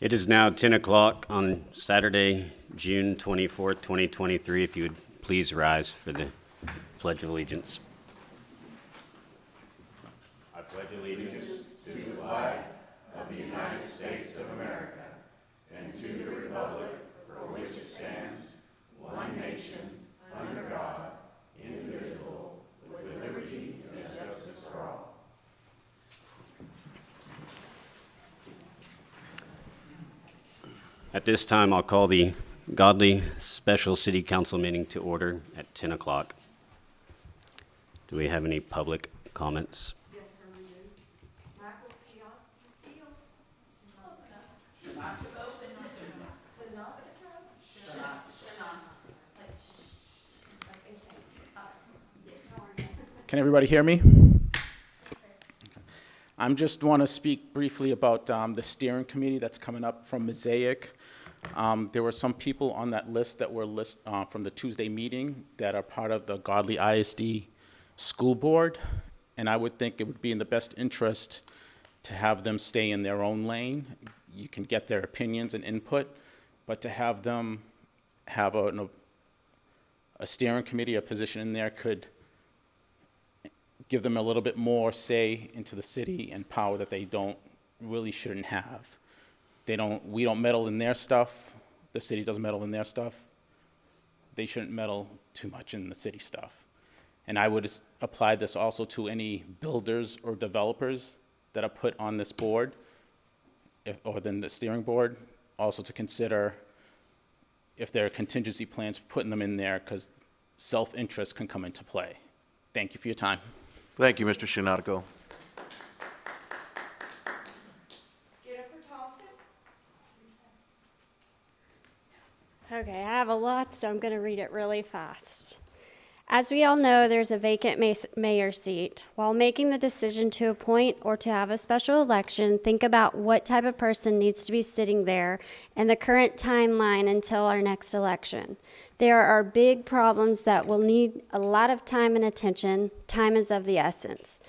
It is now 10 o'clock on Saturday, June 24th, 2023. If you would please rise for the Pledge of Allegiance. I pledge allegiance to the flag of the United States of America and to the republic for which it stands, one nation, under God, indivisible, with liberty and justice for all. At this time, I'll call the Godley Special City Council meeting to order at 10 o'clock. Do we have any public comments? Yes, sir, we do. Michael Can everybody hear me? I just want to speak briefly about the steering committee that's coming up from Mosaic. There were some people on that list that were from the Tuesday meeting that are part of the Godley ISD school board, and I would think it would be in the best interest to have them stay in their own lane. You can get their opinions and input, but to have them have a steering committee, a position in there could give them a little bit more say into the city and power that they shouldn't have. We don't meddle in their stuff. The city doesn't meddle in their stuff. They shouldn't meddle too much in the city stuff. And I would apply this also to any builders or developers that are put on this board, or then the steering board, also to consider if there are contingency plans, putting them in there, because self-interest can come into play. Thank you for your time. Thank you, Mr. Shinatiko. Okay, I have a lot, so I'm going to read it really fast. As we all know, there's a vacant mayor seat. While making the decision to appoint or to have a special election, think about what type of person needs to be sitting there and the current timeline until our next election. There are big problems that will need a lot of time and attention. Time is of the essence.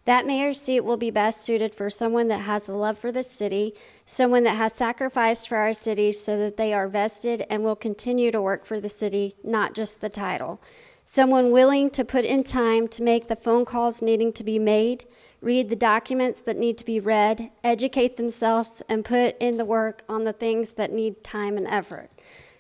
That mayor's seat will be best suited for someone that has a love for the city, someone that has sacrificed for our city so that they are vested and will continue to work for the city, not just the title. Someone willing to put in time to make the phone calls needing to be made, read the documents that need to be read, educate themselves, and put in the work on the things that need time and effort.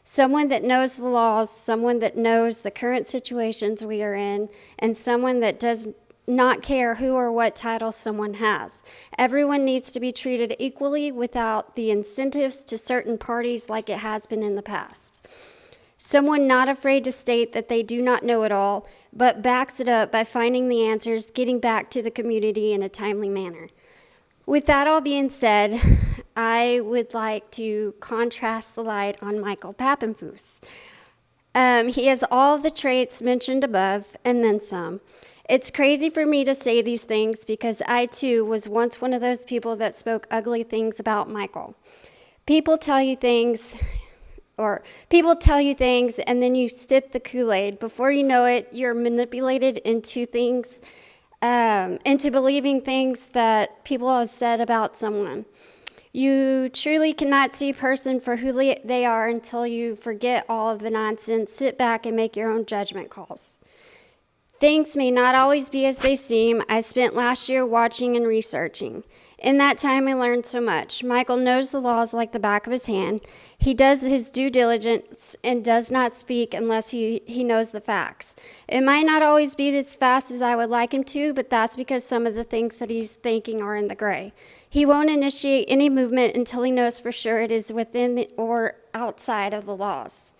Someone that knows the laws, someone that knows the current situations we are in, and someone that does not care who or what title someone has. Everyone needs to be treated equally without the incentives to certain parties like it has been in the past. Someone not afraid to state that they do not know it all, but backs it up by finding the answers, getting back to the community in a timely manner. With that all being said, I would like to contrast the light on Michael Papenfuss. He has all the traits mentioned above and then some. It's crazy for me to say these things because I too was once one of those people that spoke ugly things about Michael. People tell you things and then you sip the Kool-Aid. Before you know it, you're manipulated into things, into believing things that people have said about someone. You truly cannot see a person for who they are until you forget all of the nonsense, sit back and make your own judgment calls. Things may not always be as they seem. I spent last year watching and researching. In that time, I learned so much. Michael knows the laws like the back of his hand. He does his due diligence and does not speak unless he knows the facts. It might not always be as fast as I would like him to, but that's because some of the things that he's thinking are in the gray. He won't initiate any movement until he knows for sure it is within or outside of the laws.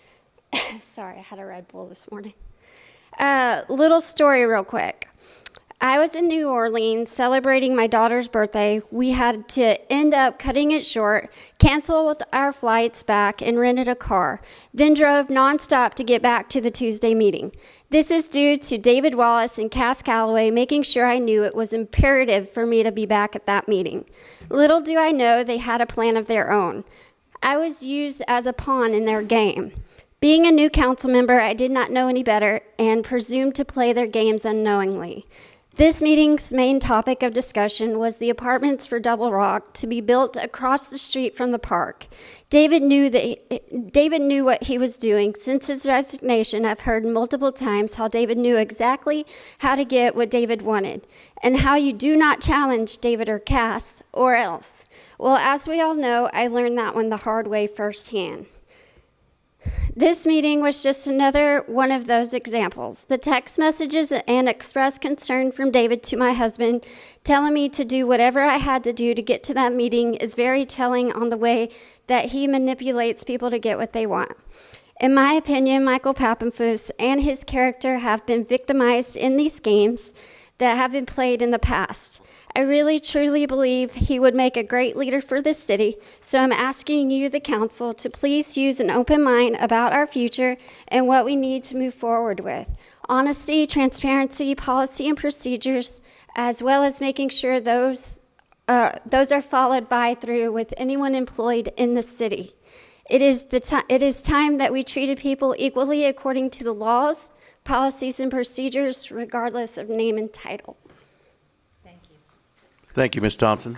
Sorry, I had a Red Bull this morning. Little story real quick. I was in New Orleans celebrating my daughter's birthday. We had to end up cutting it short, canceled our flights back, and rented a car, then drove nonstop to get back to the Tuesday meeting. This is due to David Wallace and Cass Calloway making sure I knew it was imperative for me to be back at that meeting. Little do I know they had a plan of their own. I was used as a pawn in their game. Being a new council member, I did not know any better and presumed to play their games unknowingly. This meeting's main topic of discussion was the apartments for Double Rock to be built across the street from the park. David knew what he was doing. Since his resignation, I've heard multiple times how David knew exactly how to get what David wanted, and how you do not challenge David or Cass, or else. Well, as we all know, I learned that one the hard way firsthand. This meeting was just another one of those examples. The text messages and expressed concern from David to my husband, telling me to do whatever I had to do to get to that meeting, is very telling on the way that he manipulates people to get what they want. In my opinion, Michael Papenfuss and his character have been victimized in these games that have been played in the past. I really truly believe he would make a great leader for this city, so I'm asking you, the council, to please use an open mind about our future and what we need to move forward with. Honesty, transparency, policy, and procedures, as well as making sure those are followed by through with anyone employed in the city. It is time that we treated people equally according to the laws, policies, and procedures, regardless of name and title. Thank you, Ms. Thompson.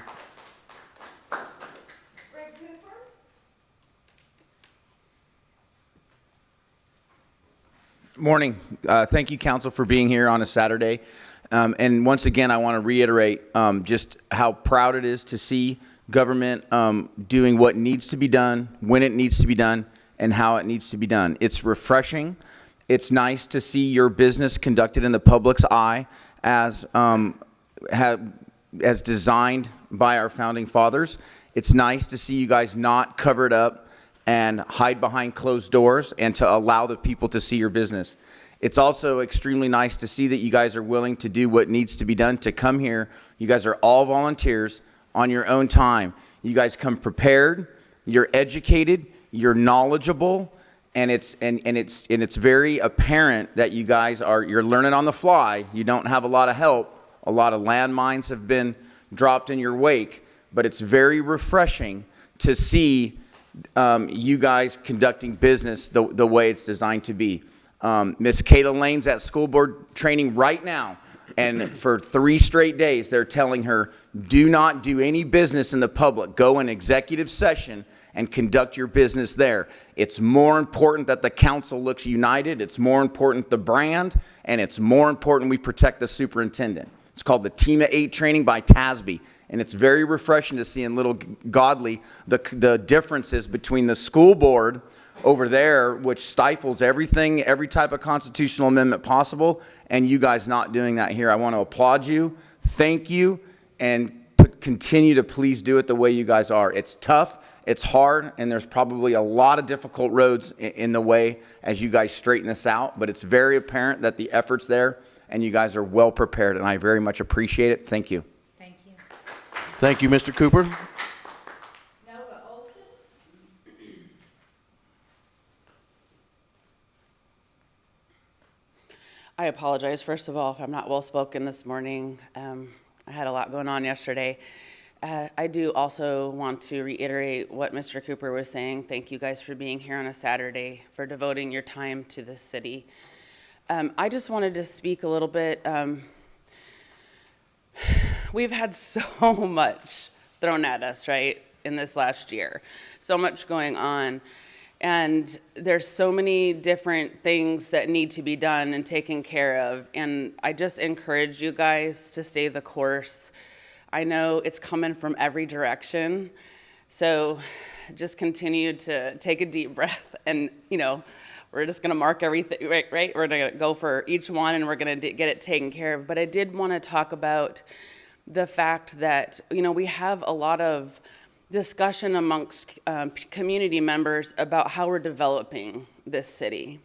Morning. Thank you, Council, for being here on a Saturday. And once again, I want to reiterate just how proud it is to see government doing what needs to be done, when it needs to be done, and how it needs to be done. It's refreshing. It's nice to see your business conducted in the public's eye as designed by our founding fathers. It's nice to see you guys not covered up and hide behind closed doors and to allow the people to see your business. It's also extremely nice to see that you guys are willing to do what needs to be done to come here. You guys are all volunteers on your own time. You guys come prepared, you're educated, you're knowledgeable, and it's very apparent that you guys you're learning on the fly. You don't have a lot of help. A lot of landmines have been dropped in your wake, but it's very refreshing to see you guys conducting business the way it's designed to be. Miss Kayla Lane's at school board training right now, and for 3 straight days they're telling her, do not do any business in the public. Go in executive session and conduct your business there. It's more important that the council looks united. It's more important the brand, and it's more important we protect the superintendent. It's called the Team of 8 training by TASB, and it's very refreshing to see in little Godley the differences between the school board over there, which stifles everything, every type of constitutional amendment possible, and you guys not doing that here. I want to applaud you, thank you, and continue to please do it the way you guys are. It's tough, it's hard, and there's probably a lot of difficult roads in the way as you guys straighten this out, but it's very apparent that the effort's there, and you guys are well prepared, and I very much appreciate it. Thank you. Thank you. Thank you, Mr. Cooper. Nova Olson? I apologize, first of all, if I'm not well-spoken this morning. I had a lot going on yesterday. I do also want to reiterate what Mr. Cooper was saying. Thank you guys for being here on a Saturday, for devoting your time to this city. I just wanted to speak a little bit. We've had so much thrown at us, right, in this last year. So much going on. And there's so many different things that need to be done and taken care of. And I just encourage you guys to stay the course. I know it's coming from every direction. So just continue to take a deep breath and, we're just going to mark everything, right? We're going to go for each one and we're going to get it taken care of. But I did want to talk about the fact that, we have a lot of discussion amongst community members about how we're developing this city.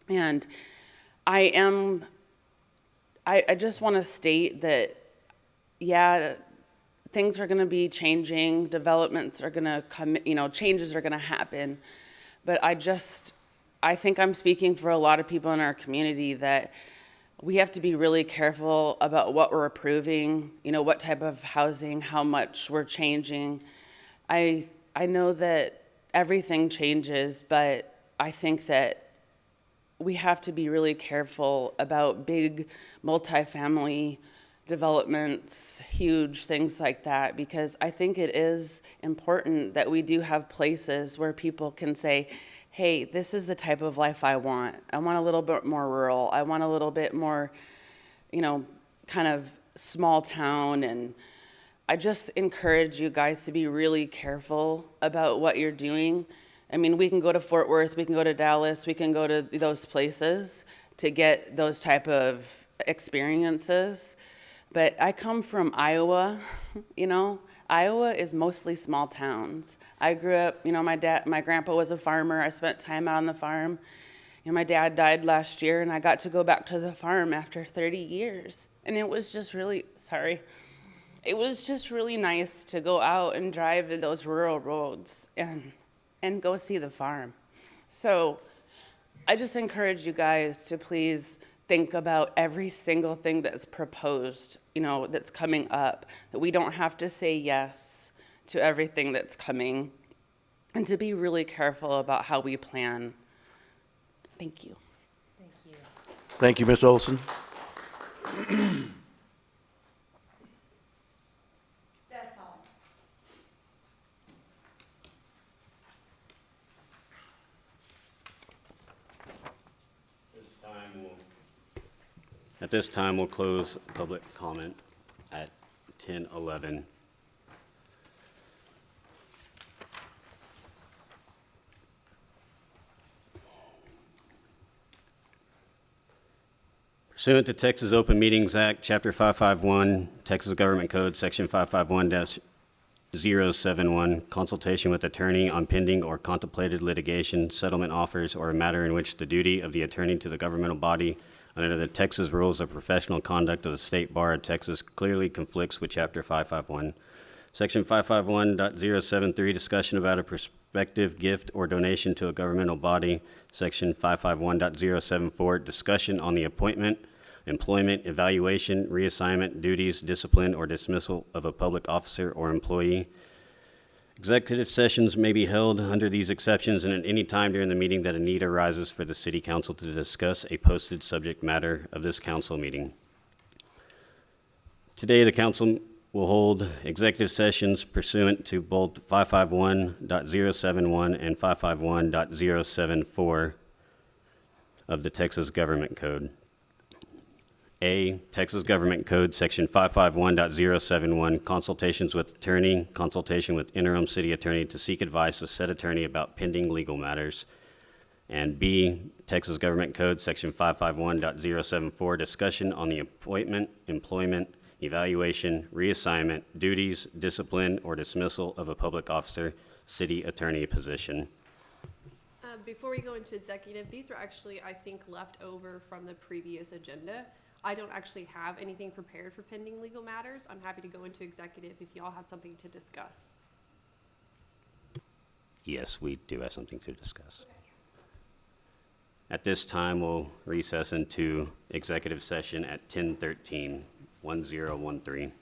And I just want to state that, yeah, things are going to be changing, developments are going to come, changes are going to happen. But I think I'm speaking for a lot of people in our community that we have to be really careful about what we're approving, what type of housing, how much we're changing. I know that everything changes, but I think that we have to be really careful about big multifamily developments, huge things like that, because I think it is important that we do have places where people can say, hey, this is the type of life I want. I want a little bit more rural. I want a little bit more, kind of small town. And I just encourage you guys to be really careful about what you're doing. I mean, we can go to Fort Worth, we can go to Dallas, we can go to those places to get those type of experiences. But I come from Iowa, Iowa is mostly small towns. I grew up, my grandpa was a farmer. I spent time out on the farm. My dad died last year, and I got to go back to the farm after 30 years. And it was just really, it was just really nice to go out and drive those rural roads and go see the farm. So I just encourage you guys to please think about every single thing that's proposed, that's coming up, that we don't have to say yes to everything that's coming, and to be really careful about how we plan. Thank you. Thank you, Ms. Olson. That's all. At this time, we'll close public comment at 10:11. Pursuant to Texas Open Meetings Act, Chapter 551, Texas Government Code, Section 551-071, consultation with attorney on pending or contemplated litigation, settlement offers, or a matter in which the duty of the attorney to the governmental body under the Texas Rules of Professional Conduct of the State Bar of Texas clearly conflicts with Chapter 551. Section 551.073, discussion about a prospective gift or donation to a governmental body. Section 551.074, discussion on the appointment, employment, evaluation, reassignment, duties, discipline, or dismissal of a public officer or employee. Executive sessions may be held under these exceptions and at any time during the meeting that a need arises for the City Council to discuss a posted subject matter of this council meeting. Today, the council will hold executive sessions pursuant to both 551.071 and 551.074 of the Texas Government Code. A, Texas Government Code, Section 551.071, consultations with attorney, consultation with interim city attorney to seek advice of said attorney about pending legal matters. And B, Texas Government Code, Section 551.074, discussion on the appointment, employment, evaluation, reassignment, duties, discipline, or dismissal of a public officer, city attorney position. Before we go into executive, these are actually, I think, left over from the previous agenda. I don't actually have anything prepared for pending legal matters. I'm happy to go into executive if y'all have something to discuss. Yes, we do have something to discuss. At this time, we'll recess into executive session at 10:13, 1013.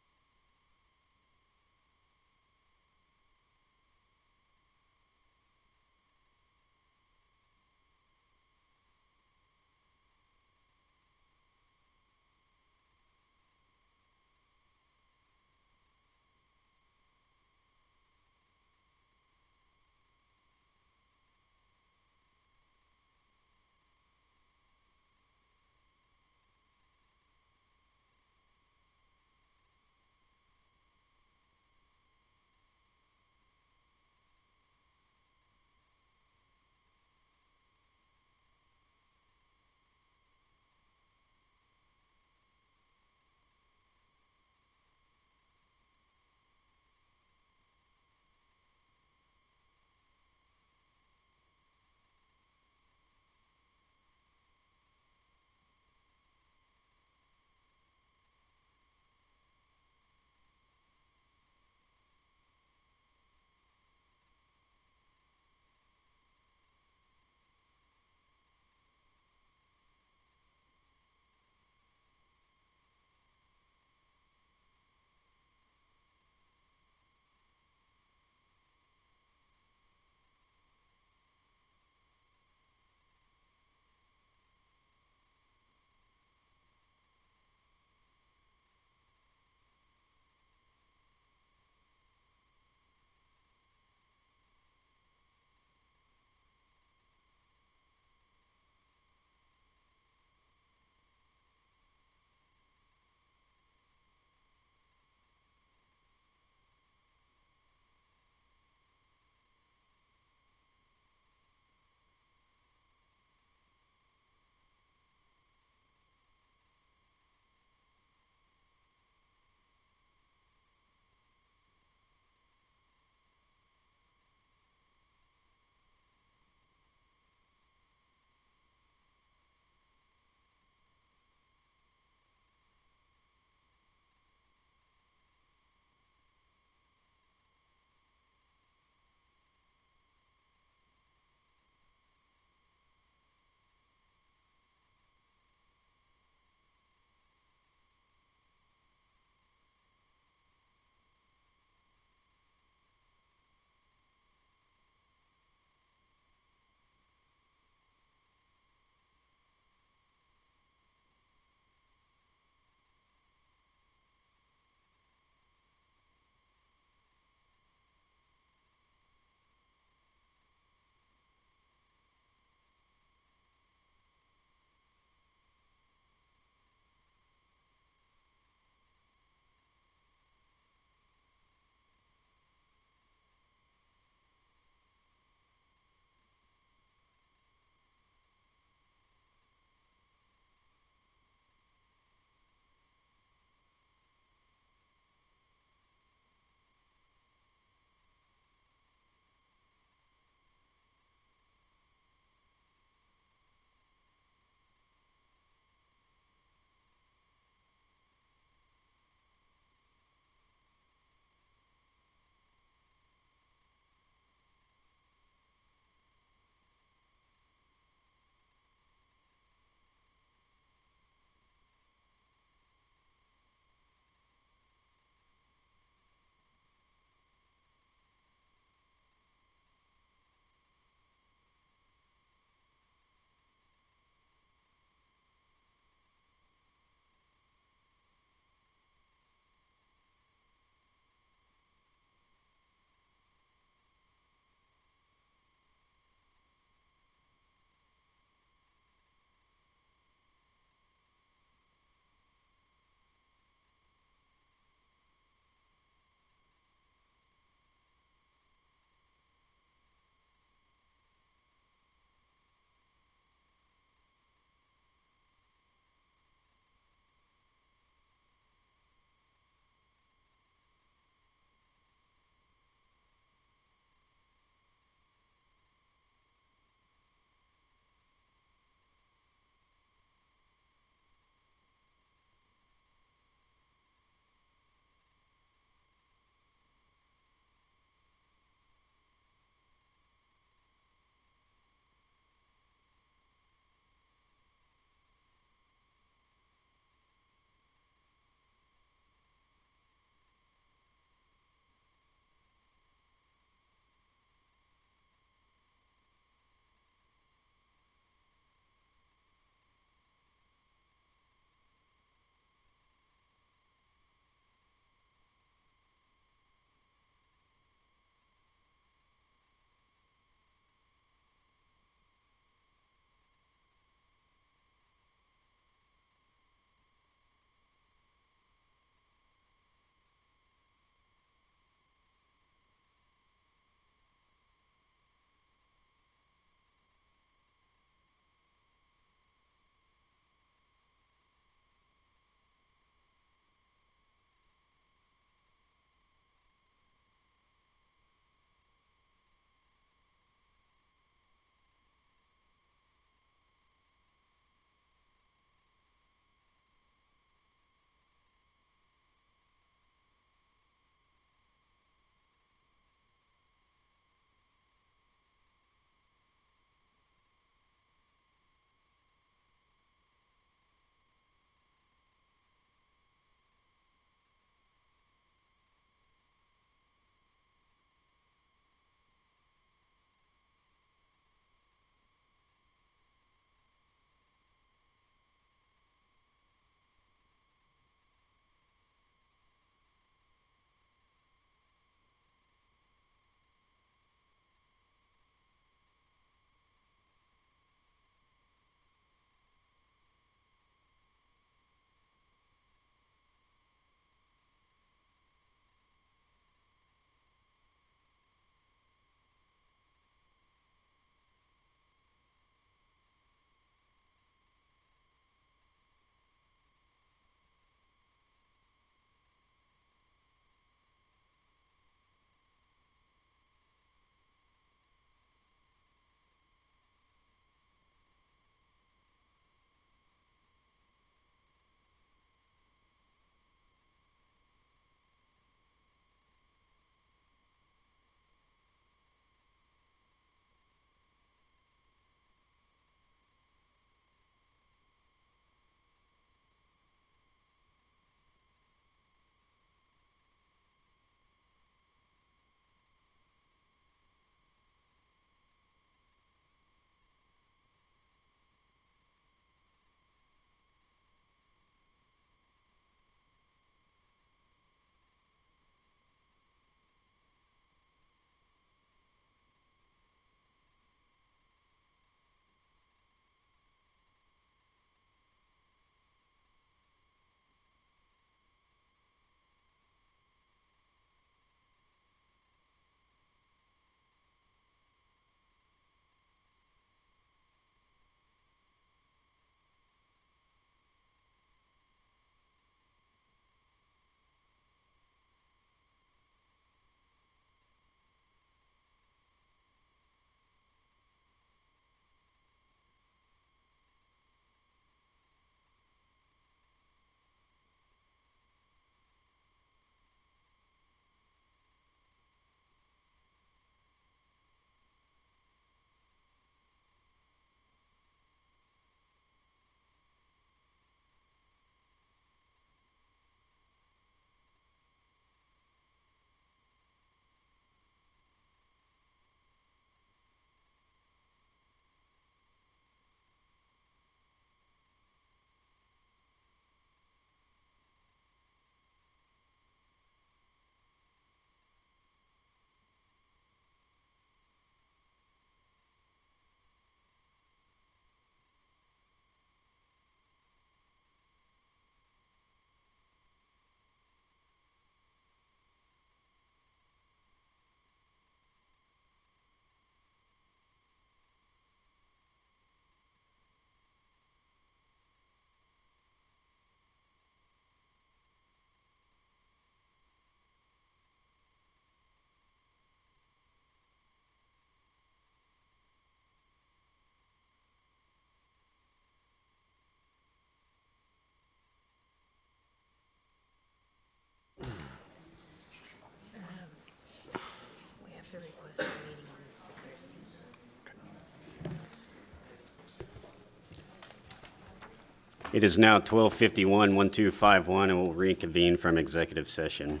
It is now 12:51, 1251, and we'll reconvene from executive session.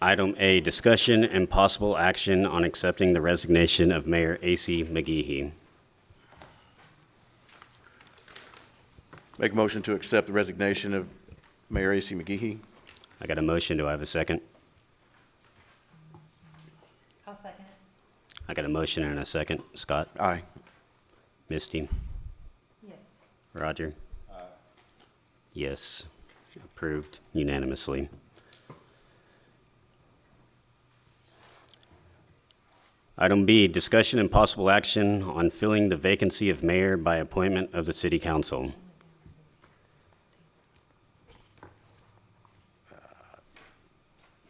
Item A, discussion and possible action on accepting the resignation of Mayor A.C. McGehee. Make a motion to accept the resignation of Mayor A.C. McGehee. I got a motion. Do I have a second? I'll second it. I got a motion and a second. Scott? Aye. Misty? Yes. Roger? Yes. Approved unanimously. Item B, discussion and possible action on filling the vacancy of mayor by appointment of the city council.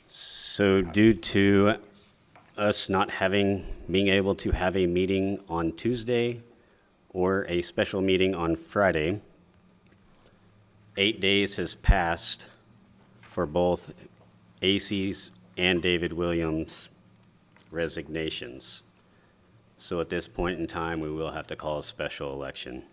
So due to us not being able to have a meeting on Tuesday or a special meeting on Friday, 8 days has passed for both AC's and David Williams' resignations. So at this point in time, we will have to call a special election.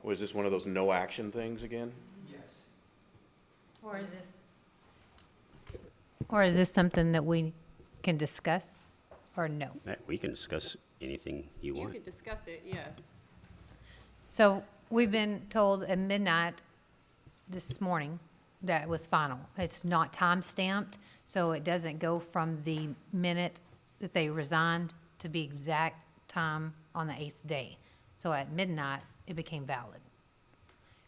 Was this one of those no action things again? Or is this something that we can discuss, or no? We can discuss anything you You want. could discuss it, yes. So we've been told at midnight this morning that it was final. It's not time-stamped, so it doesn't go from the minute that they resigned to be exact time on the 8th day. So at midnight, it became valid.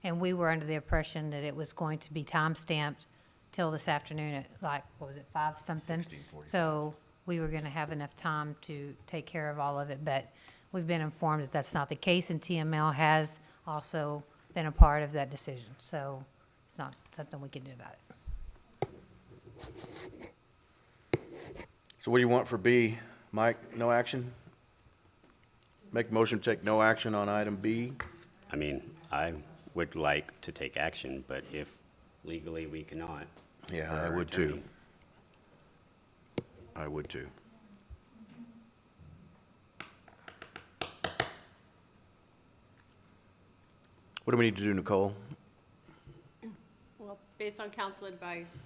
And we were under the impression that it was going to be time-stamped till this afternoon at like, what was it, 5 something? 16:45. So we were gonna have enough time to take care of all of it, but we've been informed that that's not the case, and TML has also been a part of that decision. So it's not something we can do about it. So what do you want for B? Mike, no action? Make a motion to take no action on item B. I mean, I would like to take action, but if legally we cannot. Yeah, for I our would too. attorney. I would too. What do we need to do, Nicole? Well, based on council advice,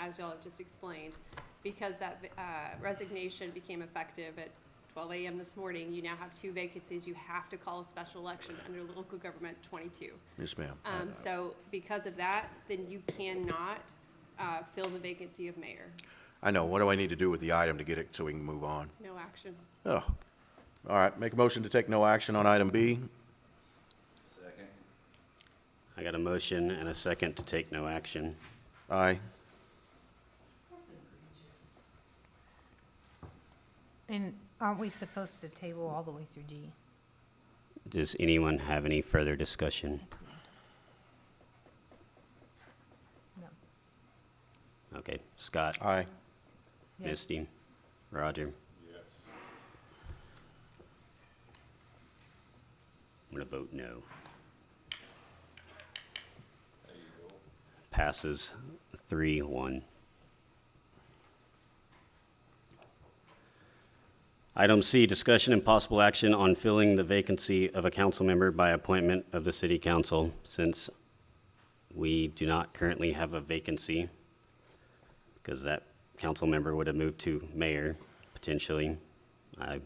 as y'all have just explained, because that resignation became effective at 12 a.m. this morning, you now have 2 vacancies. You have to call a special election under local government 22. Yes, ma'am. So because of that, then you cannot fill the vacancy of mayor. I know. What do I need to do with the item to get it so we can move on? No action. Oh, all right. Make a motion to take no action on item B. I got a motion and a second to take no action. Aye. And aren't we supposed to table all the way through G? Does anyone have any further discussion? No. Okay, Scott, Aye. Yes. Misty, Roger. Yes. I'm gonna vote no. Passes 3-1. Item C, discussion and possible action on filling the vacancy of a council member by appointment of the city council. Since we do not currently have a vacancy, because that council member would have moved to mayor, potentially, I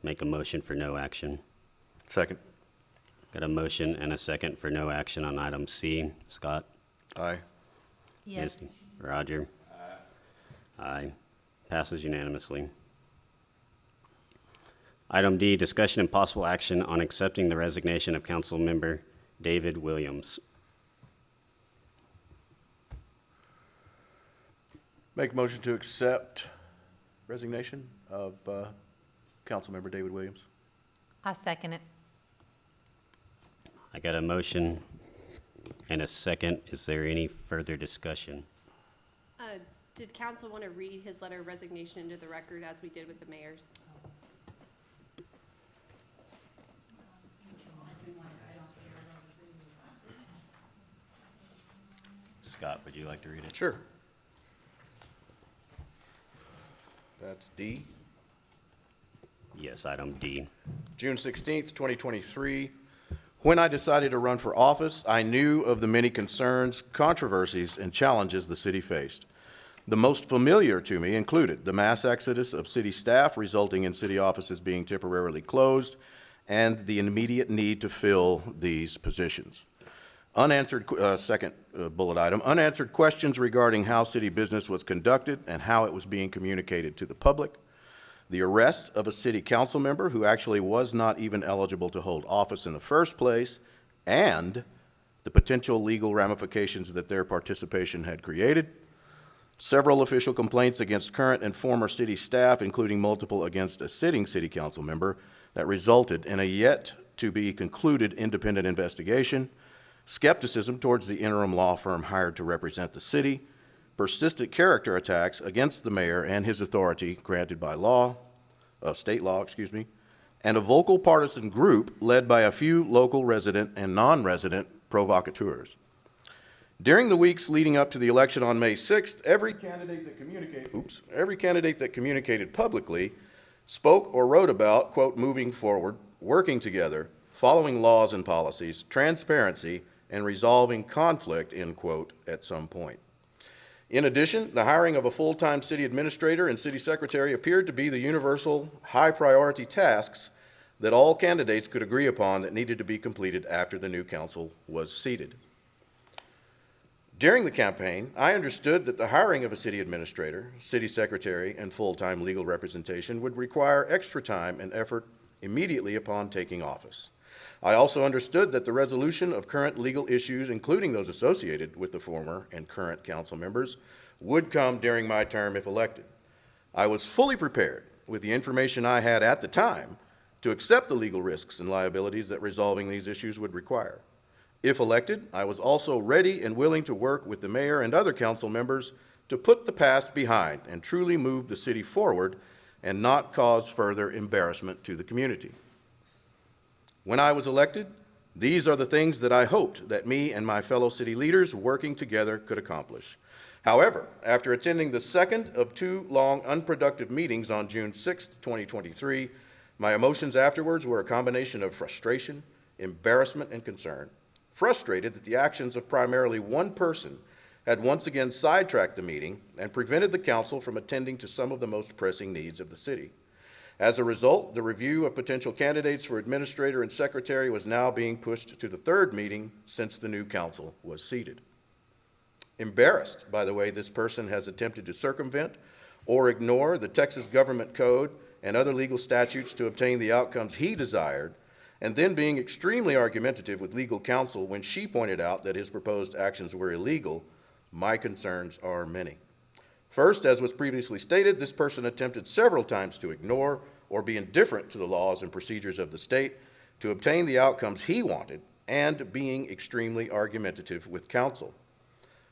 make a motion for no action. Second. Got a motion and a second for no action on item C. Scott? Aye. Yes. Misty? Roger? Aye. Passes unanimously. Item D, discussion and possible action on accepting the resignation of council member David Williams. Make a motion to accept resignation of Councilmember David Williams. I second it. I got a motion and a second. Is there any further discussion? Did council want to read his letter of resignation into the record as we did with the mayors? Scott, would you like to read it? Sure. That's D. Yes, item D. June 16th, 2023. When I decided to run for office, I knew of the many concerns, controversies, and challenges the city faced. The most familiar to me included the mass exodus of city staff resulting in city offices being temporarily closed and the immediate need to fill these positions. Unanswered, second bullet item, unanswered questions regarding how city business was conducted and how it was being communicated to the public. The arrest of a city council member who actually was not even eligible to hold office in the first place, and the potential legal ramifications that their participation had created. Several official complaints against current and former city staff, including multiple against a sitting city council member, that resulted in a yet-to-be-concluded independent investigation. Skepticism towards the interim law firm hired to represent the city. Persistent character attacks against the mayor and his authority granted by law, state law, and a vocal partisan group led by a few local resident and non-resident provocateurs. During the weeks leading up to the election on May 6th, every candidate that communicated publicly spoke or wrote about, quote, moving forward, working together, following laws and policies, transparency, and resolving conflict, end quote, at some point. In addition, the hiring of a full-time city administrator and city secretary appeared to be the universal high-priority tasks that all candidates could agree upon that needed to be completed after the new council was seated. During the campaign, I understood that the hiring of a city administrator, city secretary, and full-time legal representation would require extra time and effort immediately upon taking office. I also understood that the resolution of current legal issues, including those associated with the former and current council members, would come during my term if elected. I was fully prepared, with the information I had at the time, to accept the legal risks and liabilities that resolving these issues would require. If elected, I was also ready and willing to work with the mayor and other council members to put the past behind and truly move the city forward and not cause further embarrassment to the community. When I was elected, these are the things that I hoped that me and my fellow city leaders working together could accomplish. However, after attending the second of two long, unproductive meetings on June 6, 2023, my emotions afterwards were a combination of frustration, embarrassment, and concern. Frustrated that the actions of primarily one person had once again sidetracked the meeting and prevented the council from attending to some of the most pressing needs of the city. As a result, the review of potential candidates for administrator and secretary was now being pushed to the third meeting since the new council was seated. Embarrassed by the way this person has attempted to circumvent or ignore the Texas government code and other legal statutes to obtain the outcomes he desired, and then being extremely argumentative with legal counsel when she pointed out that his proposed actions were illegal, my concerns are many. First, as was previously stated, this person attempted several times to ignore or be indifferent to the laws and procedures of the state to obtain the outcomes he wanted, and being extremely argumentative with counsel.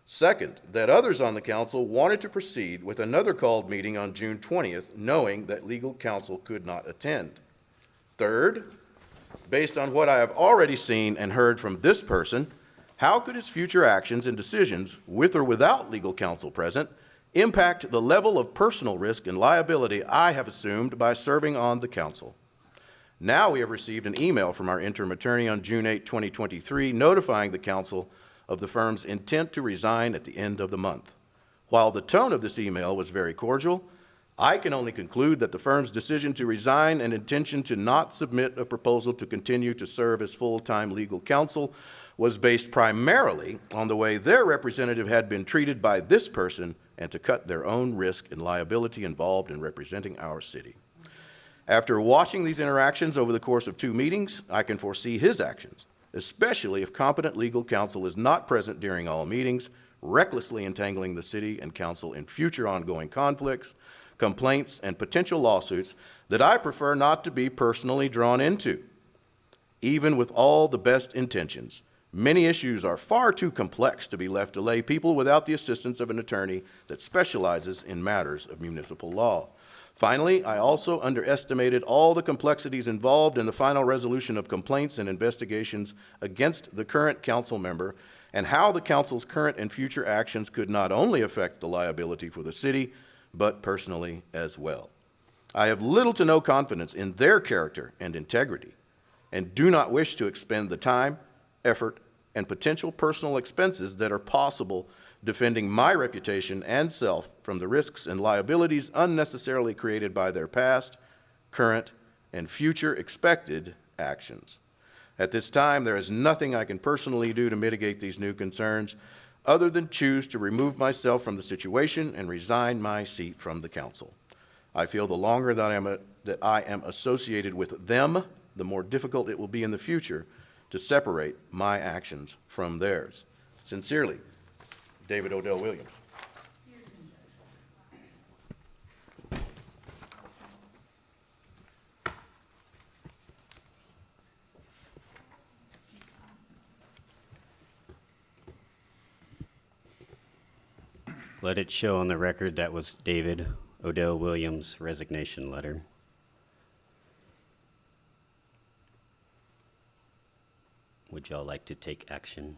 Second, that others on the council wanted to proceed with another called meeting on June 20th, knowing that legal counsel could not attend. Third, based on what I have already seen and heard from this person, how could his future actions and decisions, with or without legal counsel present, impact the level of personal risk and liability I have assumed by serving on the council? Now we have received an email from our interim attorney on June 8, 2023, notifying the council of the firm's intent to resign at the end of the month. While the tone of this email was very cordial, I can only conclude that the firm's decision to resign and intention to not submit a proposal to continue to serve as full-time legal counsel was based primarily on the way their representative had been treated by this person and to cut their own risk and liability involved in representing our city. After watching these interactions over the course of 2 meetings, I can foresee his actions, especially if competent legal counsel is not present during all meetings, recklessly entangling the city and council in future ongoing conflicts, complaints, and potential lawsuits that I prefer not to be personally drawn into. Even with all the best intentions, many issues are far too complex to be left to lay people without the assistance of an attorney that specializes in matters of municipal law. Finally, I also underestimated all the complexities involved in the final resolution of complaints and investigations against the current council member and how the council's current and future actions could not only affect the liability for the city, but personally as well. I have little to no confidence in their character and integrity, and do not wish to expend the time, effort, and potential personal expenses that are possible defending my reputation and self from the risks and liabilities unnecessarily created by their past, current, and future expected actions. At this time, there is nothing I can personally do to mitigate these new concerns other than choose to remove myself from the situation and resign my seat from the council. I feel the longer that I am associated with them, the more difficult it will be in the future to separate my actions from theirs. Sincerely, David Odell Williams. Let it show on the record that was David Odell Williams' resignation letter. Would y'all like to take action?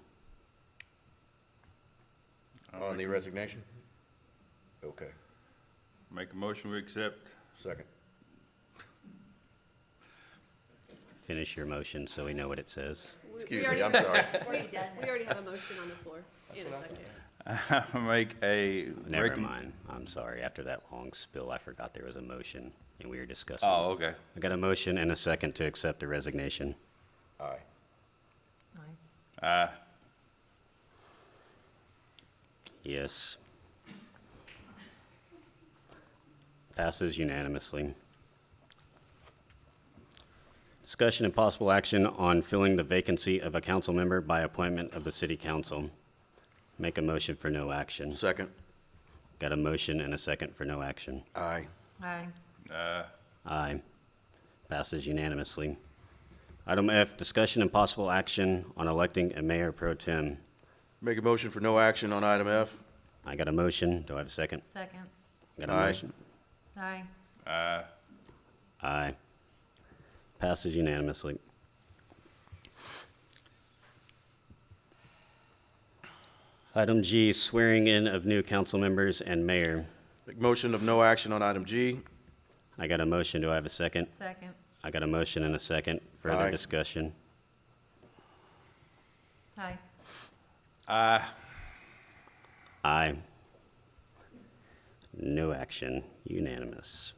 On the resignation? Okay. Make a motion we accept. Second. Finish your motion so we know what it says. Excuse me, I'm sorry. We already have a motion on the floor in a second. Make a. Never mind. I'm sorry. After that long spill, I forgot there was a motion and we were discussing. Oh, okay. I got a motion and a second to accept the resignation. Aye. Aye. Yes. Passes unanimously. Discussion and possible action on filling the vacancy of a council member by appointment of the city council. Make a motion for no action. Second. Got a motion and a second for no action. Aye. Aye. Aye. Passes unanimously. Item F, discussion and possible action on electing a mayor pro tem. Make a motion for no action on item F. I got a motion. Do I have a second? Second. Got a Aye. motion? Aye. Aye. Passes unanimously. Item G, swearing in of new council members and mayor. Make motion of no action on item G. I got a motion. Do I have a second? Second. I got a motion and a second. Further Aye. discussion? Aye. Aye. No action. Unanimous.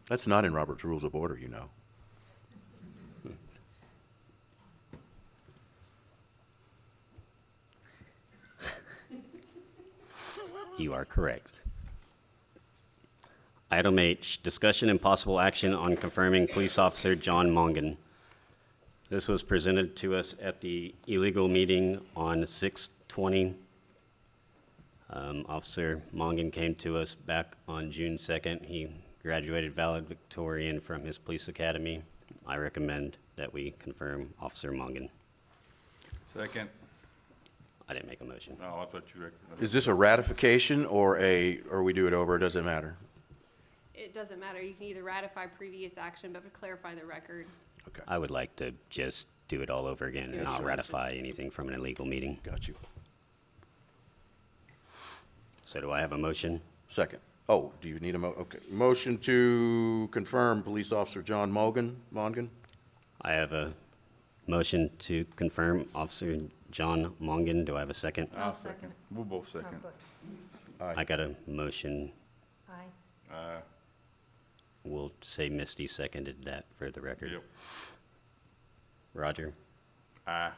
That's not in Robert's Rules of Order, you know. You are correct. Item H, discussion and possible action on confirming police officer John Mongan. This was presented to us at the illegal meeting on 6/20. Officer Mongan came to us back on June 2nd. He graduated valedictorian from his police academy. I recommend that we confirm Officer Mongan. Second. I didn't make a motion. No, I thought you recommended. Is this a ratification or we do it over? It doesn't matter. It doesn't matter. You can either ratify previous action, but to clarify the record, Okay. I would like to just do it all over again and Yeah, not sure. ratify anything from an illegal meeting. Got you. So do I have a motion? Second. Oh, do you need a okay. Motion to confirm Police Officer John Mongan? I have a motion to confirm Officer John Mongan. Do I have a second? I'll second. We'll both second. I got a motion. Aye. We'll say Misty seconded that for the record. Yep. Roger? Aye.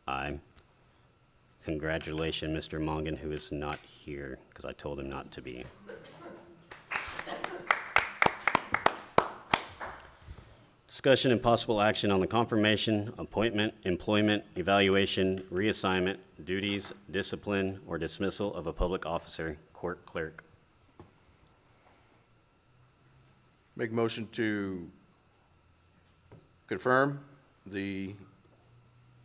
Aye. Congratulations, Mr. Mongan, who is not here, because I told him not to be. Discussion and possible action on the confirmation, appointment, employment, evaluation, reassignment, duties, discipline, or dismissal of a public officer, court clerk. Make motion to confirm the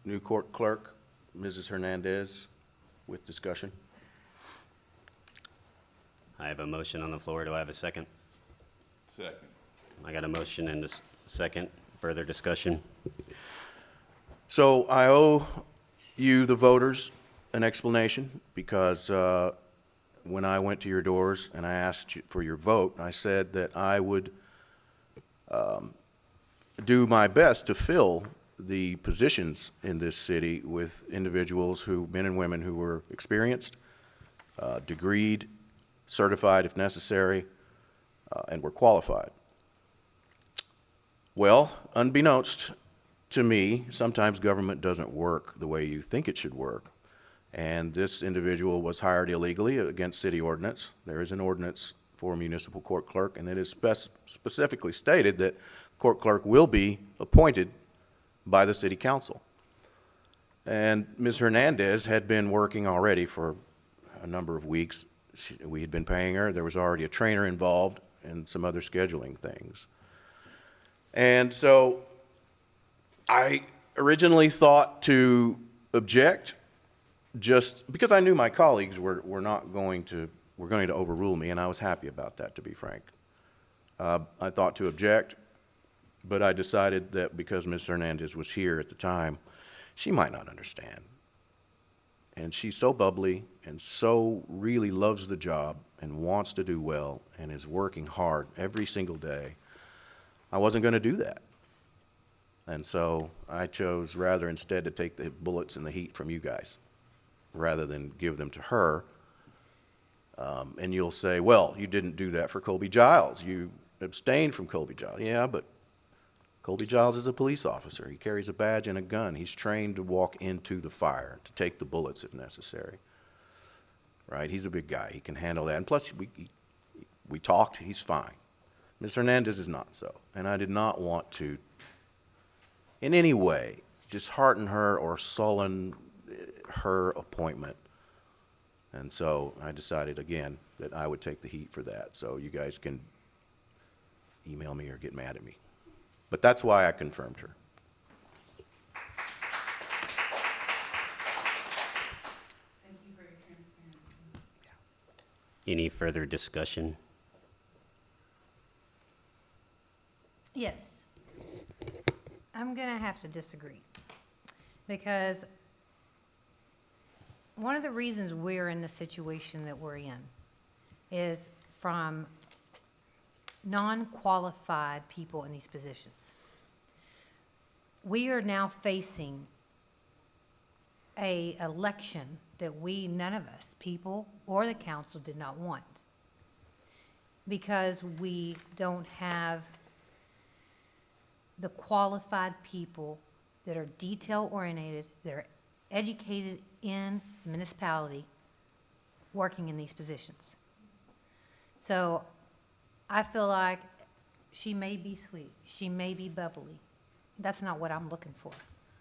new court clerk, Mrs. Hernandez, with discussion. I have a motion on the floor. Do I have a second? Second. I got a motion and a second. Further discussion? So I owe you, the voters, an explanation, because when I went to your doors and I asked you for your vote, I said that I would do my best to fill the positions in this city with individuals who, men and women who were experienced, degreed, certified if necessary, and were qualified. Well, unbeknownst to me, sometimes government doesn't work the way you think it should work. And this individual was hired illegally against city ordinance. There is an ordinance for municipal court clerk, and it is specifically stated that court clerk will be appointed by the city council. And Ms. Hernandez had been working already for a number of weeks. We had been paying her. There was already a trainer involved and some other scheduling things. And so I originally thought to object, just because I knew my colleagues were going to overrule me, and I was happy about that, to be frank. I thought to object, but I decided that because Ms. Hernandez was here at the time, she might not understand. And she's so bubbly and so really loves the job and wants to do well and is working hard every single day. I wasn't going to do that. And so I chose rather instead to take the bullets and the heat from you guys rather than give them to her. And you'll say, well, you didn't do that for Colby Giles. You abstained from Colby Giles. Yeah, but Colby Giles is a police officer. He carries a badge and a gun. He's trained to walk into the fire, to take the bullets if necessary. Right? He's a big guy. He can handle that. And plus, we talked. He's fine. Ms. Hernandez is not so. And I did not want to, in any way, dishearten her or sullen her appointment. And so I decided, again, that I would take the heat for that. So you guys can email me or get mad at me. But that's why I confirmed her. Thank you for your transparency. Any further discussion? Yes. I'm going to have to disagree, because one of the reasons we're in the situation that we're in is from non-qualified people in these positions. We are now facing an election that none of us, people or the council, did not want, because we don't have the qualified people that are detail-oriented, that are educated in the municipality, working in these positions. So I feel like she may be sweet, she may be bubbly. That's not what I'm looking for.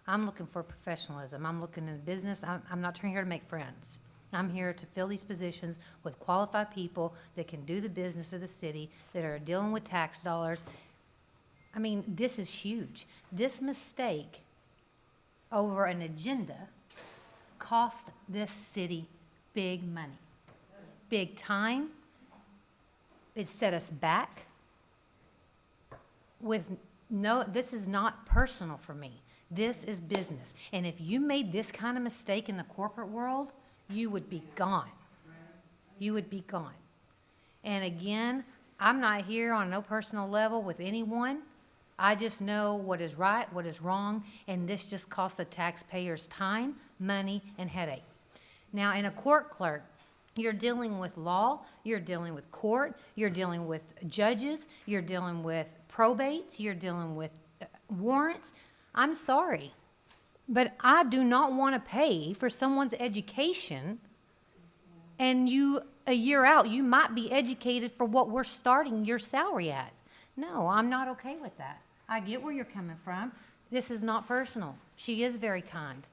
I'm looking for professionalism. I'm looking in business. I'm not here to make friends. I'm here to fill these positions with qualified people that can do the business of the city, that are dealing with tax dollars. I mean, this is huge. This mistake over an agenda cost this city big money, big time. It set us back with this is not personal for me. This is business. And if you made this kind of mistake in the corporate world, you would be gone. You would be gone. And again, I'm not here on no personal level with anyone. I just know what is right, what is wrong, and this just costs the taxpayers time, money, and headache. Now, in a court clerk, you're dealing with law, you're dealing with court, you're dealing with judges, you're dealing with probates, you're dealing with warrants. I'm sorry, but I do not want to pay for someone's education, and a year out, you might be educated for what we're starting your salary at. No, I'm not okay with that. I get where you're coming from. This is not personal. She is very kind.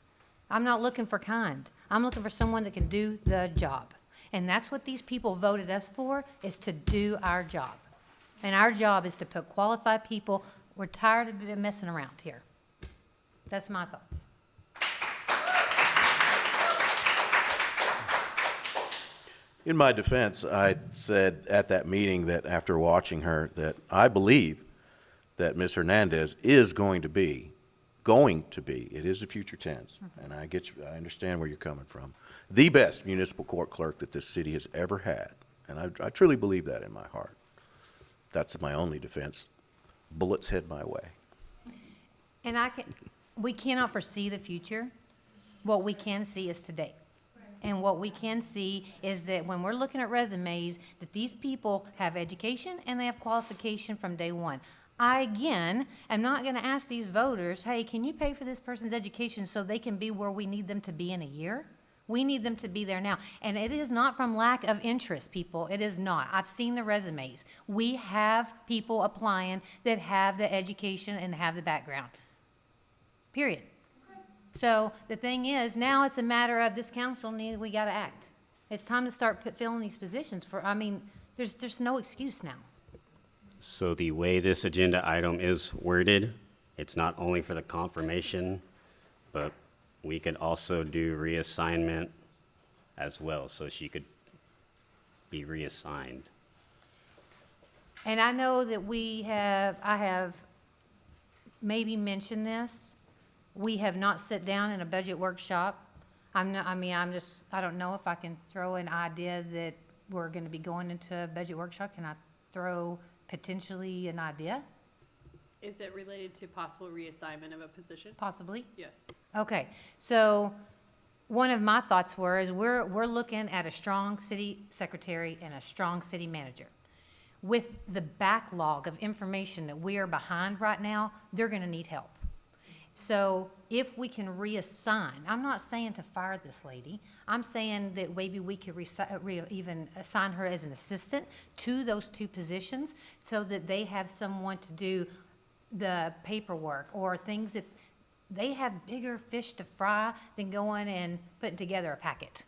I'm not looking for kind. I'm looking for someone that can do the job. And that's what these people voted us for, is to do our job. And our job is to put qualified people. We're tired of messing around here. That's my thoughts. In my defense, I said at that meeting that after watching her, that I believe that Ms. Hernandez is going to be going to be, it is a future tense, and I understand where you're coming from, the best municipal court clerk that this city has ever had. And I truly believe that in my heart. That's my only defense. Bullets head my way. And we cannot foresee the future. What we can see is today. And what we can see is that when we're looking at resumes, that these people have education and they have qualification from day one. I, again, am not going to ask these voters, hey, can you pay for this person's education so they can be where we need them to be in a year? We need them to be there now. And it is not from lack of interest, people. It is not. I've seen the resumes. We have people applying that have the education and have the background. Period. So the thing is, now it's a matter of this council we got to act. It's time to start filling these positions there's no excuse now. So the way this agenda item is worded, it's not only for the confirmation, but we could also do reassignment as well, so she could be reassigned. And I know that I have maybe mentioned this. We have not sat down in a budget workshop. I don't know if I can throw an idea that we're going to be going into a budget workshop. Can I throw potentially an idea? Is it related to possible reassignment of a position? Possibly. Yes. Okay, so one of my thoughts is we're looking at a strong city secretary and a strong city manager. With the backlog of information that we are behind right now, they're going to need help. So if we can reassign, I'm not saying to fire this lady. I'm saying that maybe we could even assign her as an assistant to those two positions so that they have someone to do the paperwork or things that they have bigger fish to fry than going and putting together a packet.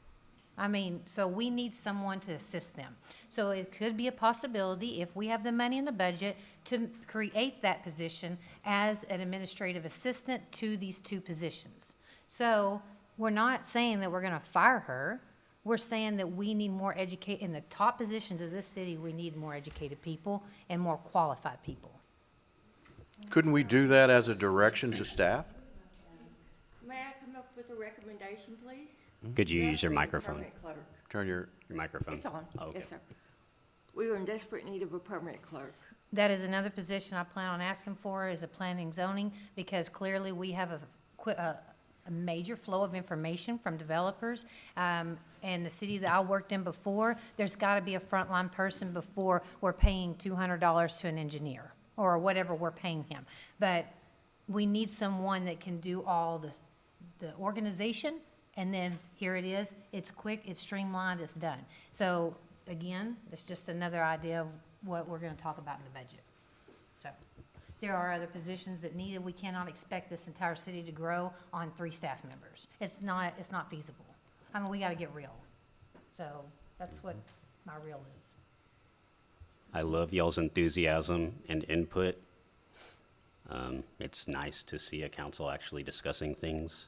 So we need someone to assist them. So it could be a possibility, if we have the money in the budget, to create that position as an administrative assistant to these two positions. So we're not saying that we're going to fire her. We're saying that we need more in the top positions of this city, we need more educated people and more qualified people. Couldn't we do that as a direction to staff? May I come up with a recommendation, please? Could you use your microphone? Permanent clerk. Turn your, Your microphone. It's on. Oh, okay. Yes, sir. We are in desperate need of a permanent clerk. That is another position I plan on asking for, is a planning zoning, because clearly we have a major flow of information from developers. And the city that I worked in before, there's got to be a frontline person before we're paying $200 to an engineer or whatever we're paying him. But we need someone that can do all the organization, and then here it is. It's quick, it's streamlined, it's done. So again, it's just another idea of what we're going to talk about in the budget. So there are other positions that need it. We cannot expect this entire city to grow on 3 staff members. It's not feasible. We got to get real. So that's what my real is. I love y'all's enthusiasm and input. It's nice to see a council actually discussing things.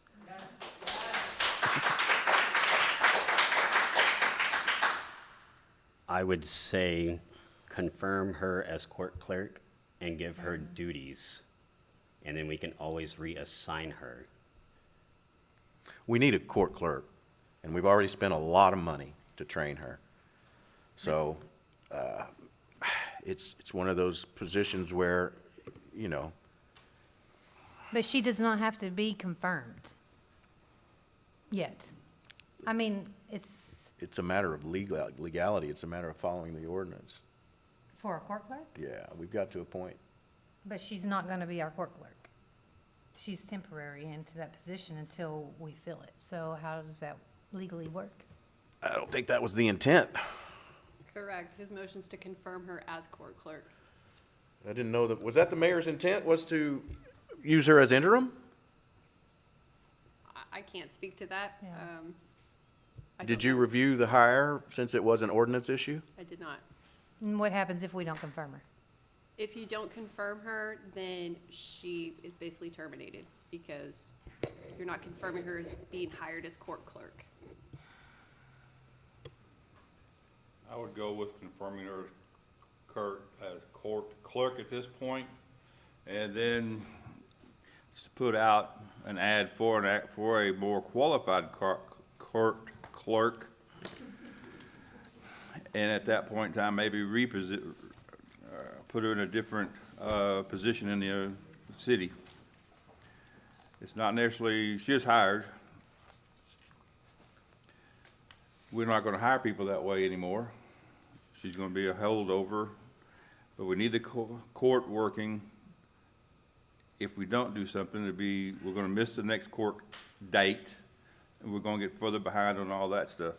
I would say confirm her as court clerk and give her duties, and then we can always reassign her. we need a court clerk, and we've already spent a lot of money to train her. So, it's one of those positions where, you know, But she does not have to be confirmed yet. I mean, it's it's a matter of legality. It's a matter of following the ordinance. for a court clerk, Yeah, we've got to a point. but she's not going to be our court clerk. She's temporary into that position until we fill it. So how does that legally work? I don't think that was the intent. Correct. His motion's to confirm her as court clerk. I didn't know that, was that the mayor's intent, was to use her as interim? I can't speak to that. Yeah. I Did don't you know. review the hire since it was an ordinance issue? I did not. And what happens if we don't confirm her? If you don't confirm her, then she is basically terminated because you're not confirming her as being hired as court clerk. I would go with confirming her as court clerk at this point, and then put out an ad for a more qualified court clerk. And at that point in time, maybe put her in a different position in the city. It's not necessarily, she is hired. We're not gonna hire people that way anymore. She's gonna be a holdover, but we need the court working. If we don't do something, we're gonna miss the next court date, and we're gonna get further behind on all that stuff.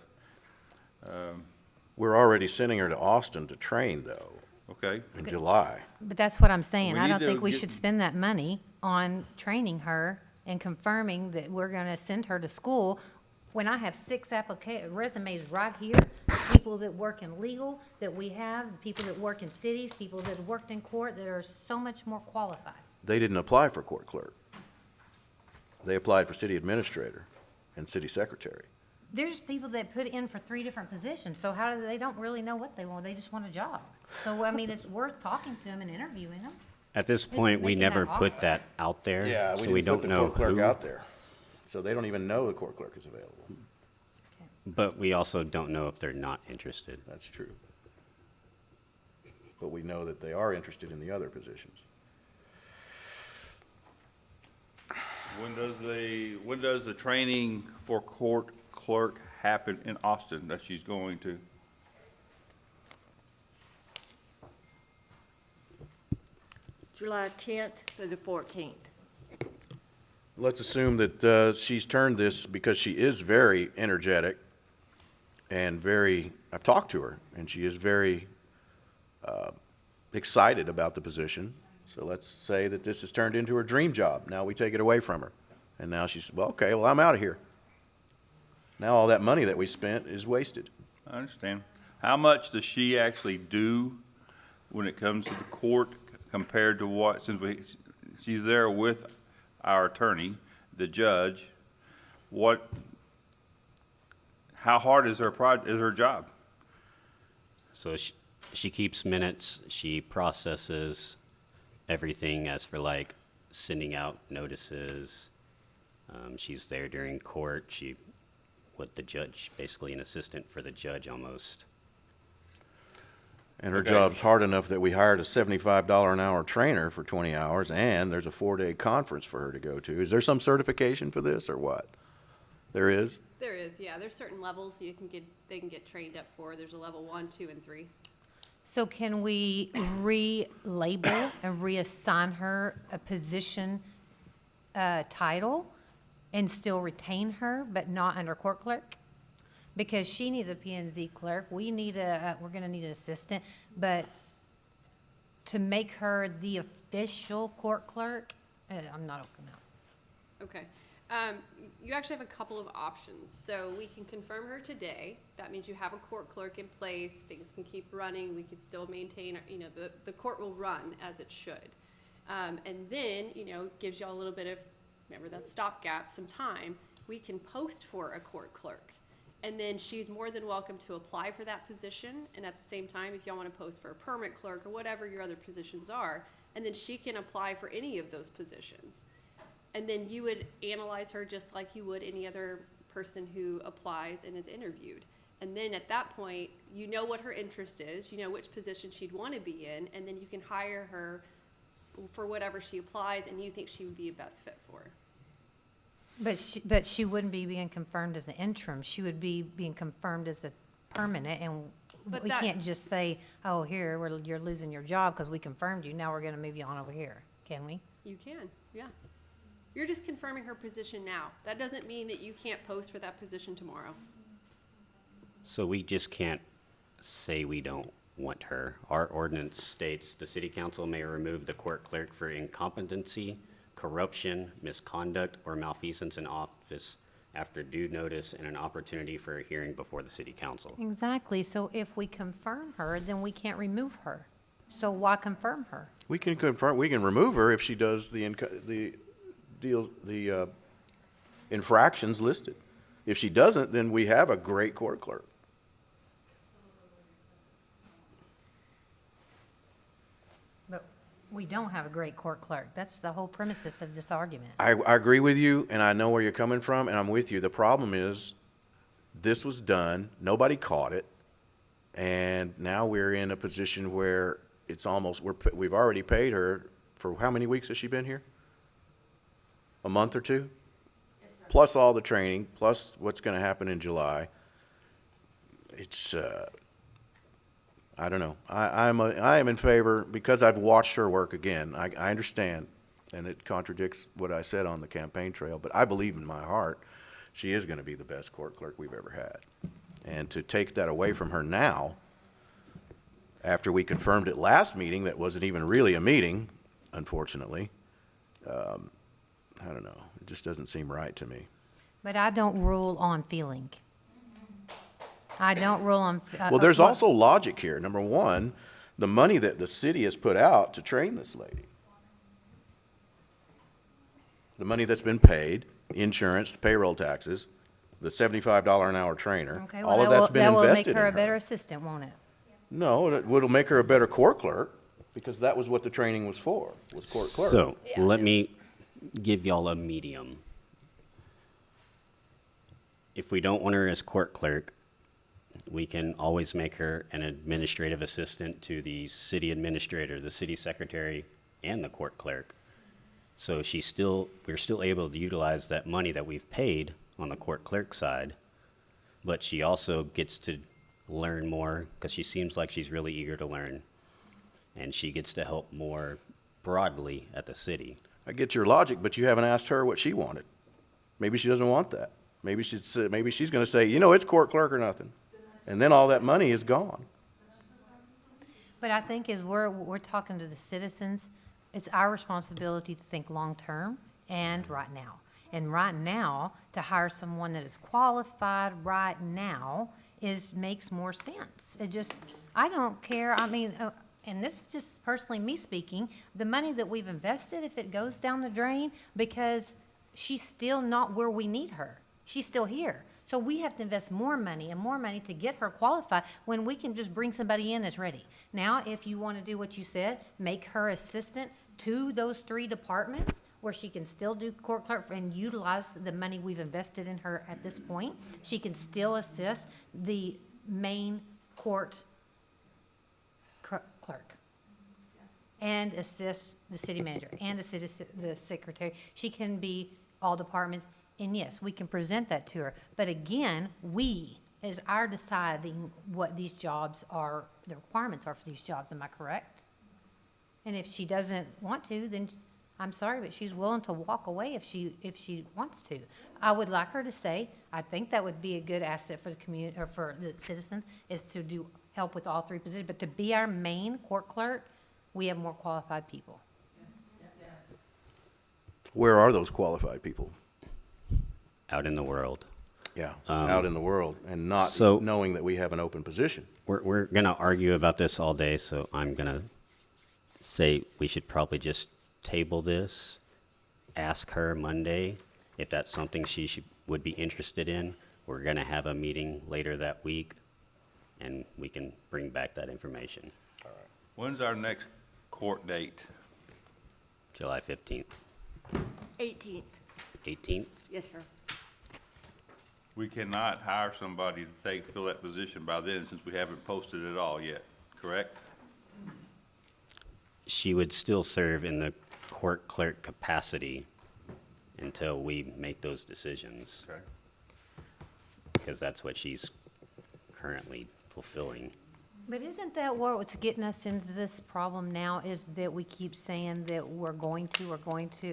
We're already sending her to Austin to train, though, Okay? in July. But that's what I'm saying. We I need don't to think we get- should spend that money on training her and confirming that we're gonna send her to school when I have 6 resumes right here, people that work in legal, that we have, people that work in cities, people that have worked in court that are so much more qualified. They didn't apply for court clerk. They applied for city administrator and city secretary. There's people that put in for 3 different positions, so how do they don't really know what they want, they just want a job. So, I mean, it's worth talking to them and interviewing them. At this point, we making never that put offer. that out there, Yeah, so we we didn't don't put the know court clerk who. out there. So they don't even know the court clerk is available. But we also don't know if they're not interested. That's true. But we know that they are interested in the other positions. When does the training for court clerk happen in Austin that she's going to? July 10th to the 14th. Let's assume that she's turned this because she is very energetic and I've talked to her, and she is very excited about the position. So let's say that this has turned into her dream job. Now we take it away from her. And now she's, well, okay, well, I'm out of here. Now all that money that we spent is wasted. I understand. How much does she actually do when it comes to the court compared to what, she's there with our attorney, the judge, how hard is her job? So she keeps minutes, she processes everything as for like sending out notices. She's there during court. What the judge, basically an assistant for the judge almost. And her Okay. job's hard enough that we hired a $75 an hour trainer for 20 hours, and there's a 4-day conference for her to go to. Is there some certification for this, or what? There is? There is, yeah. There's certain levels they can get trained up for. There's a level 1, 2, and 3. So can we relabel and reassign her a position title and still retain her, but not under court clerk? Because she needs a P&Z clerk, we're gonna need an assistant, but to make her the official court clerk, I'm not open now. Okay. You actually have a couple of options. So we can confirm her today. That means you have a court clerk in place. Things can keep running. We could still maintain, the court will run as it should. And then, it gives y'all a little bit of, remember that stopgap, some time. We can post for a court clerk. And then she's more than welcome to apply for that position. And at the same time, if y'all want to post for a permit clerk or whatever your other positions are, and then she can apply for any of those positions. And then you would analyze her just like you would any other person who applies and is interviewed. And then at that point, you know what her interest is, you know which position she'd want to be in, and then you can hire her for whatever she applies and you think she would be a best fit for. But she wouldn't be being confirmed as an interim, she would be being confirmed as a permanent, and But we that- can't just say, oh, here, you're losing your job because we confirmed you, now we're gonna move you on over here, can we? You can, yeah. You're just confirming her position now. That doesn't mean that you can't post for that position tomorrow. So we just can't say we don't want her. Our ordinance states the city council may remove the court clerk for incompetency, corruption, misconduct, or malfeasance in office after due notice and an opportunity for a hearing before the city council. Exactly, so if we confirm her, then we can't remove her. So why confirm her? We can remove her if she does the infractions listed. If she doesn't, then we have a great court clerk. But We don't have a great court clerk. That's the whole premises of this argument. I agree with you, and I know where you're coming from, and I'm with you. The problem is, this was done, nobody caught it, and now we're in a position where it's almost, we've already paid her for how many weeks has she been here? A month or two? Plus all the training, plus what's gonna happen in July. It's, I don't know. I am in favor, because I've watched her work again. I understand, and it contradicts what I said on the campaign trail, but I believe in my heart she is gonna be the best court clerk we've ever had. And to take that away from her now, after we confirmed it last meeting, that wasn't even really a meeting, unfortunately, I don't know. It just doesn't seem right to me. But I don't rule on feeling. I don't rule on. Well, there's also logic here. Number one, the money that the city has put out to train this lady, the money that's been paid, insurance, payroll taxes, the $75 an hour trainer, Okay, all well, of that's been that will invested make in her her. a better assistant, won't it? No, it'll make her a better court clerk, because that was what the training was for, was court clerk. So, let me give y'all a medium. If we don't want her as court clerk, we can always make her an administrative assistant to the city administrator, the city secretary, and the court clerk. So we're still able to utilize that money that we've paid on the court clerk side, but she also gets to learn more, because she seems like she's really eager to learn, and she gets to help more broadly at the city. I get your logic, but you haven't asked her what she wanted. Maybe she doesn't want that. Maybe she's going to say, it's court clerk or nothing. And then all that money is gone. But I think as we're talking to the citizens, it's our responsibility to think long-term and right now. And right now, to hire someone that is qualified right now makes more sense. I don't care, and this is just personally me speaking, the money that we've invested, if it goes down the drain, because she's still not where we need her. She's still here. So we have to invest more money and more money to get her qualified when we can just bring somebody in that's ready. Now, if you want to do what you said, make her assistant to those 3 departments where she can still do court clerk and utilize the money we've invested in her at this point. She can still assist the main court clerk and assist the city manager and the secretary. She can be all departments. And yes, we can present that to her. But again, is our deciding what these jobs are, the requirements are for these jobs. Am I correct? And if she doesn't want to, then I'm sorry, but she's willing to walk away if she wants to. I would like her to stay. I think that would be a good asset for the community, or for the citizens, is to help with all 3 positions. But to be our main court clerk, we have more qualified people. Where are those qualified people? Out in the world. Yeah, out in the world, and not so- knowing that we have an open position. We're going to argue about this all day, so I'm going to say we should probably just table this, ask her Monday if that's something she would be interested in. We're going to have a meeting later that week, and we can bring back that information. When's our next court date? July 15th. 18th. 18th? Yes, sir. We cannot hire somebody to fill that position by then, since we haven't posted it all yet, correct? She would still serve in the court clerk capacity until we make those decisions, Okay. because that's what she's currently fulfilling. But isn't that what's getting us into this problem now, is that we keep saying that we're going to,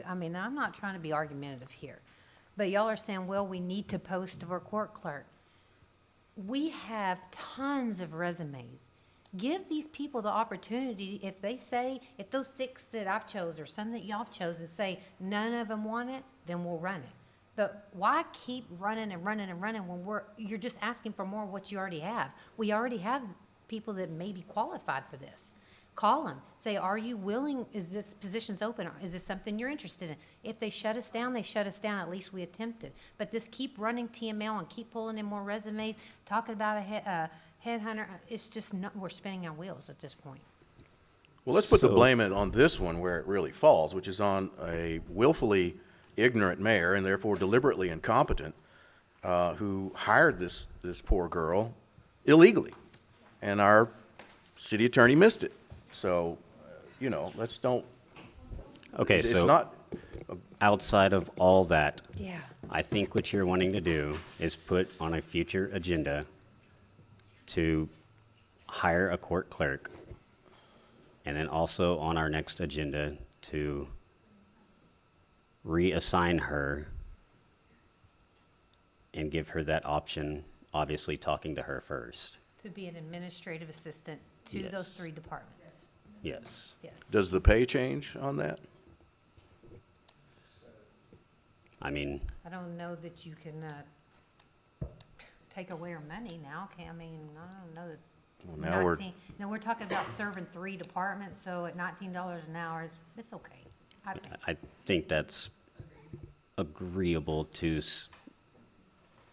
I'm not trying to be argumentative here, but y'all are saying, well, we need to post for court clerk. We have tons of resumes. Give these people the opportunity. If those 6 that I've chose or some that y'all have chosen say none of them want it, then we'll run it. But why keep running and running and running when you're just asking for more of what you already have? We already have people that may be qualified for this. Call them. Say, are you willing? Is this position's open? Is this something you're interested in? If they shut us down, they shut us down. At least we attempted. But this keep running TML and keep pulling in more resumes, talking about a headhunter, it's just not, we're spinning our wheels at this point. Well, let's put the So- blame on this one where it really falls, which is on a willfully ignorant mayor and therefore deliberately incompetent, who hired this poor girl illegally. And our city attorney missed it. So, let's don't. Okay, It's so not. outside of all that, Yeah. I think what you're wanting to do is put on a future agenda to hire a court clerk, and then also on our next agenda to reassign her and give her that option, obviously talking to her first. To be an administrative assistant to those Yes. 3 departments. Yes. Yes. Does the pay change on that? I mean, I don't know that you can take away her money now. I mean, I don't know that. Well, now we're. No, we're talking about serving 3 departments, so at $19 an hour, it's okay. I think. I think that's agreeable to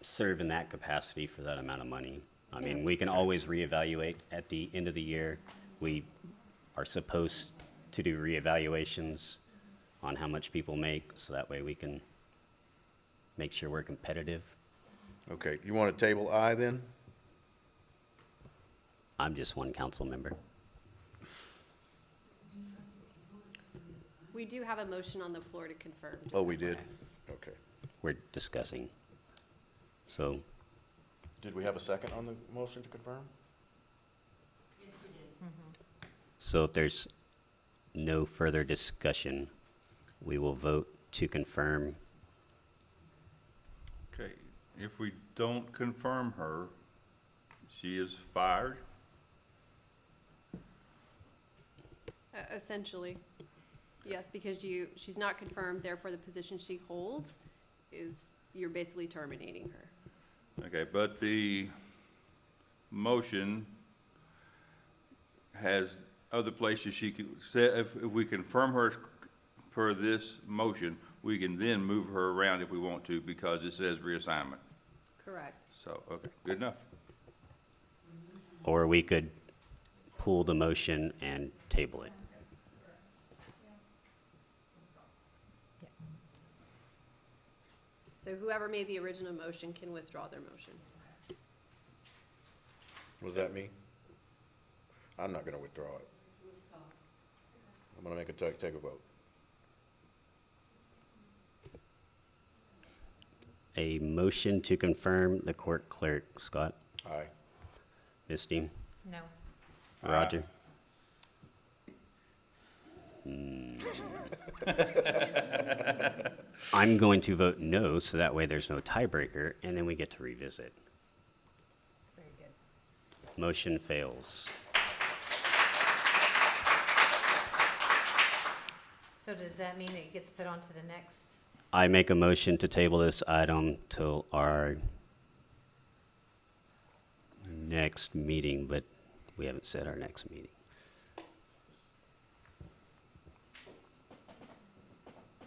serve in that capacity for that amount of money. I mean, we can always reevaluate at the end of the year. We are supposed to do reevaluations on how much people make, so that way we can make sure we're competitive. Okay, you want to table I then? I'm just one council member. We do have a motion on the floor to confirm. just Oh, we did? FYI. Okay. We're discussing. So, Did we have a second on the motion to confirm? so if there's no further discussion, we will vote to confirm. Okay, if we don't confirm her, she is fired? Essentially, yes, because she's not confirmed, therefore the position she holds you're basically terminating her. Okay, but the motion has other places she could say, if we confirm her per this motion, we can then move her around if we want to, because it says reassignment. Correct. So, okay, good enough. Or we could pull the motion and table it. So whoever made the original motion can withdraw their motion. Was that me? I'm not going to withdraw it. I'm going to take a vote. A motion to confirm the court clerk. Scott? Aye. Misty? No. Roger? I'm going to vote no, so that way there's no tiebreaker, and then we get to revisit. Very good. Motion fails. So does that mean it gets put onto the next? I make a motion to table this item till our next meeting, but we haven't set our next meeting.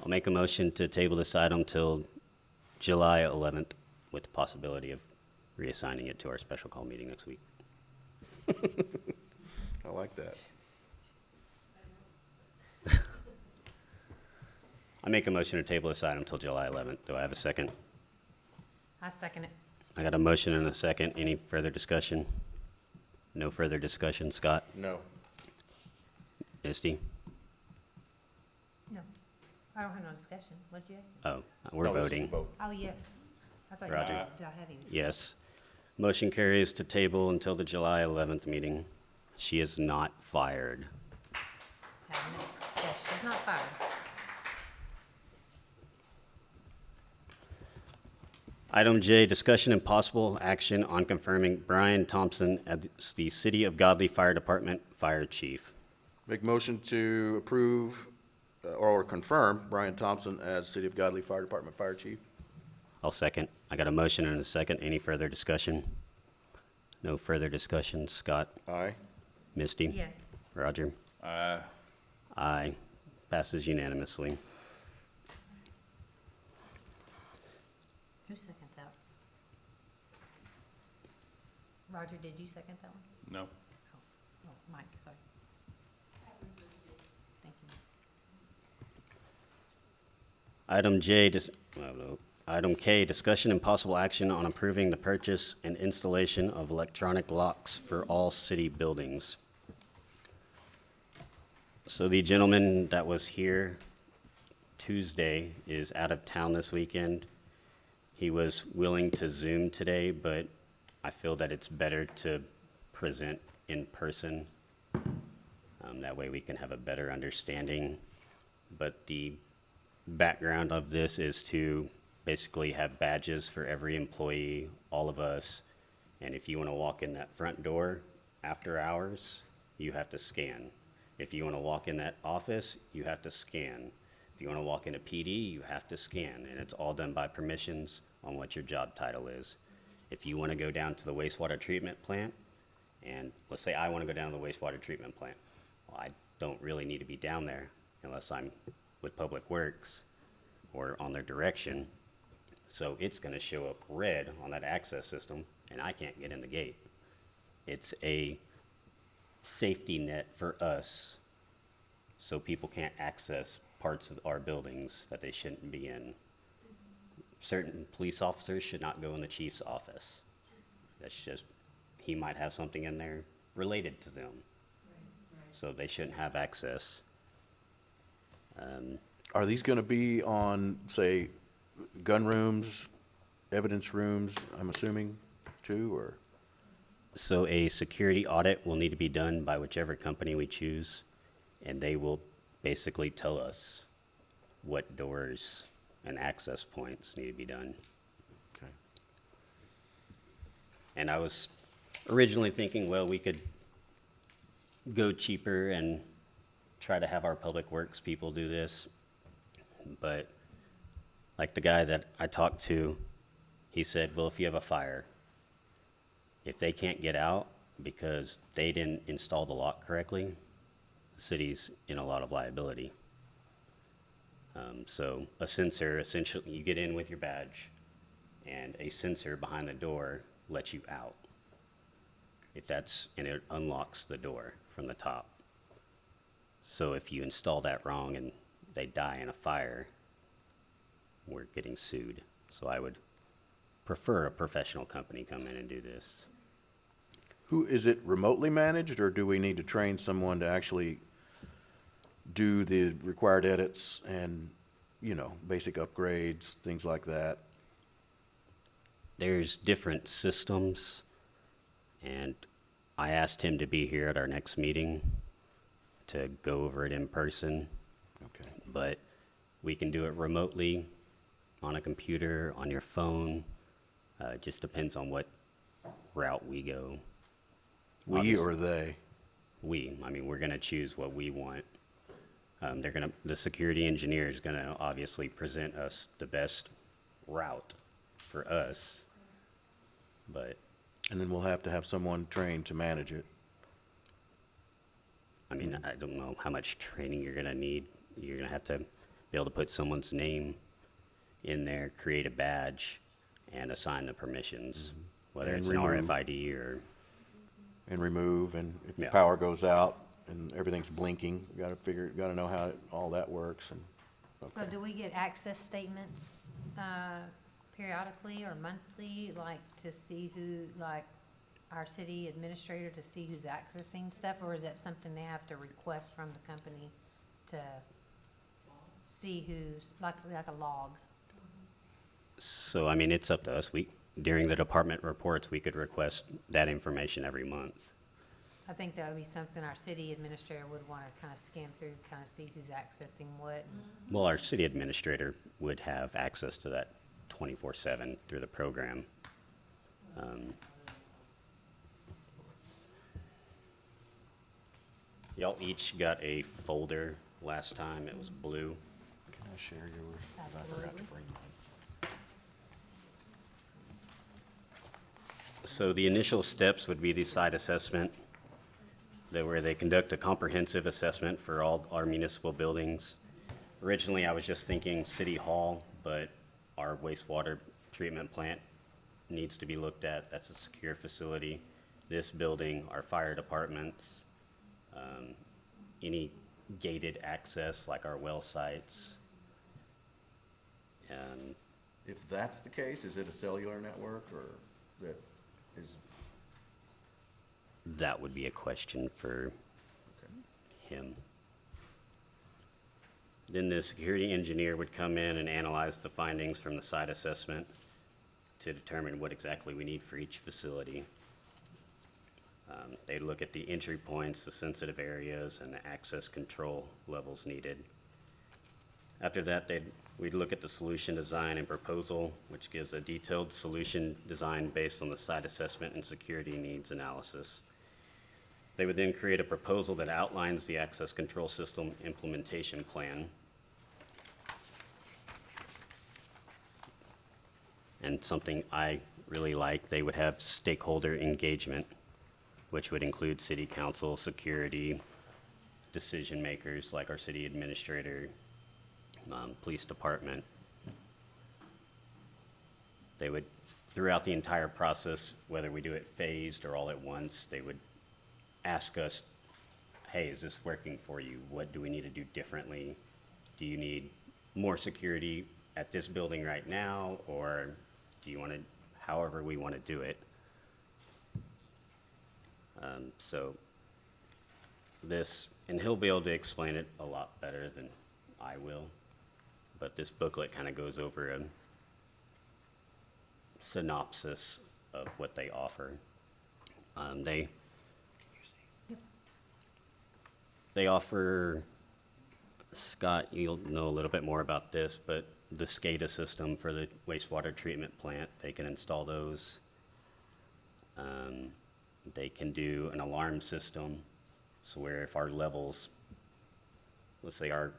I'll make a motion to table this item till July 11th with the possibility of reassigning it to our special call meeting next week. I like that. I make a motion to table this item till July 11th. Do I have a second? I second it. I got a motion and a second. Any further discussion? No further discussion. Scott? No. Misty? No. I don't have no discussion. What'd you ask? Oh, we're No, this is the voting. vote. Oh, yes. I thought you Roger. said, did I have any discussion? Yes. Motion carries to table until the July 11th meeting. She is not fired. Having it. Yes, she's not fired. Item J, discussion and possible action on confirming Brian Thompson as the City of Godley Fire Department Fire Chief. Make motion to approve or confirm Brian Thompson as City of Godley Fire Department Fire Chief. I'll second. I got a motion and a second. Any further discussion? No further discussion. Scott? Aye. Misty? Yes. Roger? Aye. Passes unanimously. Who seconded that? Roger, did you second that one? No. Oh, Mike, sorry. Item J, Item K, discussion and possible action on approving the purchase and installation of electronic locks for all city buildings. So the gentleman that was here Tuesday is out of town this weekend. He was willing to Zoom today, but I feel that it's better to present in person. That way we can have a better understanding. But the background of this is to basically have badges for every employee, all of us. And if you want to walk in that front door after hours, you have to scan. If you want to walk in that office, you have to scan. If you want to walk into PD, you have to scan. And it's all done by permissions on what your job title is. If you want to go down to the wastewater treatment plant, and let's say I want to go down to the wastewater treatment plant. Well, I don't really need to be down there unless I'm with Public Works or on their direction. So it's going to show up red on that access system, and I can't get in the gate. It's a safety net for us so people can't access parts of our buildings that they shouldn't be in. Certain police officers should not go in the chief's office. That's just, he might have something in there related to them. So they shouldn't have access. Are these going to be on, say, gun rooms, evidence rooms, I'm assuming, too, or? So a security audit will need to be done by whichever company we choose, and they will basically tell us what doors and access points need to be done. Okay. And I was originally thinking, well, we could go cheaper and try to have our public works people do this. But like the guy that I talked to, he said, well, if you have a fire, if they can't get out because they didn't install the lock correctly, the city's in a lot of liability. So a sensor, essentially, you get in with your badge, and a sensor behind the door lets you out. And it unlocks the door from the top. So if you install that wrong and they die in a fire, we're getting sued. So I would prefer a professional company come in and do this. Is it remotely managed, or do we need to train someone to actually do the required edits and, basic upgrades, things like that? There's different systems, and I asked him to be here at our next meeting to go over it in person. Okay. But we can do it remotely, on a computer, on your phone. It just depends on what route we go. We or they? We. I mean, we're going to choose what we want. The security engineer is going to obviously present us the best route for us, but. And then we'll have to have someone trained to manage it. I mean, I don't know how much training you're going to need. You're going to have to be able to put someone's name in there, create a badge, and assign the permissions, whether And it's remove. an RFID or. And remove, and if the Yeah. power goes out and everything's blinking, you gotta know how all that works, and, So okay. do we get access statements periodically or monthly, like to see who, like our city administrator to see who's accessing stuff? Or is that something they have to request from the company to see who's, like a log? So, I mean, it's up to us. During the department reports, we could request that information every month. I think that would be something our city administrator would want to kind of scan through, kind of see who's accessing what. Well, our city administrator would have access to that 24/7 through the program. Y'all each got a folder last time. It was blue. Can I share yours? 'Cause I forgot to Absolutely. bring mine. So the initial steps would be the site assessment, where they conduct a comprehensive assessment for all our municipal buildings. Originally, I was just thinking City Hall, but our wastewater treatment plant needs to be looked at. That's a secure facility. This building, our fire departments, any gated access like our well sites, And If that's the case, is it a cellular network or that is, that would be a question for him. Then the security engineer would come in and analyze the findings from the site assessment to determine what exactly we need for each facility. They'd look at the entry points, the sensitive areas, and the access control levels needed. After that, we'd look at the solution design and proposal, which gives a detailed solution design based on the site assessment and security needs analysis. They would then create a proposal that outlines the access control system implementation plan. And something I really like, they would have stakeholder engagement, which would include city council, security, decision makers like our city administrator, police department. They would, throughout the entire process, whether we do it phased or all at once, they would ask us, hey, is this working for you? What do we need to do differently? Do you need more security at this building right now, or do you want to, however we want to do it? So this, and he'll be able to explain it a lot better than I will, but this booklet kind of goes over a synopsis of what they offer. They offer, Scott, you'll know a little bit more about this, but the SCADA system for the wastewater treatment plant, they can install those. They can do an alarm system, so where if our levels, let's say the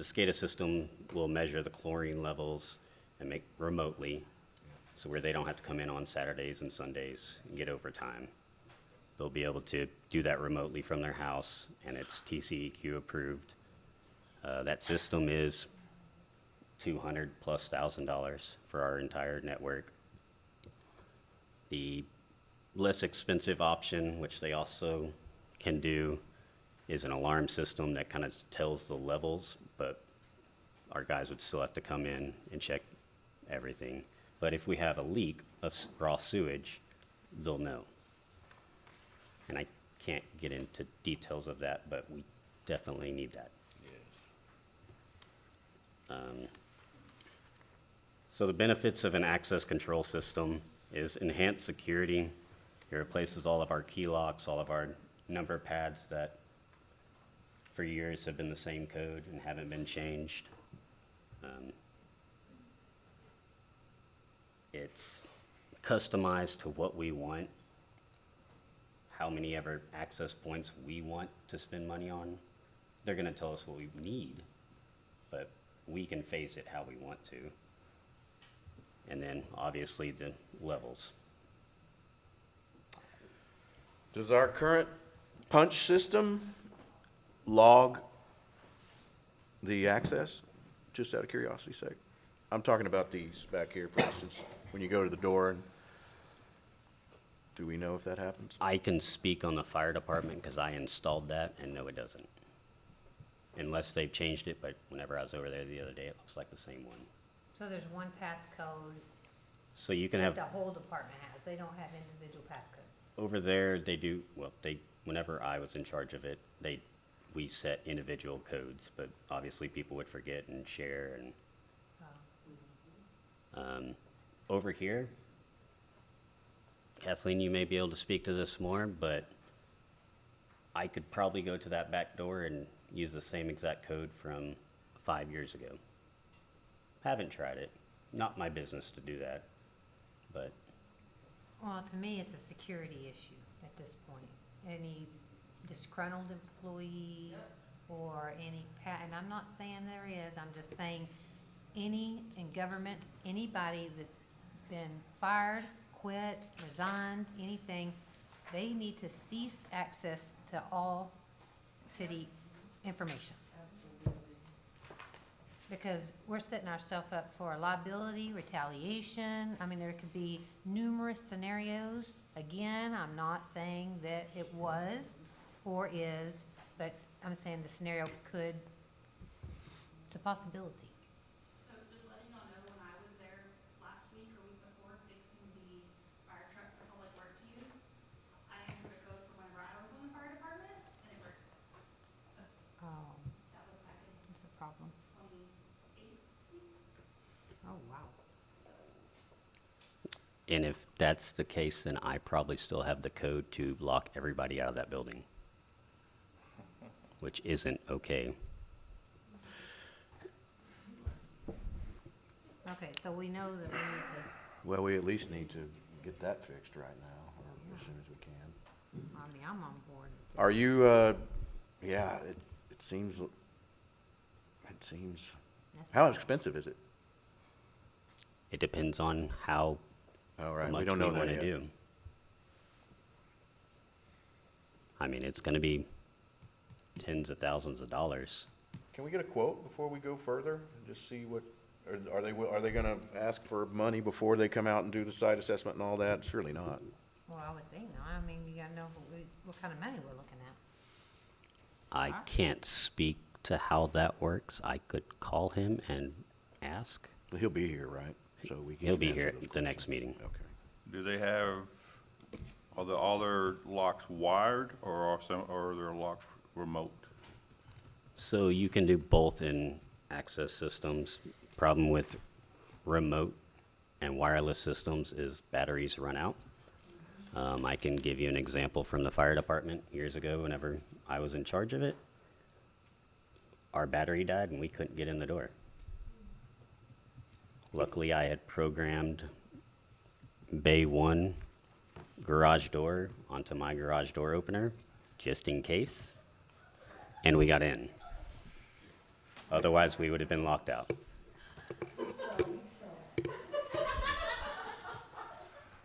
SCADA system will measure the chlorine levels and make remotely, so where they don't have to come in on Saturdays and Sundays and get overtime. They'll be able to do that remotely from their house, and it's TCEQ approved. That system is $200,000+ for our entire network. The less expensive option, which they also can do, is an alarm system that kind of tells the levels, but our guys would still have to come in and check everything. But if we have a leak of raw sewage, they'll know. And I can't get into details of that, but we definitely need that. So the benefits of an access control system is enhanced security. It replaces all of our key locks, all of our number pads that for years have been the same code and haven't been changed. It's customized to what we want, how many ever access points we want to spend money on. They're gonna tell us what we need, but we can phase it how we want to. And then obviously the levels. does our current punch system log the access? Just out of curiosity's sake. I'm talking about these back here, for instance, when you go to the door, and do we know if that happens? I can speak on the fire department because I installed that, and no, it doesn't. Unless they've changed it, but whenever I was over there the other day, it looks like the same one. So there's one passcode So you can that have, the whole department has. They don't have individual passcodes. over there, they do, well, whenever I was in charge of it, we set individual codes, but obviously people would forget and share and, over here, Kathleen, you may be able to speak to this more, but I could probably go to that back door and use the same exact code from 5 years ago. Haven't tried it. Not my business to do that, but Well, to me, it's a security issue at this point. Any disgruntled employees or and I'm not saying there is, I'm just saying any in government, anybody that's been fired, quit, resigned, anything, they need to cease access to all city information. Because we're setting ourselves up for liability, retaliation. I mean, there could be numerous scenarios. Again, I'm not saying that it was or is, but I'm saying the scenario could, it's a possibility. So just letting them. Oh, wow. And if that's the case, then I probably still have the code to lock everybody out of that building, which isn't okay. Okay, so we know that we need to, Well, we at least need to get that fixed right now, or as soon as we can. I mean, I'm on board. Are you, yeah, it seems, how expensive is it? It depends on how All right, we much don't we know that want to yet. do. I mean, it's going to be tens of thousands of dollars. Can we get a quote before we go further and just see what, are they gonna ask for money before they come out and do the site assessment and all that? Surely not. Well, I would think, no, I mean, you gotta know what kind of money we're looking at. I can't speak to how that works. I could call him and ask. He'll be here, right? So we can He'll be answer here those at the next questions. meeting. Okay. Do they have, are all their locks wired, or are their locks remote? So you can do both in access systems. Problem with remote and wireless systems is batteries run out. I can give you an example from the fire department years ago whenever I was in charge of it. Our battery died and we couldn't get in the door. Luckily, I had programmed Bay 1 garage door onto my garage door opener, just in case, and we got in. Otherwise, we would have been locked out.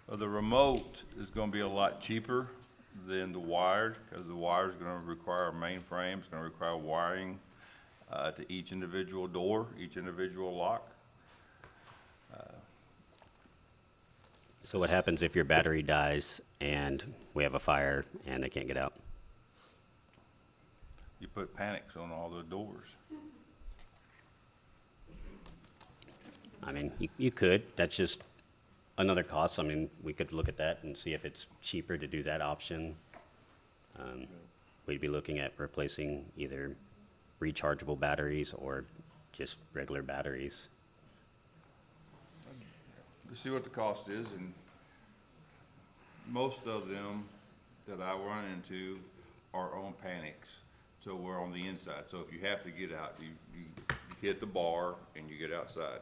The remote is gonna be a lot cheaper than the wired, because the wire's gonna require a mainframe, it's gonna require wiring to each individual door, each individual lock. So what happens if your battery dies and we have a fire and they can't get out? You put panics on all the doors. I mean, you could, that's just another cost. I mean, we could look at that and see if it's cheaper to do that option. We'd be looking at replacing either rechargeable batteries or just regular batteries. To see what the cost is, and most of them that I run into are on panics, so we're on the inside. So if you have to get out, you hit the bar and you get outside.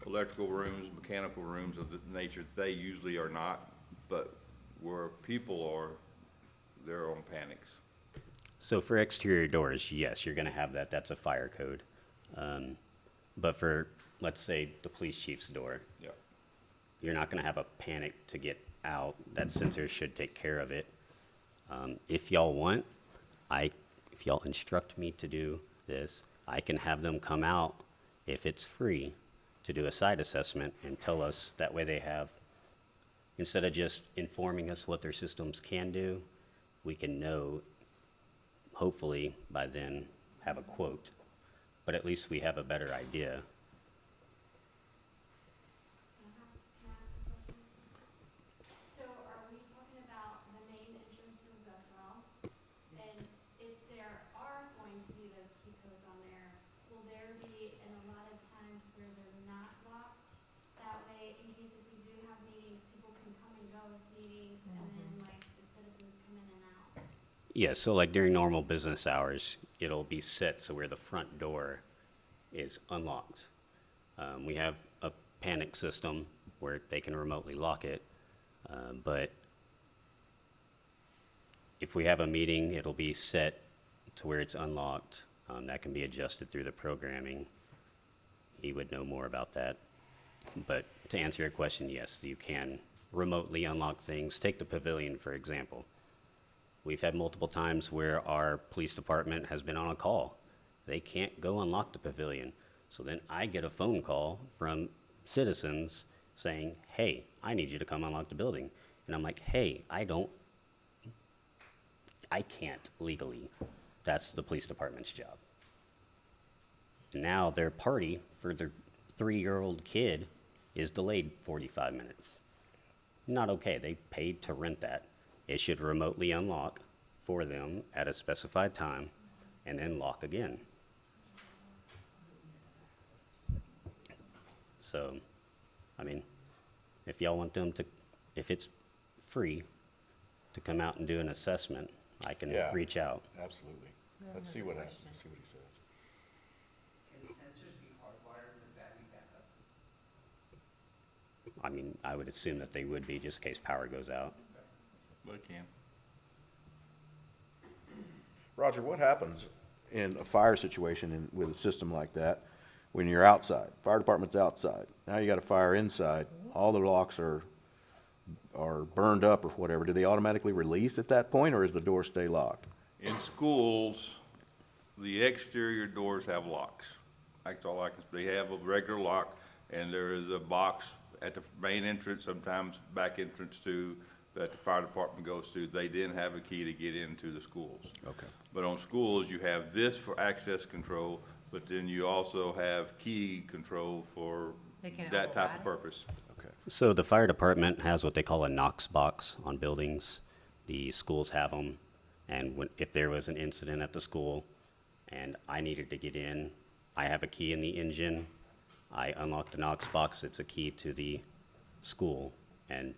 Electrical rooms, mechanical rooms of the nature, they usually are not, but where people are, they're on panics. So for exterior doors, yes, you're gonna have that, that's a fire code. But for, let's say, the police chief's door, Yeah. you're not gonna have a panic to get out. That sensor should take care of it. If y'all want, if y'all instruct me to do this, I can have them come out, if it's free, to do a site assessment and tell us, that way they have, instead of just informing us what their systems can do, we can know, hopefully by then, have a quote. But at least we have a better idea. So are we talking about the main entrances as well? And if there are going to be those key codes on there, will there be an allotted time where they're not locked? That way, in case if we do have meetings, people can come and go with meetings, and then like the citizens come in and out. Yeah, so like during normal business hours, it'll be set so where the front door is unlocked. We have a panic system where they can remotely lock it, but if we have a meeting, it'll be set to where it's unlocked. That can be adjusted through the programming. He would know more about that. But to answer your question, yes, you can remotely unlock things. Take the pavilion, for example. We've had multiple times where our police department has been on a call. They can't go unlock the pavilion. So then I get a phone call from citizens saying, hey, I need you to come unlock the building. And I'm like, hey, I can't legally. That's the police department's job. And now their party for their 3-year-old kid is delayed 45 minutes. Not okay. They paid to rent that. It should remotely unlock for them at a specified time, and then lock again. So, I mean, if y'all want them to, if it's free to come out and do an assessment, I can Yeah. reach out. Absolutely. Let's see what happens, let's see what he says. Can sensors be hardwired with battery backup? I mean, I would assume that they would be, just in case power goes out. But it can. Roger, what happens in a fire situation with a system like that when you're outside? Fire department's outside. Now you got a fire inside. All the locks are burned up or whatever. Do they automatically release at that point, or does the door stay locked? In schools, the exterior doors have locks. That's all I can, they have a regular lock, and there is a box at the main entrance, sometimes back entrance too, that the fire department goes to. They then have a key to get into the schools. Okay. But on schools, you have this for access control, but then you also have key control for They can that type override of it? purpose. Okay. So the fire department has what they call a Knox box on buildings. The schools have them, and if there was an incident at the school and I needed to get in, I have a key in the engine. I unlock the Knox box. It's a key to the school, and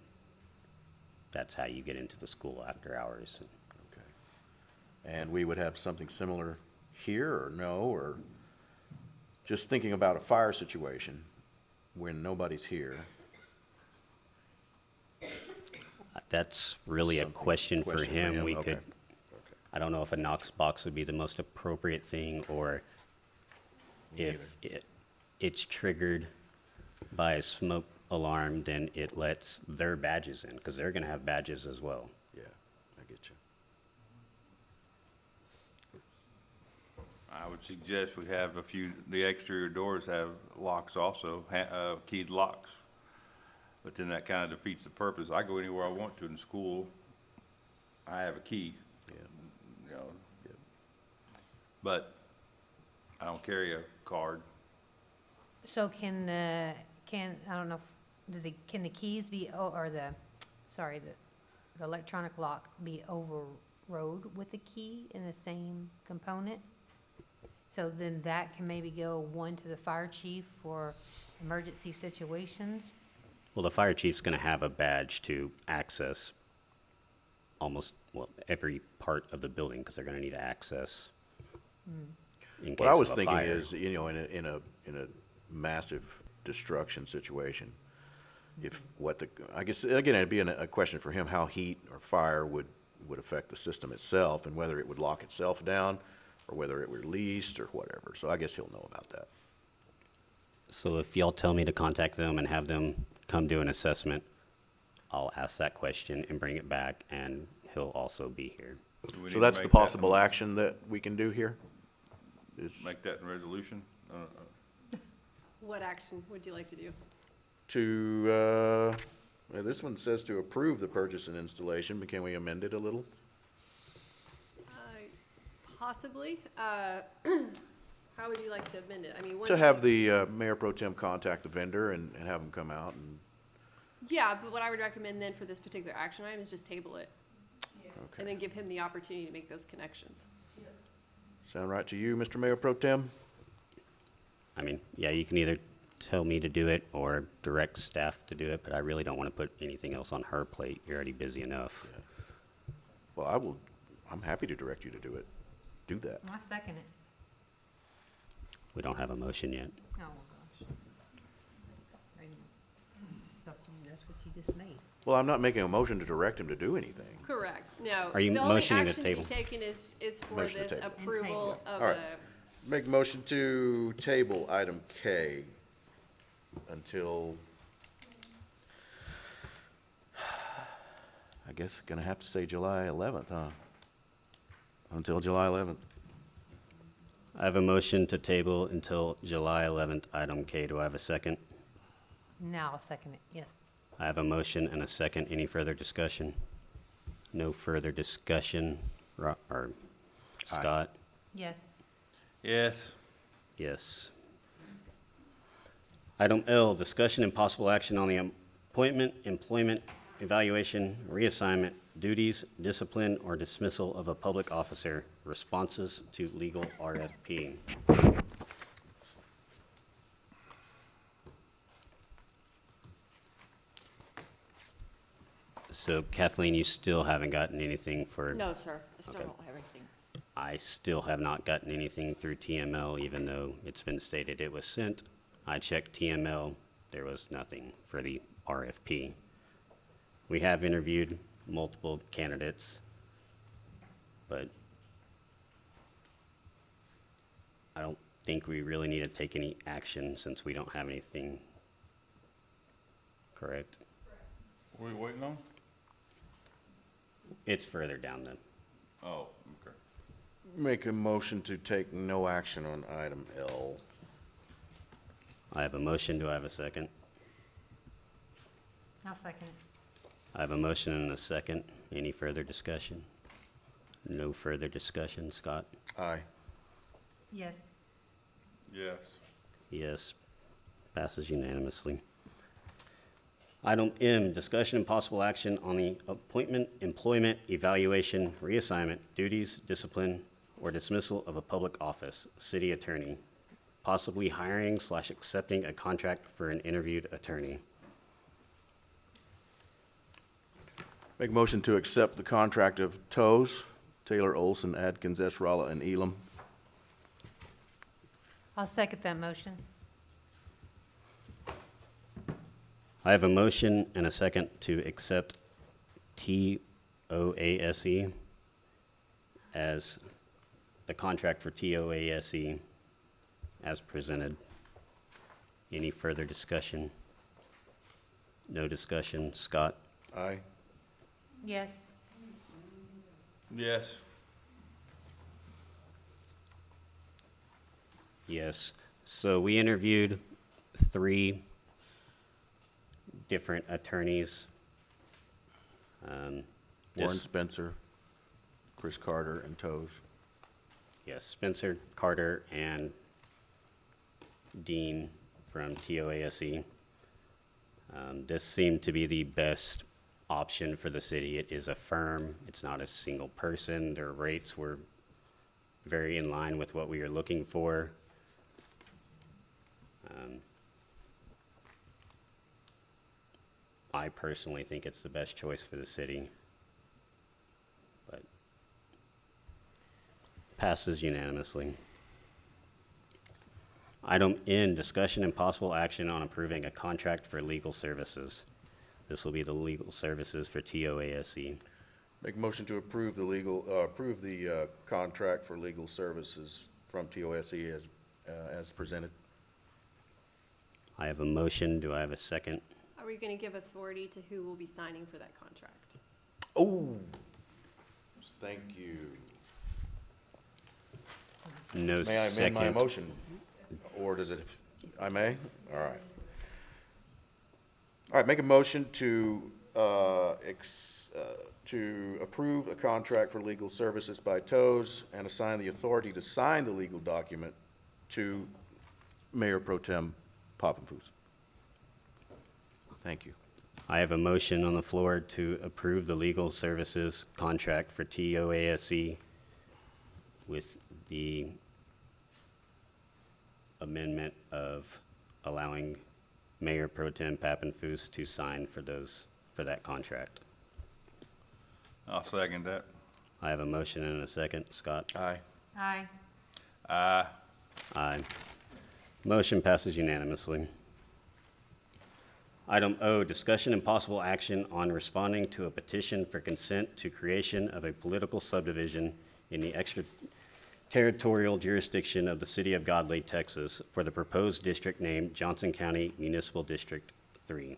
that's how you get into the school after hours. Okay. And we would have something similar here, or no, or just thinking about a fire situation when nobody's here? That's really a question for him. We Okay. could, I don't know if a Knox box would be the most appropriate thing, or if it's triggered by a smoke alarm, then it lets their badges in, because they're gonna have badges as well. Yeah, I get you. I would suggest we have a few, the exterior doors have locks also, keyed locks. But then that kind of defeats the purpose. I go anywhere I want to in school, I have a key. Yeah. You know, Yeah. but I don't carry a card. So can I don't know, can the keys be, or the electronic lock be overrode with the key in the same component? So then that can maybe go one to the fire chief for emergency situations? Well, the fire chief's gonna have a badge to access almost, well, every part of the building, because they're gonna need access in case What I was of a thinking fire. is, you know, in a massive destruction situation, if I guess, again, it'd be a question for him, how heat or fire would affect the system itself, and whether it would lock itself down, or whether it released, or whatever. So I guess he'll know about that. So if y'all tell me to contact them and have them come do an assessment, I'll ask that question and bring it back, and he'll also be here. Do we need So to that's the make that- possible action that we can do here? Is Make that in resolution? What action would you like to do? to, well, this one says to approve the purchase and installation, but can we amend it a little? Possibly. How would you like to amend it? I mean, To have the Mayor Pro Tem contact the vendor and have him come out and, Yeah, but what I would recommend then for this particular action item is just table it and okay. then give him the opportunity to make those connections. Sound right to you, Mr. Mayor Pro Tem? I mean, yeah, you can either tell me to do it or direct staff to do it, but I really don't want to put anything else on her plate. You're already busy enough. Well, I'm happy to direct you to do it. Do that. I second it. We don't have a motion yet. Oh, my gosh. That's what you just made. Well, I'm not making a motion to direct him to do anything. Correct. No. Are you the only motioning to action table? be taken is for Motion to this table. approval of All right. the, Make a motion to table item K until, I guess gonna have to say July 11th, huh? Until July 11th. I have a motion to table until July 11th, item K. Do I have a second? Now I'll second it, yes. I have a motion and a second. Any further discussion? No further discussion. Or Aye. Scott? Yes. Yes. Yes. Item L, discussion and possible action on the appointment, employment, evaluation, reassignment, duties, discipline, or dismissal of a public officer, responses to legal RFP. So Kathleen, you still haven't gotten anything for? No, sir, I still Okay. don't have anything. I still have not gotten anything through TML, even though it's been stated it was sent. I checked TML, there was nothing for the RFP. We have interviewed multiple candidates, but I don't think we really need to take any action since we don't have anything. Correct? What are we waiting on? It's further down then. Oh, okay. Make a motion to take no action on item L. I have a motion, do I have a second? I'll second it. I have a motion and a second. Any further discussion? No further discussion. Scott? Aye. Yes. Yes. Yes. Passes unanimously. Item M, discussion and possible action on the appointment, employment, evaluation, reassignment, duties, discipline, or dismissal of a public office, city attorney, possibly hiring/accepting a contract for an interviewed attorney. Make a motion to accept the contract of Toes, Taylor, Olson, Adkins, Esralla, and Elam. I'll second that motion. I have a motion and a second to accept TOASE as the contract for TOASE as presented. Any further discussion? No discussion. Scott? Aye. Yes. Yes. Yes. So we interviewed 3 different attorneys. Warren Just- Spencer, Chris Carter, and Toes. Yes, Spencer, Carter, and Dean from TOASE. This seemed to be the best option for the city. It is a firm, it's not a single person. Their rates were very in line with what we were looking for. I personally think it's the best choice for the city, but passes unanimously. Item N, discussion and possible action on approving a contract for legal services. This will be the legal services for TOASE. Make a motion to approve the contract for legal services from TOSE as presented. I have a motion, do I have a second? Are we gonna give authority to who will be signing for that contract? Oh, thank you. No May I second. amend my motion? Or does it, I may? All right. All right, make a motion to approve a contract for legal services by Toes and assign the authority to sign the legal document to Mayor Pro Tem Popenfuss. Thank you. I have a motion on the floor to approve the legal services contract for TOASE with the amendment of allowing Mayor Pro Tem Papenfuss to sign for that contract. I'll second that. I have a motion and a second. Scott? Aye. Aye. Aye. Aye. Motion passes unanimously. Item O, discussion and possible action on responding to a petition for consent to creation of a political subdivision in the extraterritorial jurisdiction of the city of Godley, Texas, for the proposed district named Johnson County Municipal District 3.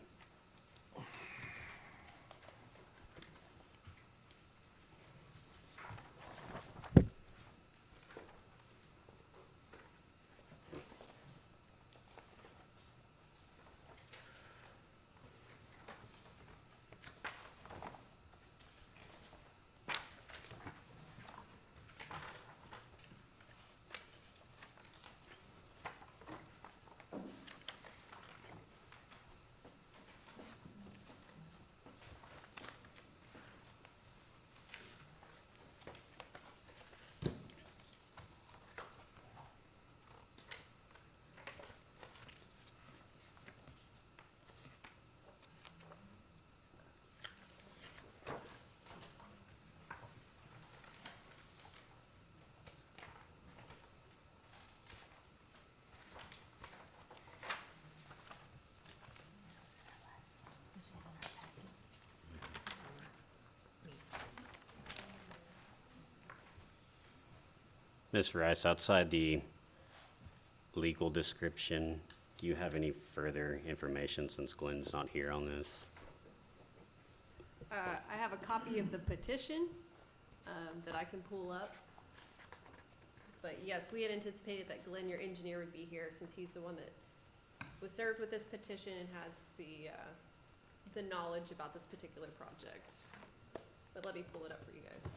Ms. Rice, outside the legal description, do you have any further information since Glenn's not here on this? I have a copy of the petition that I can pull up. But yes, we had anticipated that Glenn, your engineer, would be here since he's the one that was served with this petition and has the knowledge about this particular project. But let me pull it up for you guys.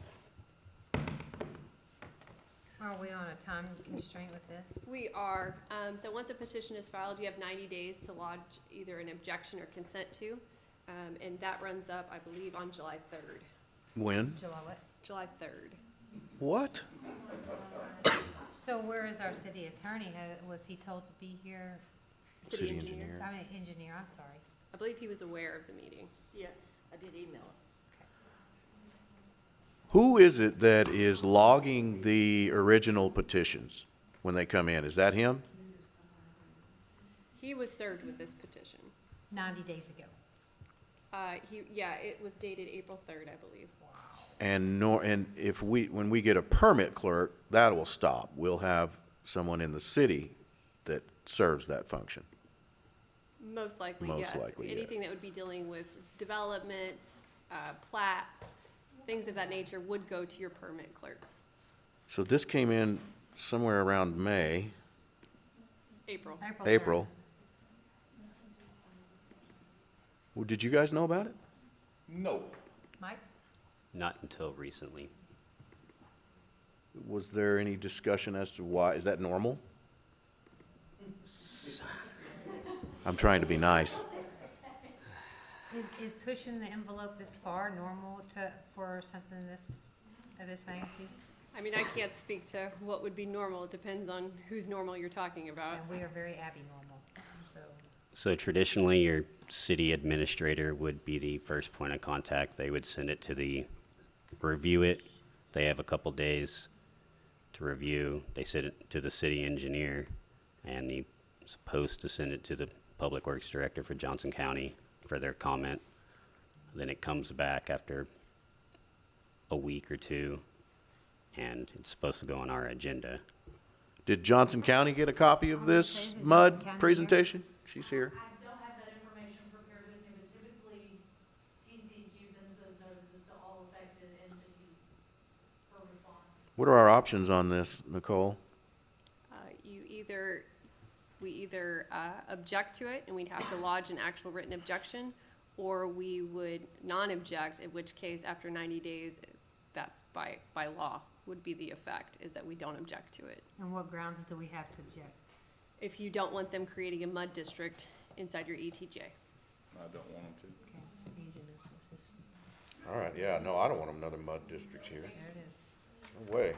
Are we on a time constraint with this? We are. So once a petition is filed, you have 90 days to lodge either an objection or consent to. And that runs up, I believe, on July 3rd. When? July what? July 3rd. What? So where is our city attorney? Was he told to be here? City engineer. I mean, engineer, I'm sorry. I believe he was aware of the meeting. Yes, I did email it. Who is it that is logging the original petitions when they come in? Is that him? He was served with this petition. 90 days ago. Yeah, it was dated April 3rd, I believe. And when we get a permit clerk, that will stop. We'll have someone in the city that serves that function. Most likely, Most yes. likely, yes. Anything that would be dealing with developments, plats, things of that nature would go to your permit clerk. So this came in somewhere around May, April. April. Well, did you guys know about it? No. Mike? Not until recently. Was there any discussion as to why? Is that normal? I'm trying to be nice. Is pushing the envelope this far normal for something of this magnitude? I mean, I can't speak to what would be normal. It depends on whose normal you're talking about. And we are very abnormal, so. So traditionally, your city administrator would be the first point of contact. They would send it to review it. They have a couple days to review. They send it to the city engineer, and he's supposed to send it to the Public Works Director for Johnson County for their comment. Then it comes back after a week or two, and it's supposed to go on our agenda. Did Johnson County get a copy of this MUD presentation? She's here. I don't have that information prepared with me, but typically TCEQ sends those notices to all affected entities for response. What are our options on this, Nicole? We either object to it, and we'd have to lodge an actual written objection, or we would non-object, in which case, after 90 days, that's by law, would be the effect, is that we don't object to it. And what grounds do we have to object? If you don't want them creating a mud district inside your ETJ. I don't want them to. Okay, easy enough. All right, yeah, no, I don't want another MUD district here. There it is. No way.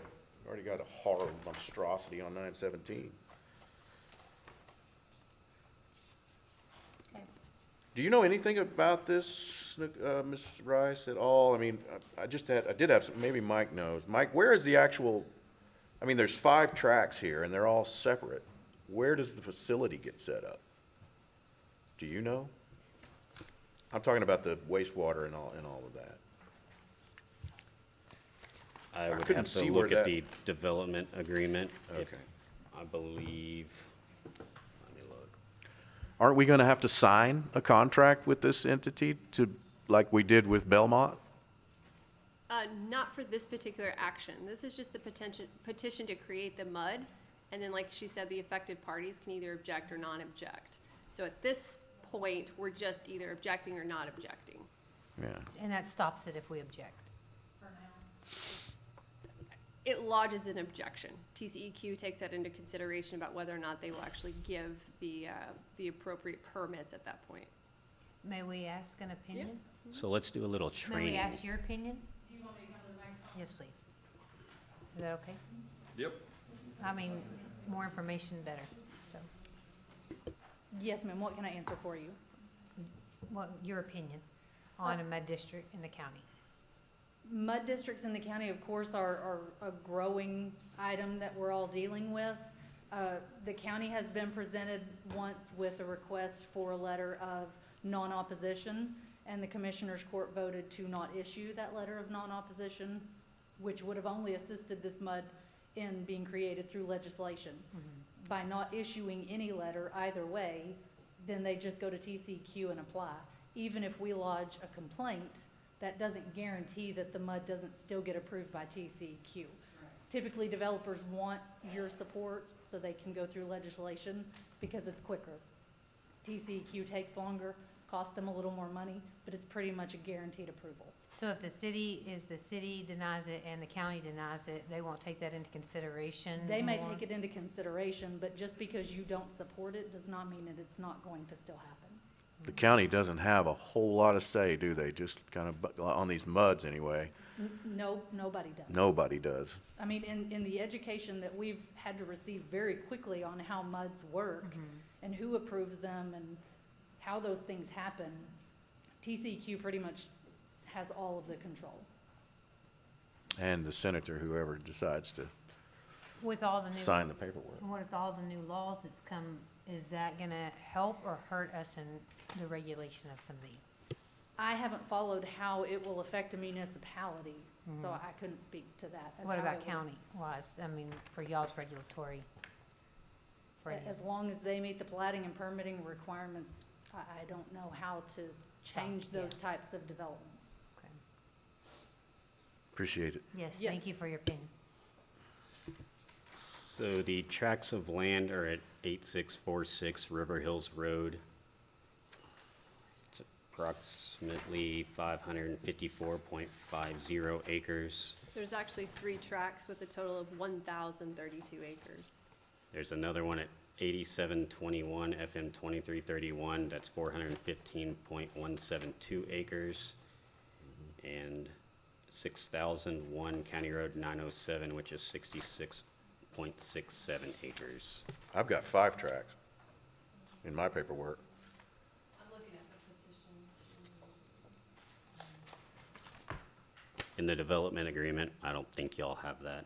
Already got a horror monstrosity on 917. Okay. Do you know anything about this, Ms. Rice, at all? I mean, I did have some, maybe Mike knows. Mike, where is the actual, I mean, there's 5 tracks here, and they're all separate. Where does the facility get set up? Do you know? I'm talking about the wastewater and all of that. I would couldn't have see to where look at that- the development agreement. Okay. I believe, let me look. Aren't we gonna have to sign a contract with this entity like we did with Belmont? Not for this particular action. This is just the petition to create the MUD. And then, like she said, the affected parties can either object or non-object. So at this point, we're just either objecting or not objecting. Yeah. And that stops it if we object. It lodges an objection. TCEQ takes that into consideration about whether or not they will actually give the appropriate permits at that point. May we ask an opinion? So let's do a little May training. we ask your opinion? Do you want me to come to the microphone? Yes, please. Is that okay? Yep. I mean, more information, better, so, Yes, ma'am, what can I answer for you? what, your opinion on a med district in the county? Mud districts in the county, of course, are a growing item that we're all dealing with. The county has been presented once with a request for a letter of non-opposition, and the Commissioners Court voted to not issue that letter of non-opposition, which would have only assisted this MUD in being created through legislation. By not issuing any letter either way, then they just go to TCEQ and apply. Even if we lodge a complaint, that doesn't guarantee that the MUD doesn't still get approved by TCEQ. Typically, developers want your support so they can go through legislation because it's quicker. TCEQ takes longer, costs them a little more money, but it's pretty much a guaranteed approval. So if the city denies it and the county denies it, they won't take that into consideration? They may more? take it into consideration, but just because you don't support it does not mean that it's not going to still happen. The county doesn't have a whole lot of say, do they? Just kind of, on these MUDs anyway. No, nobody does. Nobody does. I mean, in the education that we've had to receive very quickly on how MUDs work and who approves them and how those things happen, TCEQ pretty much has all of the control. And the senator, whoever decides to With all the new. sign the paperwork. What if all the new laws that's come, is that gonna help or hurt us in the regulation of some of these? I haven't followed how it will affect a municipality, so I couldn't speak to that. of What how about it will- county-wise, I mean, for y'all's regulatory? for you? As long as they meet the plating and permitting requirements, I don't know how to change those types of developments. Okay. Appreciate it. Yes, Yes. thank you for your opinion. So the tracts of land are at 8646 River Hills Road. It's approximately 554.50 acres. There's actually 3 tracks with a total of 1,032 acres. There's another one at 8721 FM 2331, that's 415.172 acres. And 6001 County Road 907, which is 66.67 acres. I've got 5 tracks in my paperwork. I'm looking at the petition. In the development agreement, I don't think y'all have that.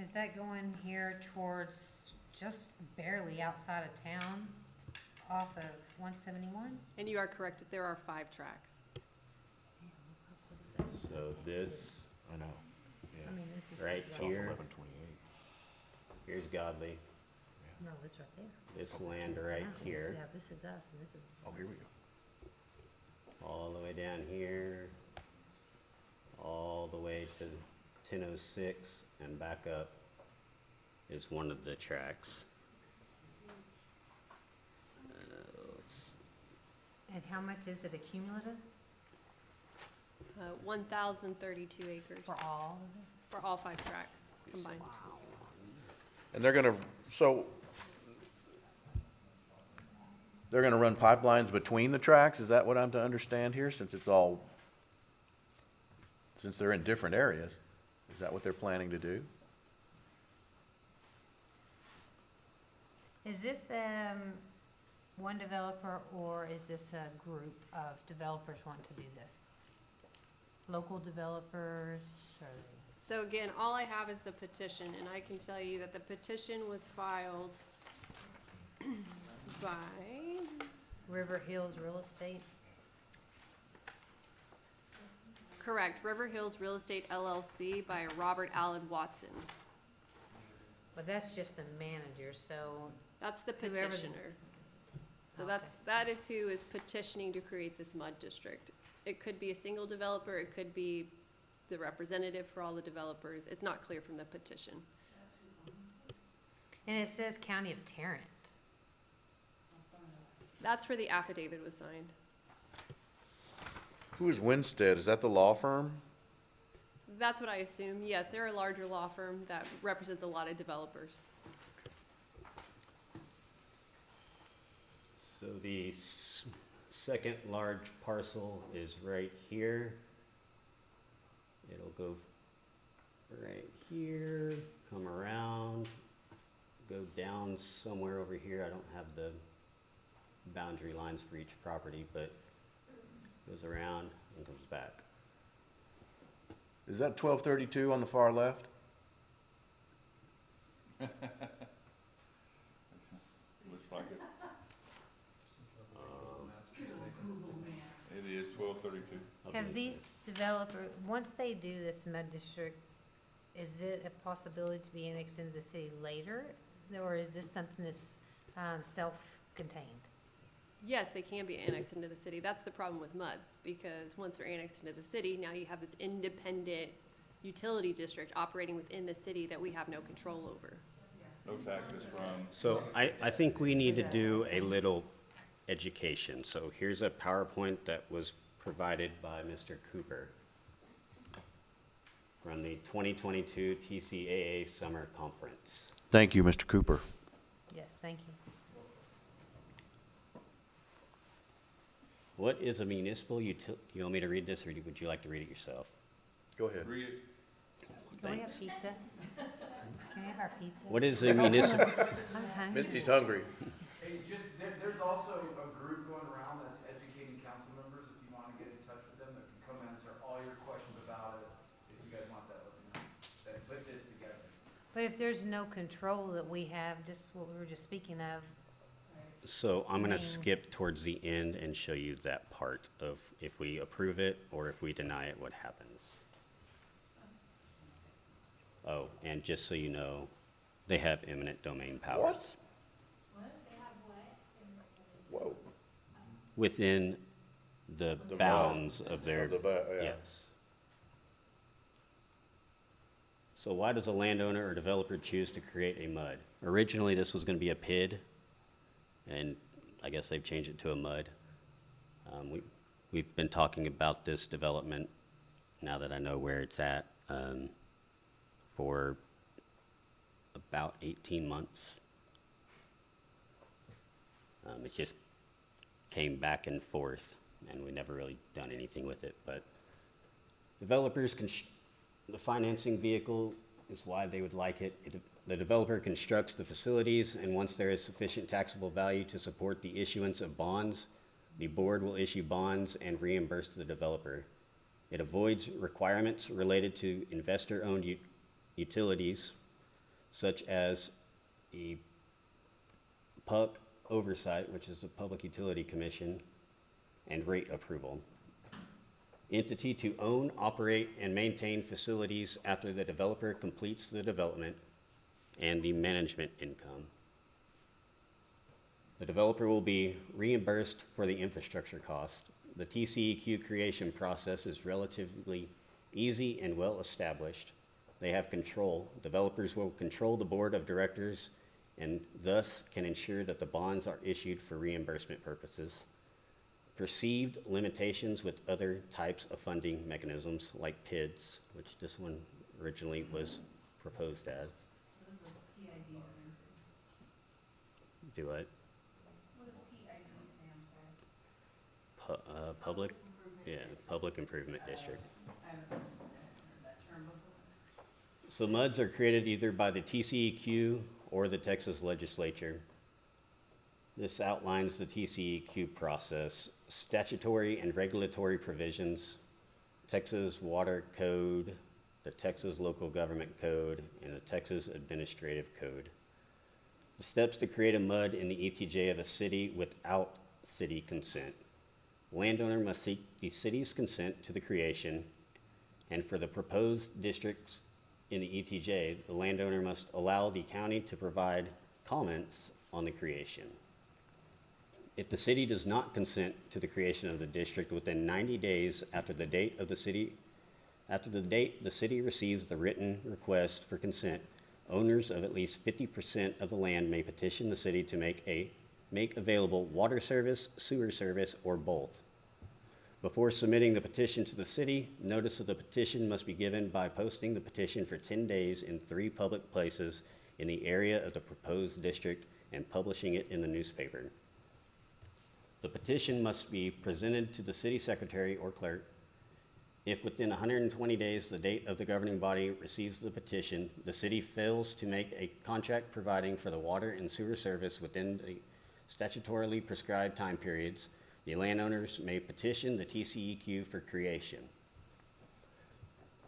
Is that going here towards just barely outside of town, off of 171? And you are correct, that there are 5 tracks. So this, I know. I mean, this is. right It's off here, 1128. here's Godley. No, it's right there. This land right here, Yeah, this is us, and this is. Oh, here we go. all the way down here, all the way to 1006 and back up is one of the tracks. And how much is it accumulative 1,032 acres for all of it? for all 5 tracks combined. And they're gonna, so, they're gonna run pipelines between the tracks? Is that what I'm to understand here, since it's all, since they're in different areas? Is that what they're planning to do? Is this, one developer, or is this a group of developers wanting to do this? Local developers, or? So again, all I have is the petition, and I can tell you that the petition was filed by, River Hills Real Estate? correct, River Hills Real Estate LLC by Robert Allen Watson. But that's just the manager, so, That's the Whoever the- petitioner. So that is who is petitioning to create this MUD district. It could be a single developer, it could be the representative for all the developers. It's not clear from the petition. and it says County of Tarrant. That's where the affidavit was signed. Who is Winstead? Is that the law firm? That's what I assume. Yes, they're a larger law firm that represents a lot of developers. So the second large parcel is right here. It'll go right here, come around, go down somewhere over here. I don't have the boundary lines for each property, but goes around and comes back. Is that 1232 on the far left? Looks like it. It is 1232. I'll Have do these developer, once they do this MUD district, is it a possibility to be annexed into the city later? Or is this something that's self-contained? Yes, they can be annexed into the city. That's the problem with MUDs, because once they're annexed into the city, now you have this independent utility district operating within the city that we have no control over. No taxes from. So I think we need to do a little education. So here's a PowerPoint that was provided by Mr. Cooper from the 2022 TCAA Summer Conference. Thank you, Mr. Cooper. Yes, thank you. What is a municipal you want me to read this, or would you like to read it yourself? Go ahead. Read it. Can we have pizza? Can we have our pizza? What is a municipal? I'm hungry. Misty's hungry. Hey, just, there's also a group going around that's educating council members, if you wanna get in touch with them, that can come answer all your questions about it, if you guys want that, let me know, that put this together. But if there's no control that we have, just what we were just speaking of, So I'm going to Main. skip towards the end and show you that part of if we approve it or if we deny it, what happens. Oh, and just so you know, they have eminent domain powers. Whoa. Within the The bounds of their, yeah. yes. So why does a landowner or developer choose to create a MUD? Originally, this was going to be a PID, and I guess they've changed it to a MUD. We've been talking about this development, now that I know where it's at, for about 18 months. It just came back and forth, and we never really done anything with it. But developers the financing vehicle is why they would like it. The developer constructs the facilities, and once there is sufficient taxable value to support the issuance of bonds, the board will issue bonds and reimburse the developer. It avoids requirements related to investor-owned utilities, such as the PUC oversight, which is the Public Utility Commission, and rate approval. Entity to own, operate, and maintain facilities after the developer completes the development, and the management income. The developer will be reimbursed for the infrastructure cost. The TCEQ creation process is relatively easy and well established. They have control. Developers will control the board of directors and thus can ensure that the bonds are issued for reimbursement purposes. Perceived limitations with other types of funding mechanisms like PIDs, which this one originally was proposed as. Do what? What does PID stand for? Public, yeah, Public Improvement District. I haven't heard that term before. So MUDs are created either by the TCEQ or the Texas legislature. This outlines the TCEQ process, statutory and regulatory provisions, Texas Water Code, the Texas Local Government Code, and the Texas Administrative Code. The steps to create a MUD in the ETJ of a city without city consent. Landowner must seek the city's consent to the creation, and for the proposed districts in the ETJ, the landowner must allow the county to provide comments on the creation. If the city does not consent to the creation of the district within 90 days after the date the city receives the written request for consent, owners of at least 50% of the land may petition the city to make available water service, sewer service, or both. Before submitting the petition to the city, notice of the petition must be given by posting the petition for 10 days in 3 public places in the area of the proposed district and publishing it in the newspaper. The petition must be presented to the city secretary or clerk. If within 120 days the date of the governing body receives the petition, the city fails to make a contract providing for the water and sewer service within the statutorily prescribed time periods, the landowners may petition the TCEQ for creation.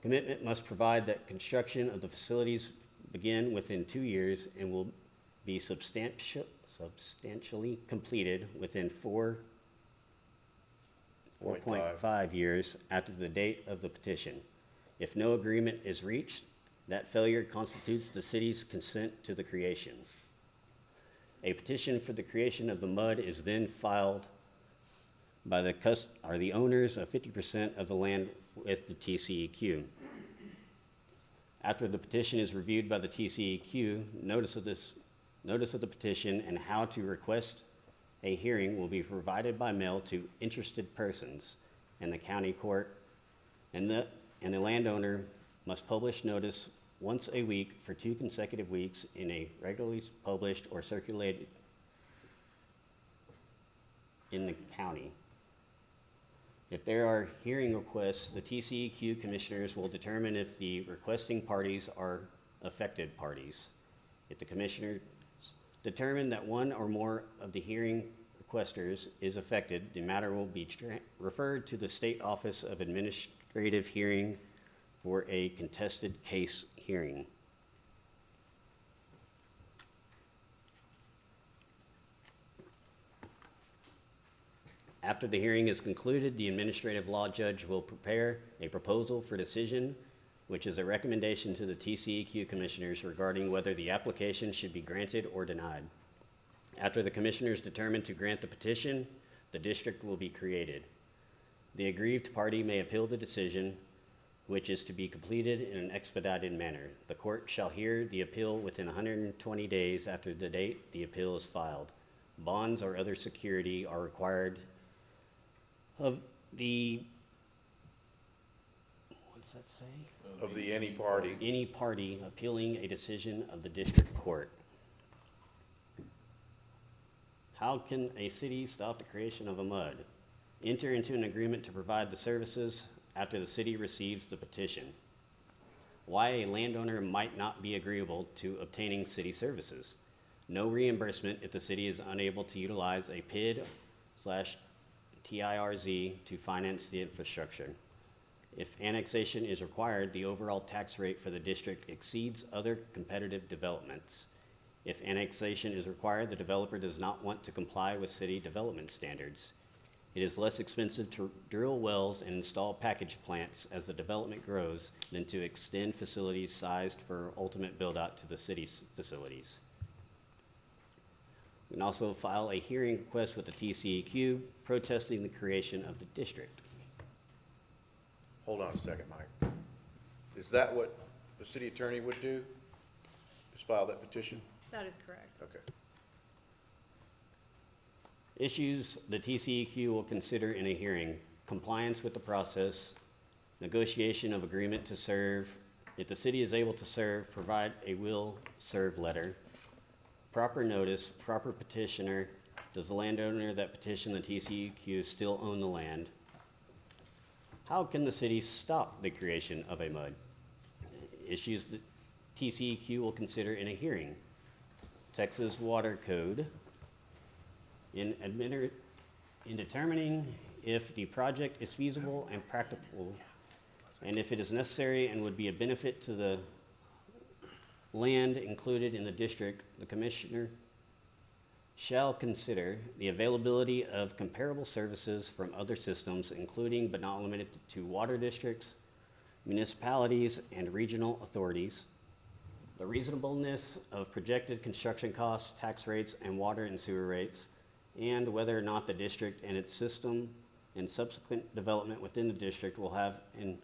Commitment must provide that construction of the facilities begin within 2 years and will be substantially completed within 4.5 years after the date of the petition. If no agreement is reached, That failure constitutes the city's consent to the creation. A petition for the creation of the MUD is then filed by the owners of 50% of the land with the TCEQ. After the petition is reviewed by the TCEQ, notice of the petition and how to request a hearing will be provided by mail to interested persons, and the county court and the landowner must publish notice once a week for 2 consecutive weeks in a regularly published or circulated in the county. If there are hearing requests, the TCEQ commissioners will determine if the requesting parties are affected parties. If the commissioners determine that one or more of the hearing requesters is affected, the matter will be referred to the State Office of Administrative Hearing for a contested case hearing. After the hearing is concluded, the administrative law judge will prepare a proposal for decision, which is a recommendation to the TCEQ commissioners regarding whether the application should be granted or denied. After the commissioners determine to grant the petition, the district will be created. The aggrieved party may appeal the decision, which is to be completed in an expedited manner. The court shall hear the appeal within 120 days after the date the appeal is filed. Bonds or other security are required of the, what's that say? Of the any party. Any party appealing a decision of the district court. How can a city stop the creation of a MUD? Enter into an agreement to provide the services after the city receives the petition. Why a landowner might not be agreeable to obtaining city services. No reimbursement if the city is unable to utilize a PID/TIRZ to finance the infrastructure. If annexation is required, the overall tax rate for the district exceeds other competitive developments. If annexation is required, the developer does not want to comply with city development standards. It is less expensive to drill wells and install package plants as the development grows than to extend facilities sized for ultimate build-out to the city's facilities. We can also file a hearing request with the TCEQ protesting the creation of the district. Hold on a second, Mike. Is that what the city attorney would do? Just file that petition? That is correct. Okay. Issues the TCEQ will consider in a hearing: compliance with the process, negotiation of agreement to serve. If the city is able to serve, provide a will serve letter. Proper notice, proper petitioner. Does the landowner that petitioned the TCEQ still own the land? How can the city stop the creation of a MUD? Issues the TCEQ will consider in a hearing: Texas Water Code. In determining if the project is feasible and practicable, and if it is necessary and would be a benefit to the land included in the district, the commissioner shall consider the availability of comparable services from other systems, including but not limited to water districts, municipalities, and regional authorities, the reasonableness of projected construction costs, tax rates, and water and sewer rates, and whether or not the district and its system and subsequent development within the district will have an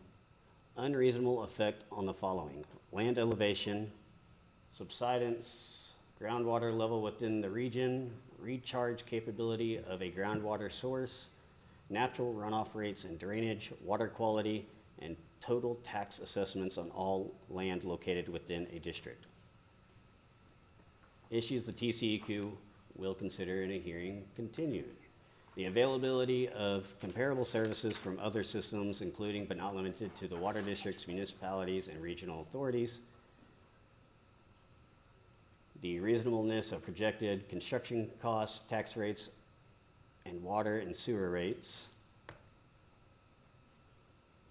unreasonable effect on the following: land elevation, subsidence, groundwater level within the region, recharge capability of a groundwater source, natural runoff rates and drainage, water quality, and total tax assessments on all land located within a district. Issues the TCEQ will consider in a hearing continued: the availability of comparable services from other systems, including but not limited to the water districts, municipalities, and regional authorities, the reasonableness of projected construction costs, tax rates, and water and sewer rates,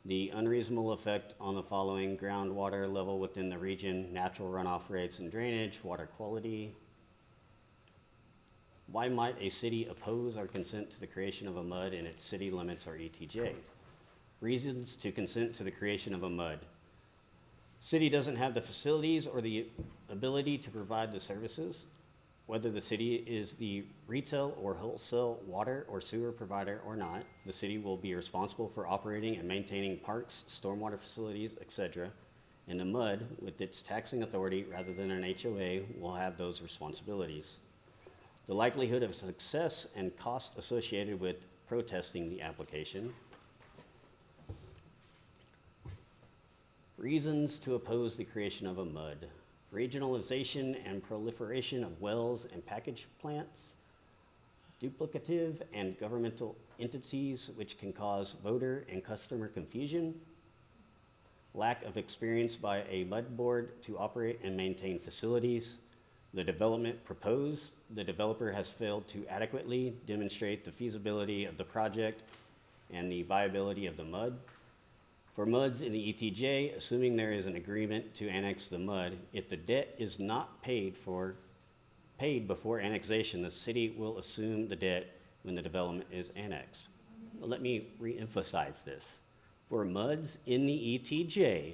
the unreasonable effect on the following: groundwater level within the region, natural runoff rates and drainage, water quality. Why might a city oppose or consent to the creation of a MUD in its city limits or ETJ? Reasons to consent to the creation of a MUD. City doesn't have the facilities or the ability to provide the services. Whether the city is the retail or wholesale water or sewer provider or not, the city will be responsible for operating and maintaining parks, stormwater facilities, etc. And the MUD, with its taxing authority rather than an HOA, will have those responsibilities. The likelihood of success and cost associated with protesting the application. Reasons to oppose the creation of a MUD. Regionalization and proliferation of wells and package plants. Duplicative and governmental entities which can cause voter and customer confusion. Lack of experience by a MUD board to operate and maintain facilities. The development proposed, the developer has failed to adequately demonstrate the feasibility of the project and the viability of the MUD. For MUDs in the ETJ, assuming there is an agreement to annex the MUD, if the debt is not paid before annexation, the city will assume the debt when the development is annexed. Let me re-emphasize this. For MUDs in the ETJ,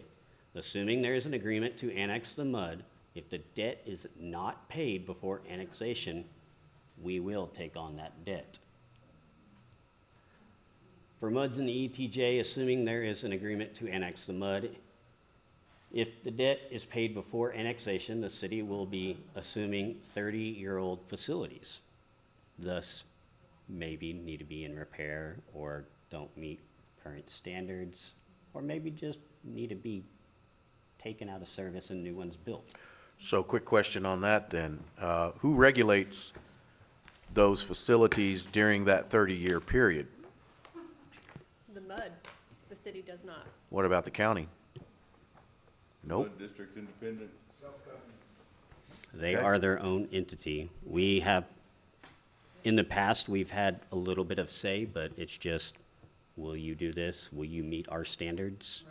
assuming there is an agreement to annex the MUD, if the debt is not paid before annexation, we will take on that debt. For MUDs in the ETJ, assuming there is an agreement to annex the MUD, if the debt is paid before annexation, the city will be assuming 30-year-old facilities, thus maybe need to be in repair or don't meet current standards, or maybe just need to be taken out of service and new ones built. So quick question on that then. Who regulates those facilities during that 30-year period? The MUD, the city does not. What about the county? Nope. Mud district's independent. They Okay. are their own entity. We have, in the past, we've had a little bit of say, but it's just, will you do this? Will you meet our standards?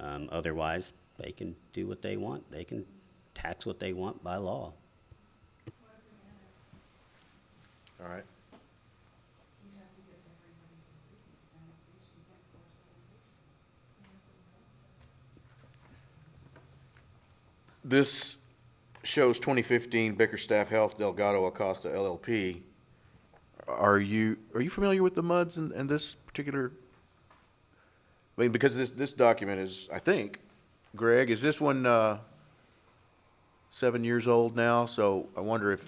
Otherwise, they can do what they want. They can tax what they want by law. All right. This shows 2015 Bickerstaff Health Delgado Acosta LLP. Are you familiar with the MUDs and this particular? I mean, because this document is, I think, Greg, is this one 7 years old now? So I wonder if.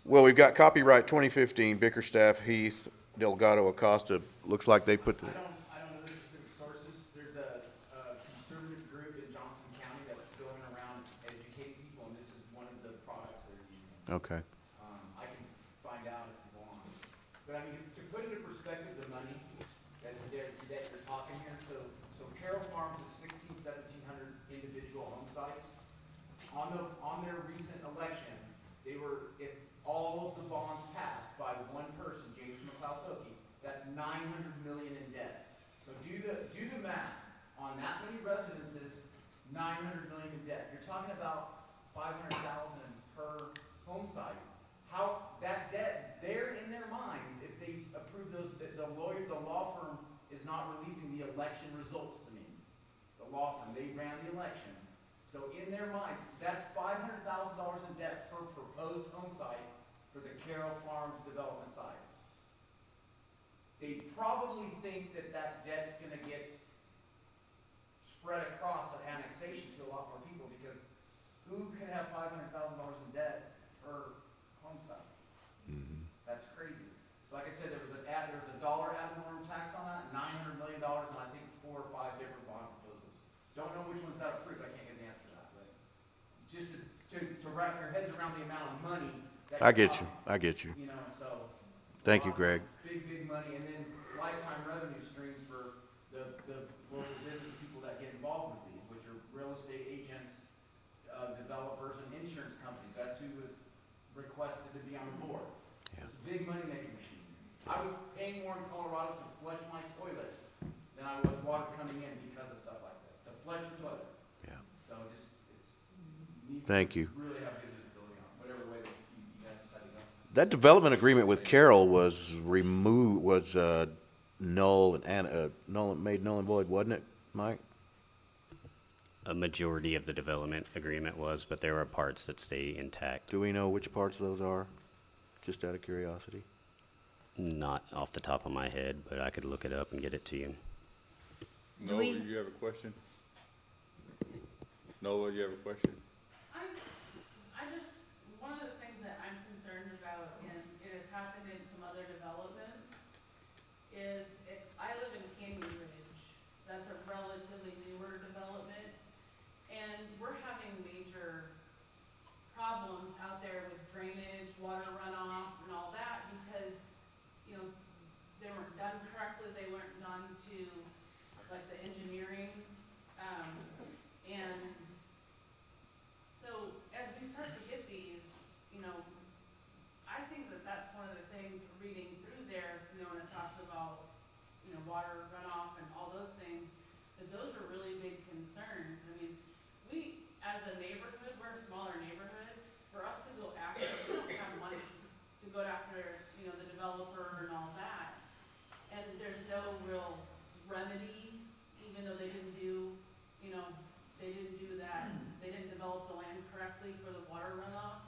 Well, we've got copyright 2015 Bickerstaff Heath Delgado Acosta. Looks like they put the. I don't know the specific sources. There's a conservative group in Johnson County that's going around educating people, and this is one of the products they're using. Okay. I can find out if you want. But I mean, to put into perspective the money that you're talking here, so Carroll Farms is 1,700 individual home sites. On their recent election, they were, if all of the bonds passed by one person, James McLeod-Toki, that's $900 million in debt. So do the math on that many residences, $900 million in debt. You're talking about $500,000 per home site. How that debt, they're in their minds, if they approve the law firm is not releasing the election results to me. The law firm, they ran the election. So in their minds, that's $500,000 in debt per proposed home site for the Carroll Farms development site. They probably think that debt's gonna get spread across an annexation to a lot more people, because who can have $500,000 in debt per home site? That's crazy. So like I said, there was a dollar ad valorem tax on that, $900 million, and I think 4 or 5 different bond proposals. Don't know which ones got approved, I can't get the answer to that, but just to wrap your heads around the amount of money that I you're get you. talking, I get you. you know, so. Thank you, Greg. Big money, and then lifetime revenue streams for the local business people that get involved with these, which are real estate agents, developers, and insurance companies. That's who was requested to be on the board. Yeah. It's a big money-making machine. I was paying more in Colorado to flush my toilet than I was water coming in because of stuff like this, to flush your toilet. Yeah. So needs Thank to you. really have good visibility on it, whatever way that you guys decide to go. That development agreement with Carroll was removed, was null and made null and void, wasn't it, Mike? a majority of the development agreement was, but there are parts that stay intact. Do we know which parts those are? Just out of curiosity. Not off the top of my head, but I could look it up and get it to you. Noah, you have a question? Noah, you have a question? One of the things that I'm concerned about, and it has happened in some other developments, is I live in Canyon Ridge. That's a relatively newer development, and we're having major problems out there with drainage, water runoff, and all that, because, you know, they weren't done correctly, they weren't done to, like, the engineering, and so as we start to get these, you know, I think that that's one of the things reading through there, you know, when it talks about, you know, water runoff and all those things, that those are really big concerns. I mean, we, as a neighborhood, we're a smaller neighborhood, for us to go after, we don't have money to go after, you know, the developer and all that. And there's no real remedy, even though they didn't do, you know, they didn't do that, they didn't develop the land correctly for the water runoff.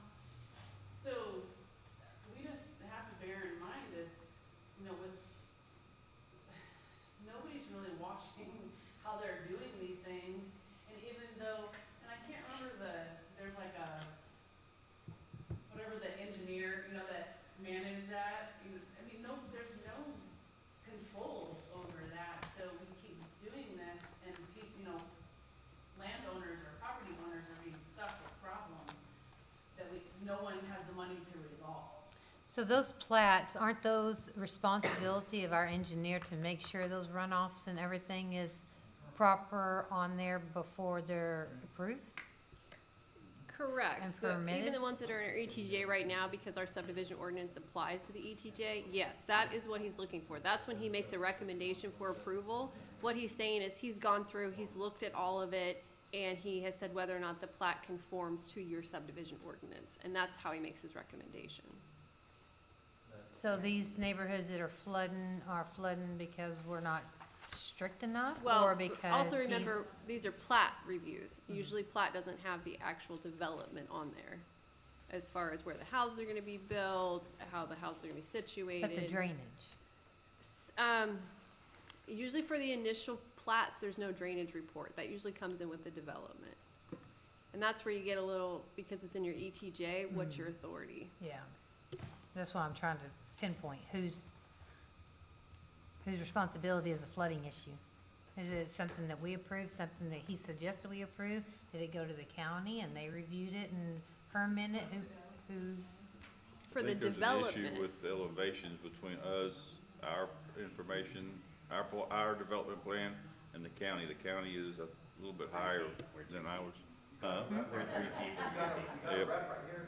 So we just have to bear in mind that, you know, with, nobody's really watching how they're doing these things. And even though, and I can't remember there's like a, whatever the engineer, you know, that managed that, I mean, there's no control over that. So we keep doing this and keep, you know, landowners or property owners are being stuck with problems that no one has the money to resolve. So those plats, aren't those responsibility of our engineer to make sure those runoffs and everything is proper on there before they're approved? Correct. And Even permitted? the ones that are in our ETJ right now, because our subdivision ordinance applies to the ETJ, yes, that is what he's looking for. That's when he makes a recommendation for approval. What he's saying is he's gone through, he's looked at all of it, and he has said whether or not the plat conforms to your subdivision ordinance, and that's how he makes his recommendation. So these neighborhoods that are flooding because we're not strict enough, Well, or because also remember, he's- these are plat reviews. Usually plat doesn't have the actual development on there, as far as where the houses are gonna be built, how the houses are gonna be situated. but the drainage. Usually for the initial plats, there's no drainage report. That usually comes in with the development. And that's where you get a little, because it's in your ETJ, what's your authority? Yeah, that's what I'm trying to pinpoint, whose responsibility is the flooding issue? Is it something that we approved, something that he suggested we approve? Did it go to the county and they reviewed it and permitted it? Who? For the I think there's an development. issue with the elevations between us, our information, our development plan, and the county. The county is a little bit higher than ours. We're 3 feet, we're 2 feet. Yep.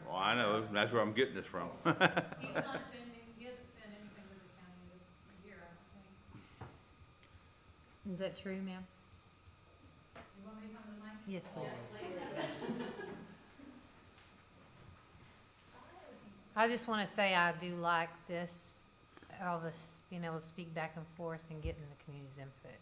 Well, I know, that's where I'm getting this from. He's not sending, he hasn't sent anything to the county this year, I don't think. Is that true, ma'am? You want me to come to the mic? Yes, please. I just want to say I do like this, all this, being able to speak back and forth and getting the community's input.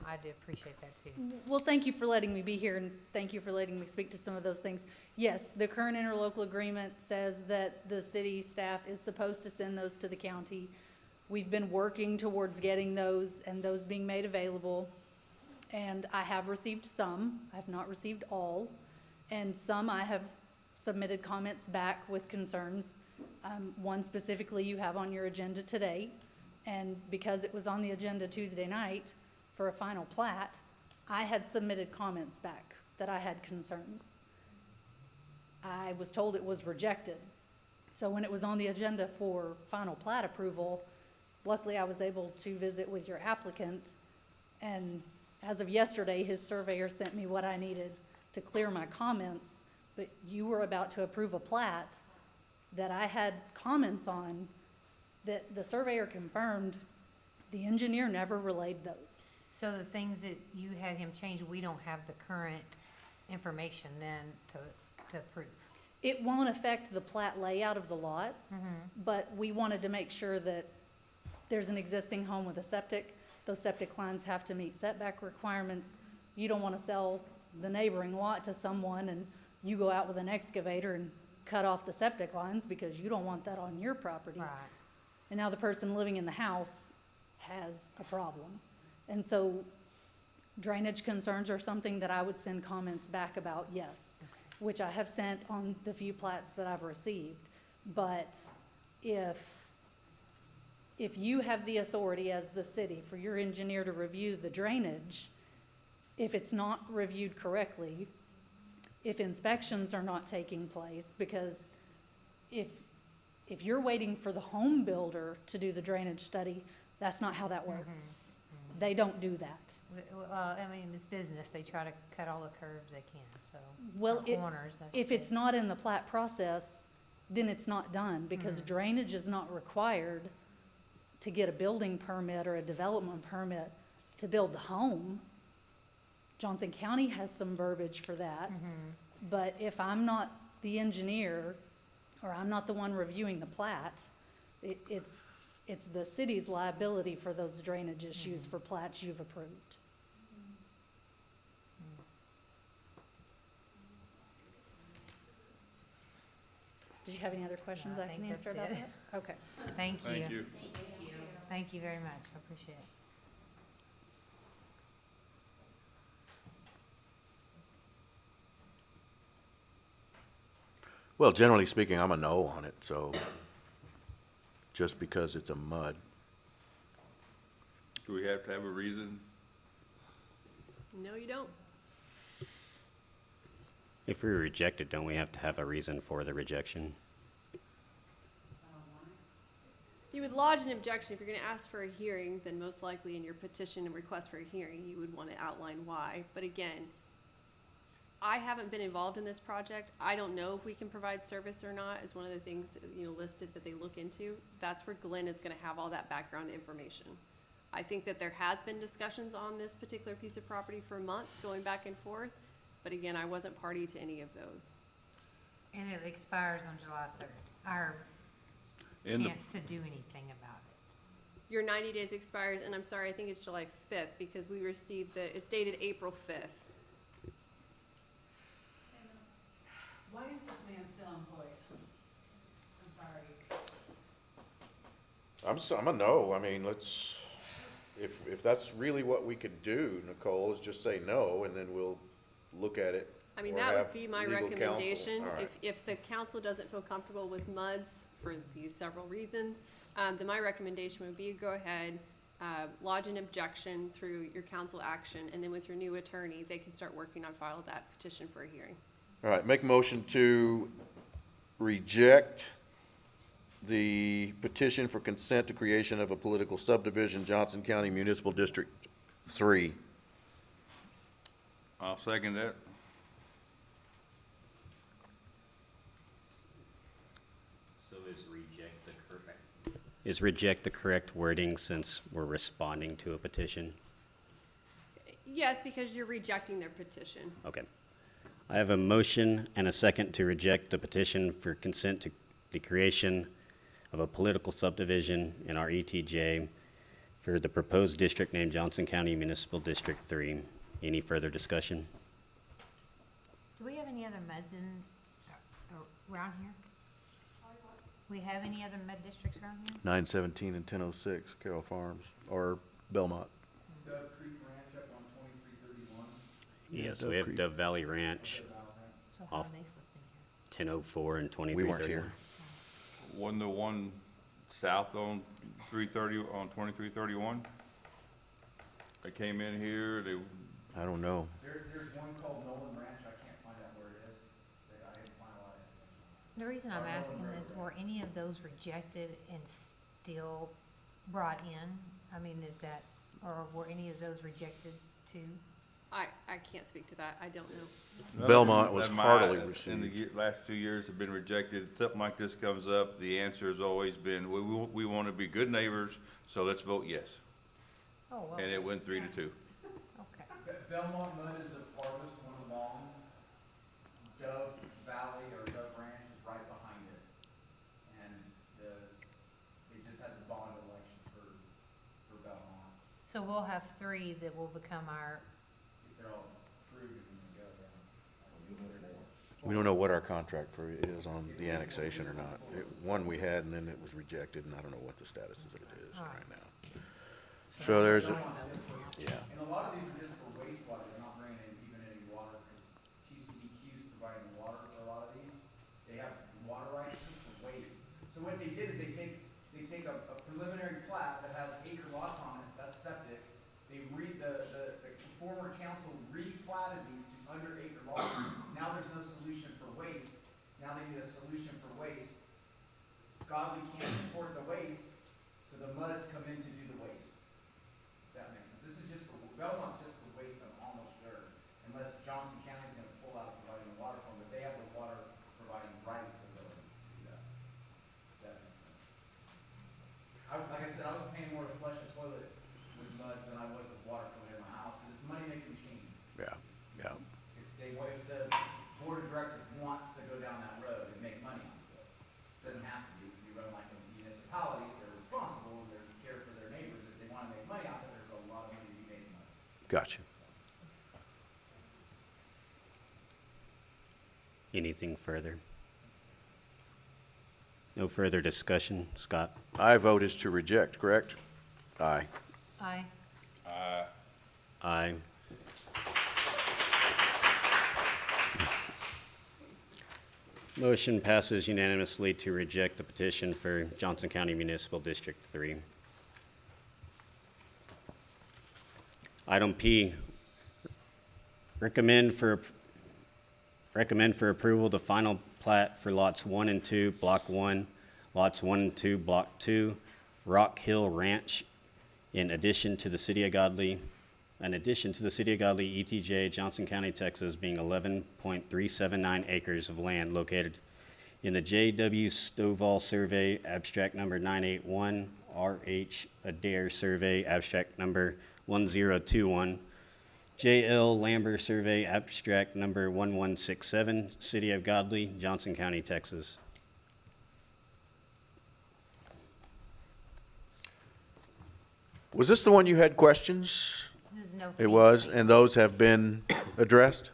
I do appreciate that too. Well, thank you for letting me be here, and thank you for letting me speak to some of those things. Yes, the current interlocal agreement says that the city staff is supposed to send those to the county. We've been working towards getting those and those being made available. And I have received some, I have not received all, and some I have submitted comments back with concerns. One specifically you have on your agenda today, and because it was on the agenda Tuesday night for a final plat, I had submitted comments back that I had concerns. I was told it was rejected. So when it was on the agenda for final plat approval, luckily I was able to visit with your applicant, and as of yesterday, his surveyor sent me what I needed to clear my comments, but you were about to approve a plat that I had comments on that the surveyor confirmed the engineer never relayed those. So the things that you had him change, we don't have the current information then to approve. It won't affect the plat layout of the lots, but we wanted to make sure that there's an existing home with a septic. Those septic lines have to meet setback requirements. you don't want to sell the neighboring lot to someone and you go out with an excavator and cut off the septic lines because you don't want that on your property. Right. And now the person living in the house has a problem. And so drainage concerns are something that I would send comments back about, yes, which I have sent on the few plats that I've received. But if you have the authority as the city for your engineer to review the drainage, if it's not reviewed correctly, if inspections are not taking place, because if you're waiting for the home builder to do the drainage study, that's not how that works. They don't do that. I mean, it's business, they try to cut all the curves they can, so. Well, or corners, like if you it's said. not in the plat process, then it's not done, because drainage is not required to get a building permit or a development permit to build the home. Johnson County has some verbiage for that, but if I'm not the engineer, or I'm not the one reviewing the plat, it's the city's liability for those drainage issues for plats you've approved. Did you have any other questions No, I I can think answer that's about it. that? Okay. Thank you. Thank you. Thank you very much, I appreciate it. Well, generally speaking, I'm a no on it, so just because it's a mud. Do we have to have a reason? No, you don't. If we reject it, don't we have to have a reason for the rejection? You would lodge an objection. If you're going to ask for a hearing, then most likely in your petition and request for a hearing, you would want to outline why. But again, I haven't been involved in this project. I don't know if we can provide service or not, is one of the things, listed that they look into. That's where Glenn is going to have all that background information. I think that there has been discussions on this particular piece of property for months, going back and forth. But again, I wasn't party to any of those. And it expires on July 3rd, our In the- chance to do anything about it. Your 90 days expires, and I'm sorry, I think it's July 5th, because we received it's dated April 5th. Why is this man still employed? I'm sorry. I'm a no. I mean, if that's really what we could do, Nicole, is just say no, and then we'll look at it. I mean, or that have would be my legal counsel. recommendation. All right. If the council doesn't feel comfortable with MUDs for these several reasons, then my recommendation would be go ahead, lodge an objection through your council action, and then with your new attorney, they can start working on file that petition for a hearing. All right, make a motion to reject the petition for consent to creation of a political subdivision, Johnson County Municipal District 3. I'll second that. So is reject the correct wording since we're responding to a petition? Yes, because you're rejecting their petition. Okay. I have a motion and a second to reject the petition for consent to the creation of a political subdivision in our ETJ for the proposed district named Johnson County Municipal District 3. Any further discussion? Do we have any other MUDs around here? We have any other MUD districts around here? 917 and 1006, Carroll Farms, or Belmont. Dove Creek Ranch up on 2331. Yes, Dove we have Creek. Dove Valley Ranch, So how Off. are they slipping here? 1004 and We 2331. weren't here. Wasn't the one south on 2331? They came in here, I don't know. There's one called Nolan Ranch, I can't find out where it is. I didn't find a lot of information. The reason I'm asking is, were any of those rejected and still brought in? I mean, or were any of those rejected too? I can't speak to that. I don't know. none of Belmont them was that heartily in the received. last 2 years have been rejected. Something like this comes up, the answer has always been, we want to be good neighbors, so let's vote yes. Oh, well. And it went 3-2. Okay. Belmont Mud is the farthest one along. Dove Valley or Dove Ranch is right behind it. And it just had the bond election for Belmont. So we'll have 3 that will become our, If they're all approved and go down. We don't know what our contract for is on the annexation or not. One we had, and then it was rejected, and I don't know what the status of it is right now. So there's, yeah. And a lot of these are just for wastewater, they're not bringing in even any water, because TCDQ is providing water for a lot of these. They have water rights just for waste. So what they did is they take a preliminary plat that has acre lots on it, that's septic. They the former council replatted these to under acre lots. Now there's no solution for waste. Now they need a solution for waste. Godley can't support the waste, so the MUDs come in to do the waste. That makes sense. This is just for, Belmont's just for waste, I'm almost sure, unless Johnson County's gonna pull out providing the water for them, but they have the water providing rights ability to do that. That makes sense. Like I said, I was paying more to flush a toilet with MUDs than I was with water coming in my house, because it's a money-making machine. Yeah, yeah. If the board of directors wants to go down that road and make money on it, doesn't have to be. If you run like a municipality, they're responsible, they care for their neighbors. If they want to make money on it, there's a lot of money to be made on it. Gotcha. Anything further? No further discussion, Scott? I vote is to reject, correct? Aye. Aye. Aye. Motion passes unanimously to reject the petition for Johnson County Municipal District 3. Item P, recommend for approval the final plat for lots 1 and 2, Block 1, lots 1 and 2, Block 2, Rock Hill Ranch, in addition to the City of Godley, ETJ, Johnson County, Texas, being 11.379 acres of land located in the J.W. Stovall Survey, abstract number 981, R.H. Adair Survey, abstract number 1021, J.L. Lambert Survey, abstract number 1167, City of Godley, Johnson County, Texas. Was this the one you had questions? There's no It fees was, paid. and those have been addressed?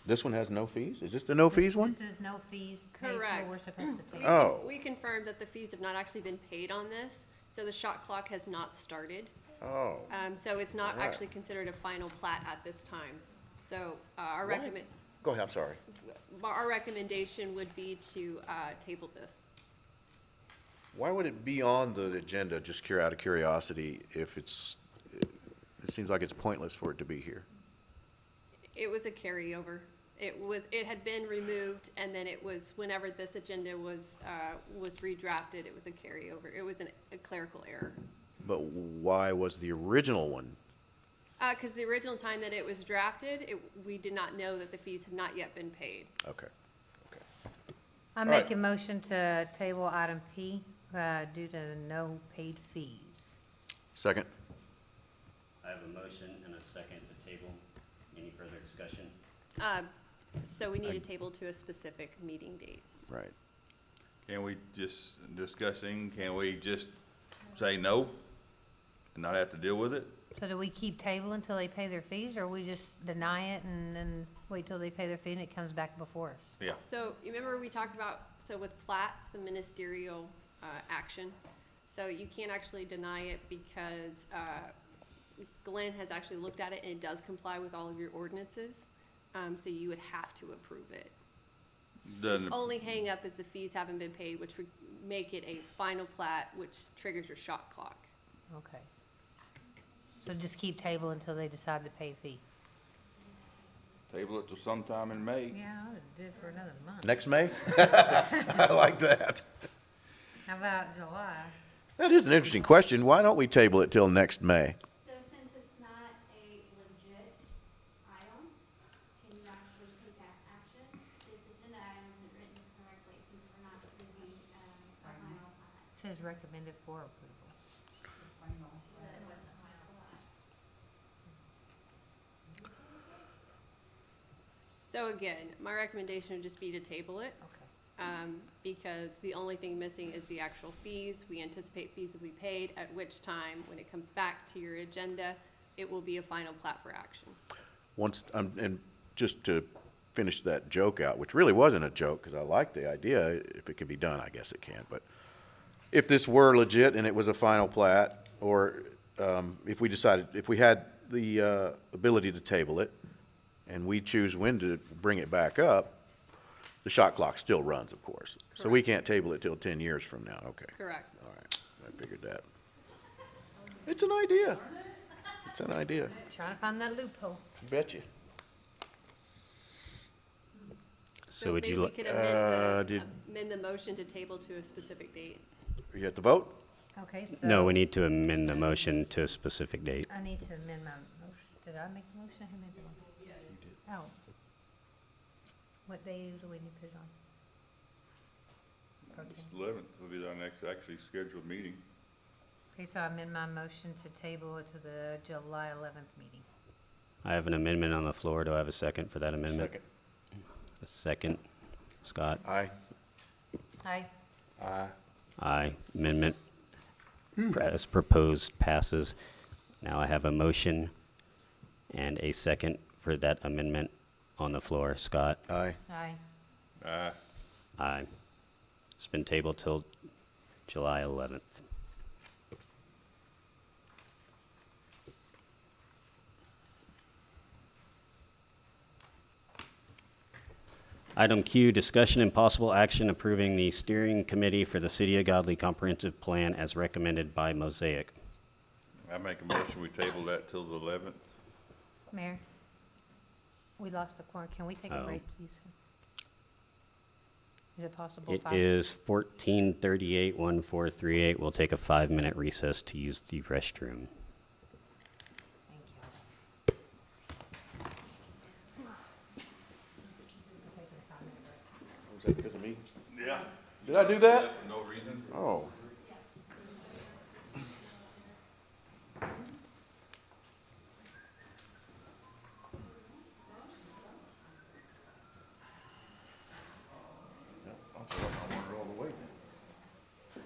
This one has no fees? Is this the no fees one? This is no fees paid, so Correct. we're supposed to pay. Oh. We confirmed that the fees have not actually been paid on this, so the shot clock has not started. Oh. So it's not All right. actually considered a final plat at this time. So, our What? Go ahead, I'm sorry. our recommendation would be to, table this. Why would it be on the agenda, just out of curiosity, if it seems like it's pointless for it to be here? It was a carryover. It had been removed, and then it was, whenever this agenda was redrafted, it was a carryover. It was a clerical error. But why was the original one? Because the original time that it was drafted, we did not know that the fees had not yet been paid. Okay. I right. make a motion to table item P, due to no paid fees. Second? I have a motion and a second to table. Any further discussion? So we need a table to a specific meeting date. Right. Can we can we just say no and not have to deal with it? So do we keep table until they pay their fees, or we just deny it and then wait till they pay their fee and it comes back before us? Yeah. So you remember we talked about, so with plats, the ministerial action. So you can't actually deny it because Glenn has actually looked at it and it does comply with all of your ordinances. So you would have to approve it. Doesn't, Only hang up is the fees haven't been paid, which would make it a final plat, which triggers your shot clock. Okay. So just keep table until they decide to pay fee? table it till sometime in May. Yeah, I would do it for another month. Next May? I like that. How about July? That is an interesting question. Why don't we table it till next May? So since it's not a legit item, can you actually take that action? This agenda item isn't written correctly since we're not approving a final plat. It says recommended for approval. So again, my recommendation would just be to table it. Okay. Because the only thing missing is the actual fees. We anticipate fees will be paid, at which time, when it comes back to your agenda, it will be a final plat for action. once, and just to finish that joke out, which really wasn't a joke, because I like the idea, if it can be done, I guess it can, but if this were legit and it was a final plat, or if we decided, if we had the ability to table it, and we choose when to bring it back up, the shot clock still runs, of course. So we can't table it till 10 years from now, okay. Correct. All right, I figured that. It's an idea. It's an idea. Trying to find that loophole. Bet you. So would maybe you, we li- can amend the motion to table to a specific date. You have to vote? Okay, so. no, we need to amend the motion to a specific date. I need to amend my motion. Did I make the motion? Who made the motion? Yeah, you did. Oh. What day do we need to put it on? It's 11th will be our next actually scheduled meeting. Okay, so I amend my motion to table it to the July 11th meeting. I have an amendment on the floor. Do I have a second for that amendment? Second. A second. Scott? Aye. Aye. Aye. Aye. Amendment as proposed passes. Now I have a motion and a second for that amendment on the floor. Scott? Aye. Aye. Aye. Aye. It's been tabled till July 11th. Item Q, discussion and possible action approving the steering committee for the City of Godley Comprehensive Plan as recommended by Mosaic. I make a motion, we table that till the 11th. Mayor, we lost the quorum. Can we take a Oh. break, please? Is it possible? It 5? is 14:38, 1438. We'll take a 5-minute recess to use the restroom. Thank you. Was that because of me? Yeah. Did I do that? For no reason. Oh. I feel like I wanted it all the way then.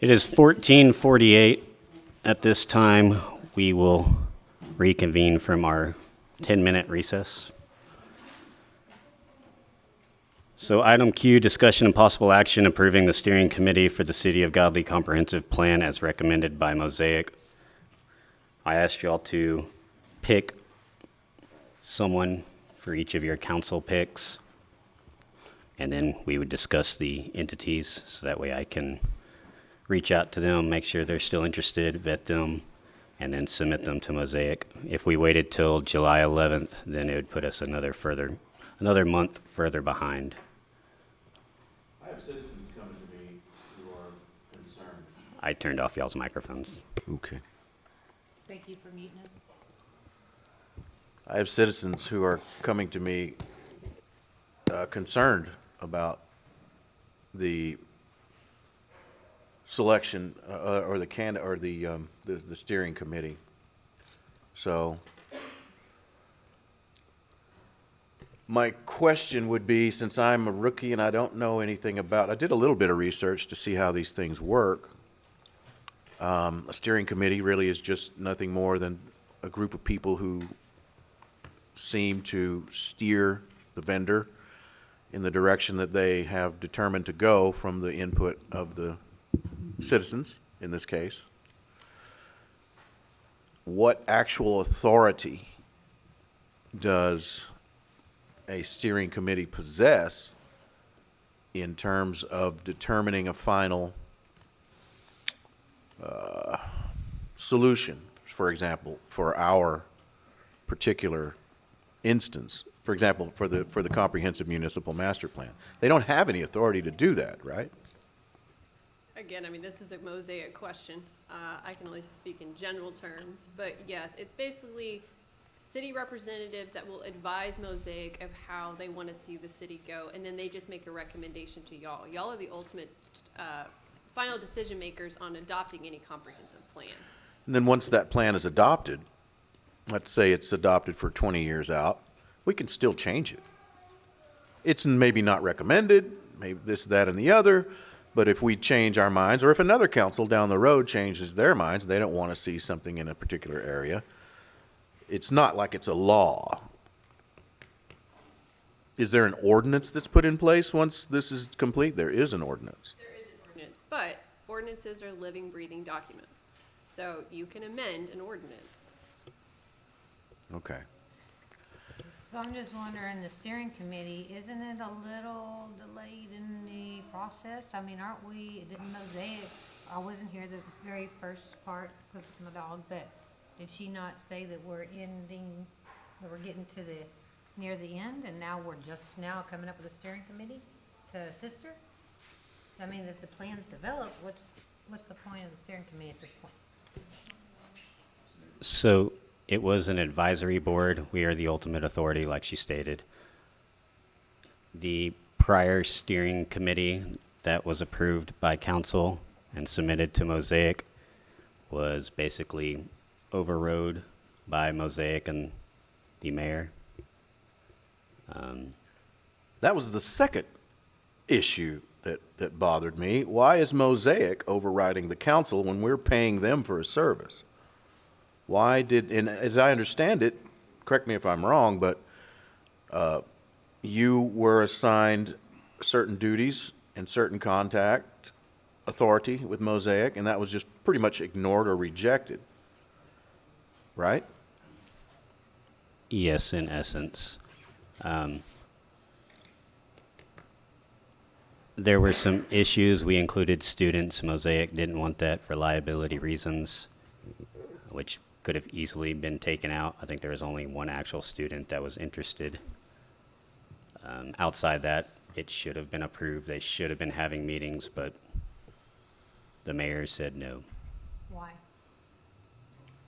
It is 14:48. At this time, we will reconvene from our 10-minute recess. So item Q, discussion and possible action approving the steering committee for the City of Godley Comprehensive Plan as recommended by Mosaic. I asked y'all to pick someone for each of your council picks, and then we would discuss the entities, so that way I can reach out to them, make sure they're still interested, vet them, and then submit them to Mosaic. If we waited till July 11th, then it would put us another month further behind. I have citizens coming to me who are concerned. I turned off y'all's microphones. Okay. Thank you for muting us. I have citizens who are coming to me concerned about the selection or the steering committee. So my question would be, since I'm a rookie and I don't know anything about, I did a little bit of research to see how these things work. A steering committee really is just nothing more than a group of people who seem to steer the vendor in the direction that they have determined to go from the input of the citizens, in this case. What actual authority does a steering committee possess in terms of determining a final solution, for example, for our particular instance, for example, for the comprehensive municipal master plan? They don't have any authority to do that, right? Again, I mean, this is a Mosaic question. I can only speak in general terms, but yes, it's basically city representatives that will advise Mosaic of how they want to see the city go, and then they just make a recommendation to y'all. Y'all are the ultimate final decision makers on adopting any comprehensive plan. And then once that plan is adopted, let's say it's adopted for 20 years out, we can still change it. It's maybe not recommended, maybe this, that, and the other, but if we change our minds, or if another council down the road changes their minds, they don't want to see something in a particular area, it's not like it's a law. Is there an ordinance that's put in place once this is complete? There is an ordinance. There is an ordinance, but ordinances are living, breathing documents. So you can amend an ordinance. Okay. So I'm just wondering, the steering committee, isn't it a little delayed in the process? I mean, aren't we, didn't Mosaic, I wasn't here the very first part because of my dog, but did she not say that we're ending, that we're getting to the, near the end, and now we're just now coming up with a steering committee to assist her? I mean, if the plan's developed, what's the point of the steering committee at this point? So it was an advisory board. We are the ultimate authority, like she stated. The prior steering committee that was approved by council and submitted to Mosaic was basically overrode by Mosaic and the mayor. That was the second issue that bothered me. Why is Mosaic overriding the council when we're paying them for a service? Why did, and as I understand it, correct me if I'm wrong, but you were assigned certain duties and certain contact authority with Mosaic, and that was just pretty much ignored or rejected, right? Yes, in essence. There were some issues. We included students. Mosaic didn't want that for liability reasons, which could have easily been taken out. I think there was only one actual student that was interested. Outside that, it should have been approved. They should have been having meetings, but the mayor said no. Why?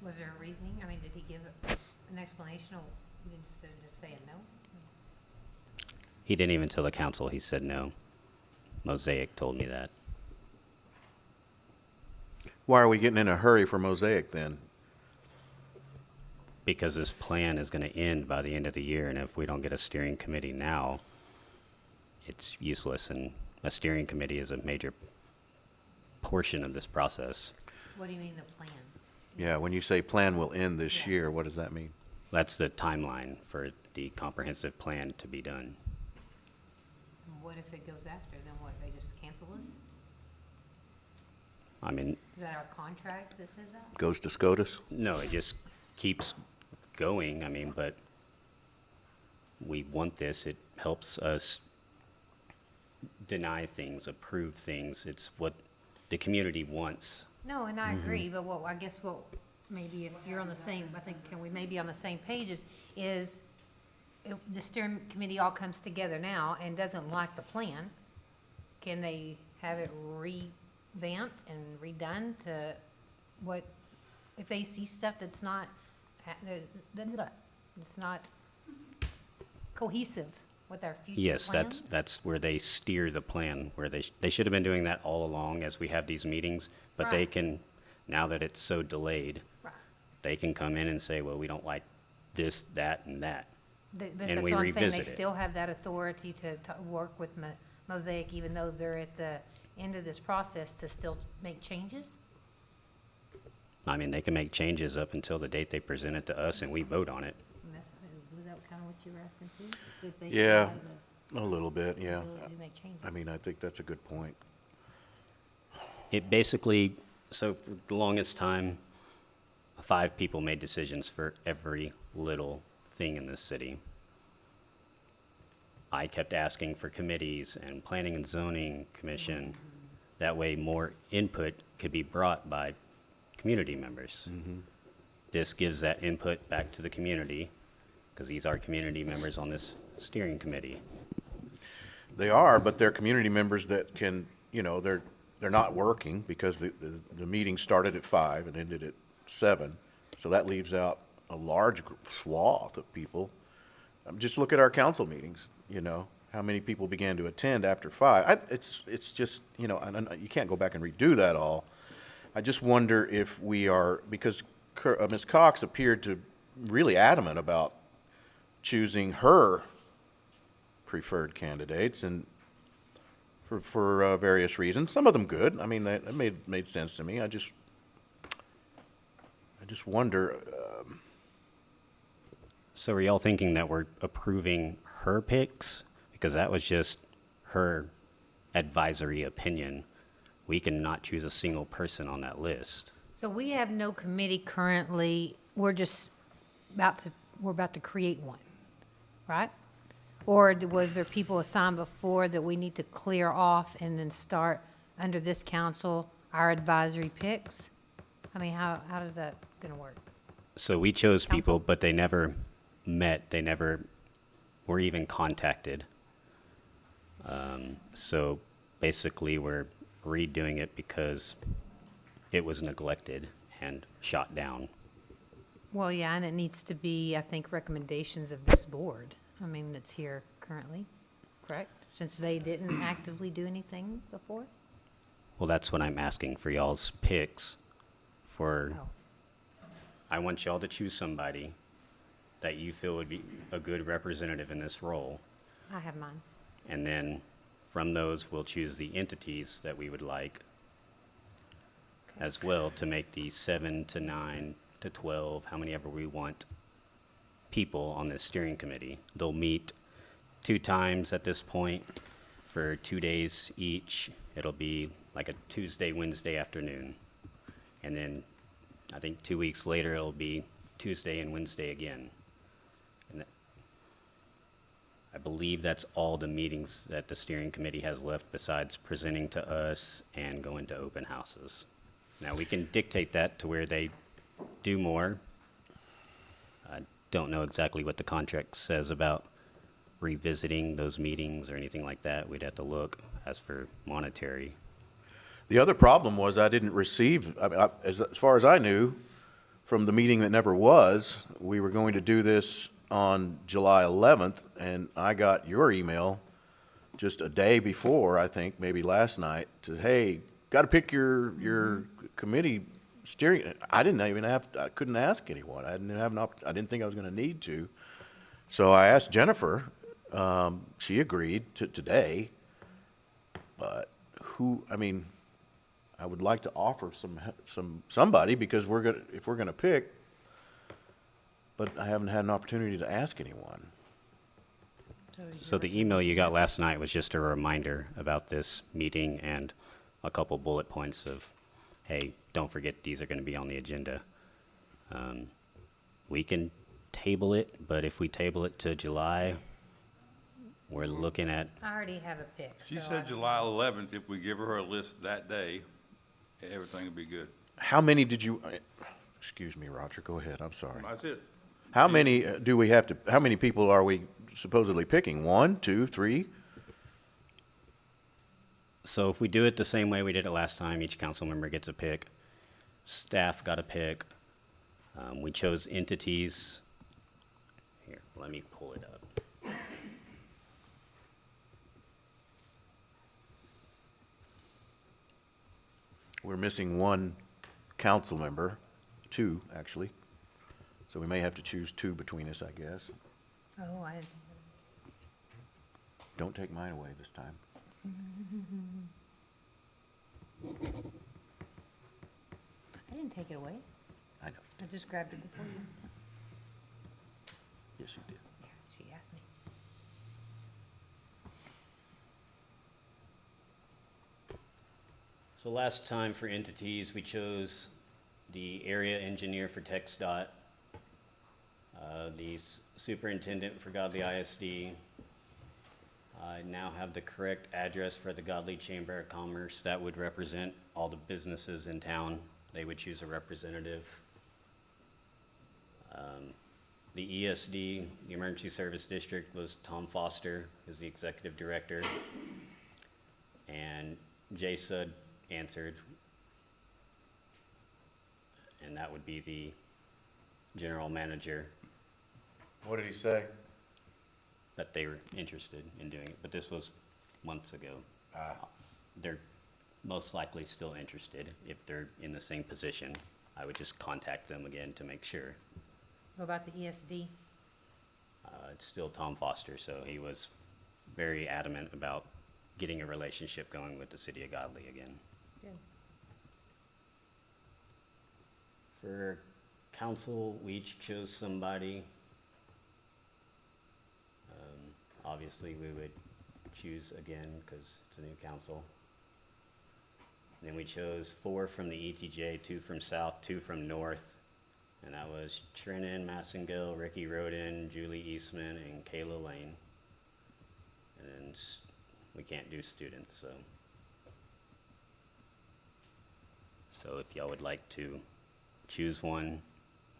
Was there a reasoning? I mean, did he give an explanation, or instead of just saying no? He didn't even tell the council. He said no. Mosaic told me that. Why are we getting in a hurry for Mosaic then? Because this plan is going to end by the end of the year, and if we don't get a steering committee now, it's useless, and a steering committee is a major portion of this process. What do you mean the plan? Yeah, when you say plan will end this year, what does that mean? That's the timeline for the comprehensive plan to be done. What if it goes after? Then what, they just cancel us? I mean, Is that our contract that says that? Goes to SCOTUS? no, it just keeps going, I mean, but we want this, it helps us deny things, approve things, it's what the community wants. No, and I agree, but what, I guess what, maybe if you're on the same, I think, can we maybe on the same pages, is if the steering committee all comes together now and doesn't like the plan, can they have it revamped and redone to what, if they see stuff that's not, it's not cohesive with our future Yes, plans? that's where they steer the plan, where they should have been doing that all along as we have these meetings, but they Right. can, now that it's so delayed, Right. they can come in and say, well, we don't like this, that, and that. But And that's we what I'm saying, they revisit it. still have that authority to work with Mosaic, even though they're at the end of this process, to still make changes? I mean, they can make changes up until the date they present it to us and we vote on it. And that's, was that kind of what you were asking too? If they still Yeah, have the a little bit, yeah. ability to make changes? I mean, I think that's a good point. It basically, so for the longest time, 5 people made decisions for every little thing in this city. I kept asking for committees and planning and zoning commission. That way more input could be brought by community members. This gives that input back to the community, because these are community members on this steering committee. They are, but they're community members that can, you know, they're not working because the meeting started at 5 and ended at 7. So that leaves out a large swath of people. Just look at our council meetings, you know, how many people began to attend after 5. It's just, you know, and you can't go back and redo that all. I just wonder if we are, because Ms. Cox appeared to really adamant about choosing her preferred candidates, and for various reasons, some of them good. I mean, that made sense to me. I just wonder. So are y'all thinking that we're approving her picks? Because that was just her advisory opinion. We cannot choose a single person on that list. So we have no committee currently, we're about to create one, right? Or was there people assigned before that we need to clear off and then start under this council, our advisory picks? I mean, how is that gonna work? So we chose people, but they never met, they never were even contacted. So basically, we're redoing it because it was neglected and shot down. Well, yeah, and it needs to be, I think, recommendations of this board. I mean, that's here currently, correct? Since they didn't actively do anything before? Well, that's what I'm asking for y'all's picks for, Oh. I want y'all to choose somebody that you feel would be a good representative in this role. I have mine. And then from those, we'll choose the entities that we would like as well to make the 7 to 9 to 12, how many ever we want people on this steering committee. They'll meet 2 times at this point for 2 days each. It'll be like a Tuesday, Wednesday afternoon. And then I think 2 weeks later, it'll be Tuesday and Wednesday again. And I believe that's all the meetings that the steering committee has left besides presenting to us and going to open houses. Now, we can dictate that to where they do more. I don't know exactly what the contract says about revisiting those meetings or anything like that. We'd have to look as for monetary. The other problem was I didn't receive, I mean, as far as I knew, from the meeting that never was, we were going to do this on July 11th, and I got your email just a day before, I think, maybe last night, to, hey, got to pick your committee steering. I couldn't ask anyone. I didn't think I was going to need to. So I asked Jennifer. She agreed to today. But I would like to offer somebody, because if we're gonna pick, but I haven't had an opportunity to ask anyone. So the email you got last night was just a reminder about this meeting and a couple bullet points of, hey, don't forget these are going to be on the agenda. We can table it, but if we table it to July, we're looking at, I already have a pick. She so said I- July 11th, if we give her a list that day, everything will be good. How many did you, excuse me, Roger, go ahead, I'm sorry. That's it. How many do we have to, how many people are we supposedly picking? 1, 2, 3? so if we do it the same way we did it last time, each council member gets a pick. Staff got a pick. We chose entities. Here, let me pull it up. We're missing 1 council member, 2, actually. So we may have to choose 2 between us, I guess. Oh, I, Don't take mine away this time. I didn't take it away. I know. I just grabbed it before you. Yes, you did. Yeah, she asked me. So last time for entities, we chose the area engineer for TxDOT, the superintendent for Godley ISD. I now have the correct address for the Godley Chamber of Commerce. That would represent all the businesses in town. They would choose a representative. The ESD, the Emergency Service District, was Tom Foster, who's the executive director. And JSUD answered, and that would be the general manager, What did he say? that they were interested in doing it, but this was months ago. They're most likely still interested if they're in the same position. I would just contact them again to make sure. What about the ESD? It's still Tom Foster, so he was very adamant about getting a relationship going with the city of Godley again. Good. For council, we each chose somebody. Obviously, we would choose again because it's a new council. And then we chose 4 from the ETJ, 2 from South, 2 from North. And that was Trennan Massengill, Ricky Roden, Julie Eastman, and Kayla Lane. And then we can't do students, so. So if y'all would like to choose one,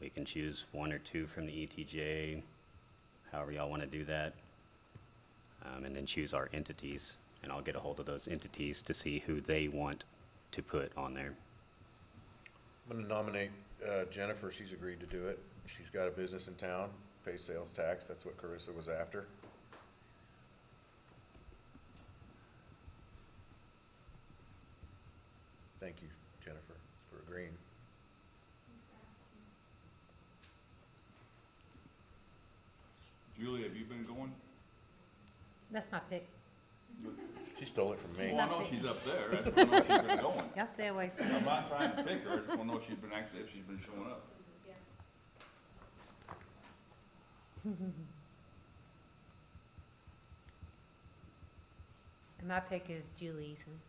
we can choose 1 or 2 from the ETJ, however y'all want to do that. And then choose our entities, and I'll get a hold of those entities to see who they want to put on there. I'm gonna nominate Jennifer. She's agreed to do it. She's got a business in town, pays sales tax. That's what Carissa was after. Thank you, Jennifer, for agreeing. Julie, have you been going? That's my pick. She stole it from me. Well, I know she's up there. I just want to know if she's been going. Y'all stay away from me. I'm not trying to pick her. I just want to know if she's been showing up. And my pick is Julie Eastman.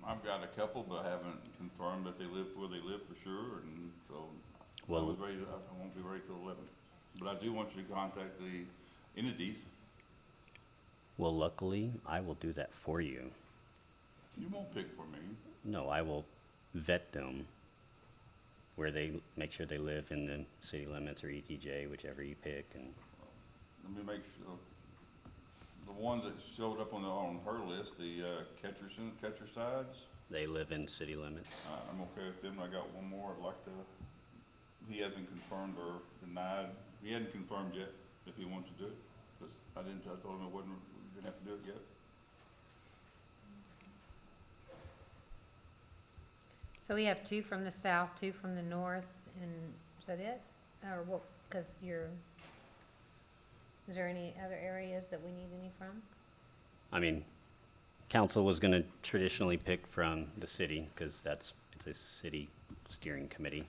I've got a couple, but I haven't confirmed that they live where they live for sure, and so I Well- was ready, I won't be ready till 11. But I do want you to contact the entities. Well, luckily, I will do that for you. You won't pick for me. No, I will vet them where they, make sure they live in the city limits or ETJ, whichever you pick, and Let me make sure, the ones that showed up on her list, the catcher sides, they live in city limits. I'm okay with them. I got one more I'd like to, he hasn't confirmed or denied, he hadn't confirmed yet if he wants to do it. I told him we didn't have to do it yet. So we have 2 from the south, 2 from the north, and is that it? Or what, because is there any other areas that we need any from? I mean, council was gonna traditionally pick from the city, because it's a city steering committee.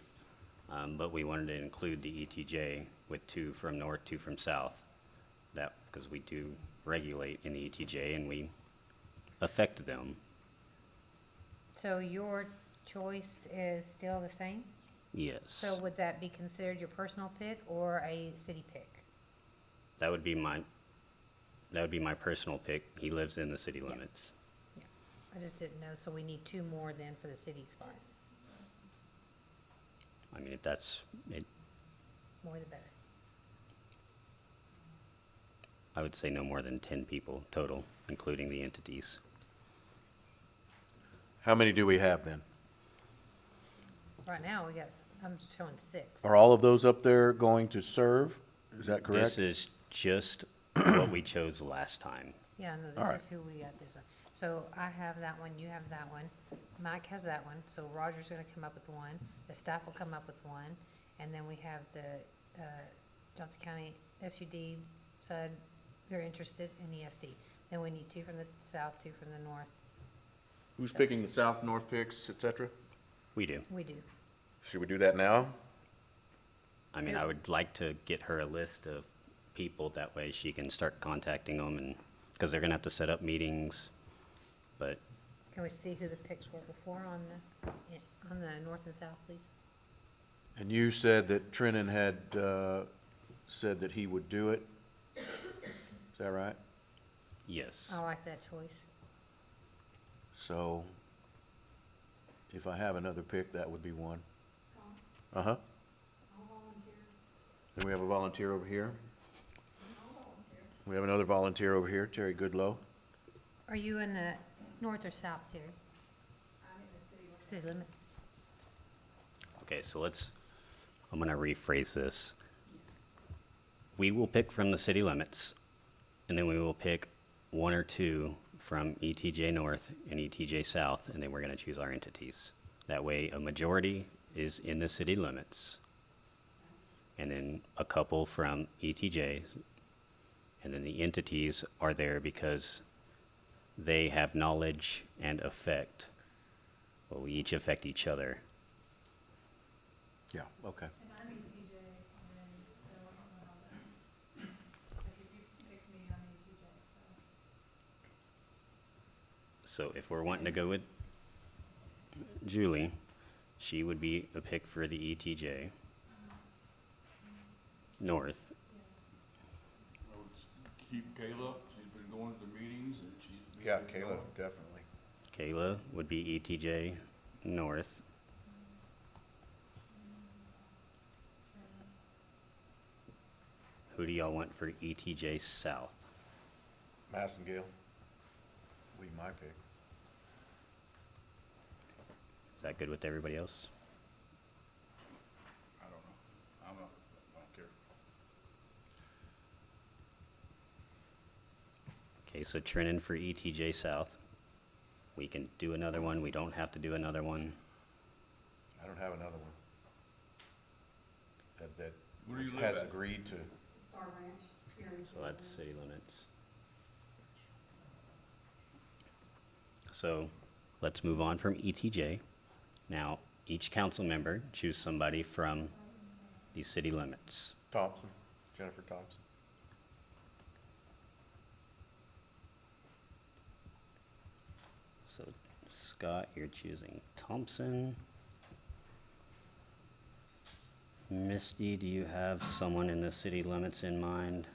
But we wanted to include the ETJ with 2 from north, 2 from south. That, because we do regulate in the ETJ and we affect them. So your choice is still the same? Yes. So would that be considered your personal pick or a city pick? That would be my personal pick. He lives in the city limits. Yeah, I just didn't know, so we need 2 more then for the city spots. I mean, if that's, More the better. I would say no more than 10 people total, including the entities. How many do we have then? Right now, I'm showing 6. Are all of those up there going to serve? Is that correct? This is just what we chose last time. Yeah, no, All this is who we got this on. So I have that one, you have that one, Mike has that one, so Roger's gonna come up with one, the staff will come up with one, and then we have the, Johnson County SUD said they're interested in ESD. Then we need 2 from the south, 2 from the north. Who's picking the south, north picks, et cetera? We do. We do. Should we do that now? I mean, I would like to get her a list of people, that way she can start contacting them, and, because they're gonna have to set up meetings, but Can we see who the picks were before on the north and south, please? And you said that Trennan had said that he would do it. Is that right? yes. I like that choice. So if I have another pick, that would be one. Uh-huh. Then we have a volunteer over here. We have another volunteer over here, Terry Goodlow. Are you in the north or south, Terry? I'm in the city limit. Okay, so I'm gonna rephrase this. We will pick from the city limits, and then we will pick 1 or 2 from ETJ North and ETJ South, and then we're gonna choose our entities. That way, a majority is in the city limits, and then a couple from ETJ, and then the entities are there because they have knowledge and affect. Well, we each affect each other. Yeah, okay. And I'm ETJ already, so I don't know how that, like if you pick me, I'm ETJ, so. So if we're wanting to go with Julie, she would be a pick for the ETJ North. I would keep Kayla, she's been going to the meetings and she's. Yeah, Kayla, definitely. Kayla would be ETJ North. Who do y'all want for ETJ South? Massengale. Be my pick. Is that good with everybody else? I don't know. I don't care. Okay, so Trennan for ETJ South. We can do another one. We don't have to do another one. I don't have another one. That Where do you live has at? agreed to. Star Ranch, here in So that's city limits. So let's move on from ETJ. Now, each council member choose somebody from the city limits. Thompson, Jennifer Thompson. So Scott, you're choosing Thompson. Misty, do you have someone in the city limits in mind?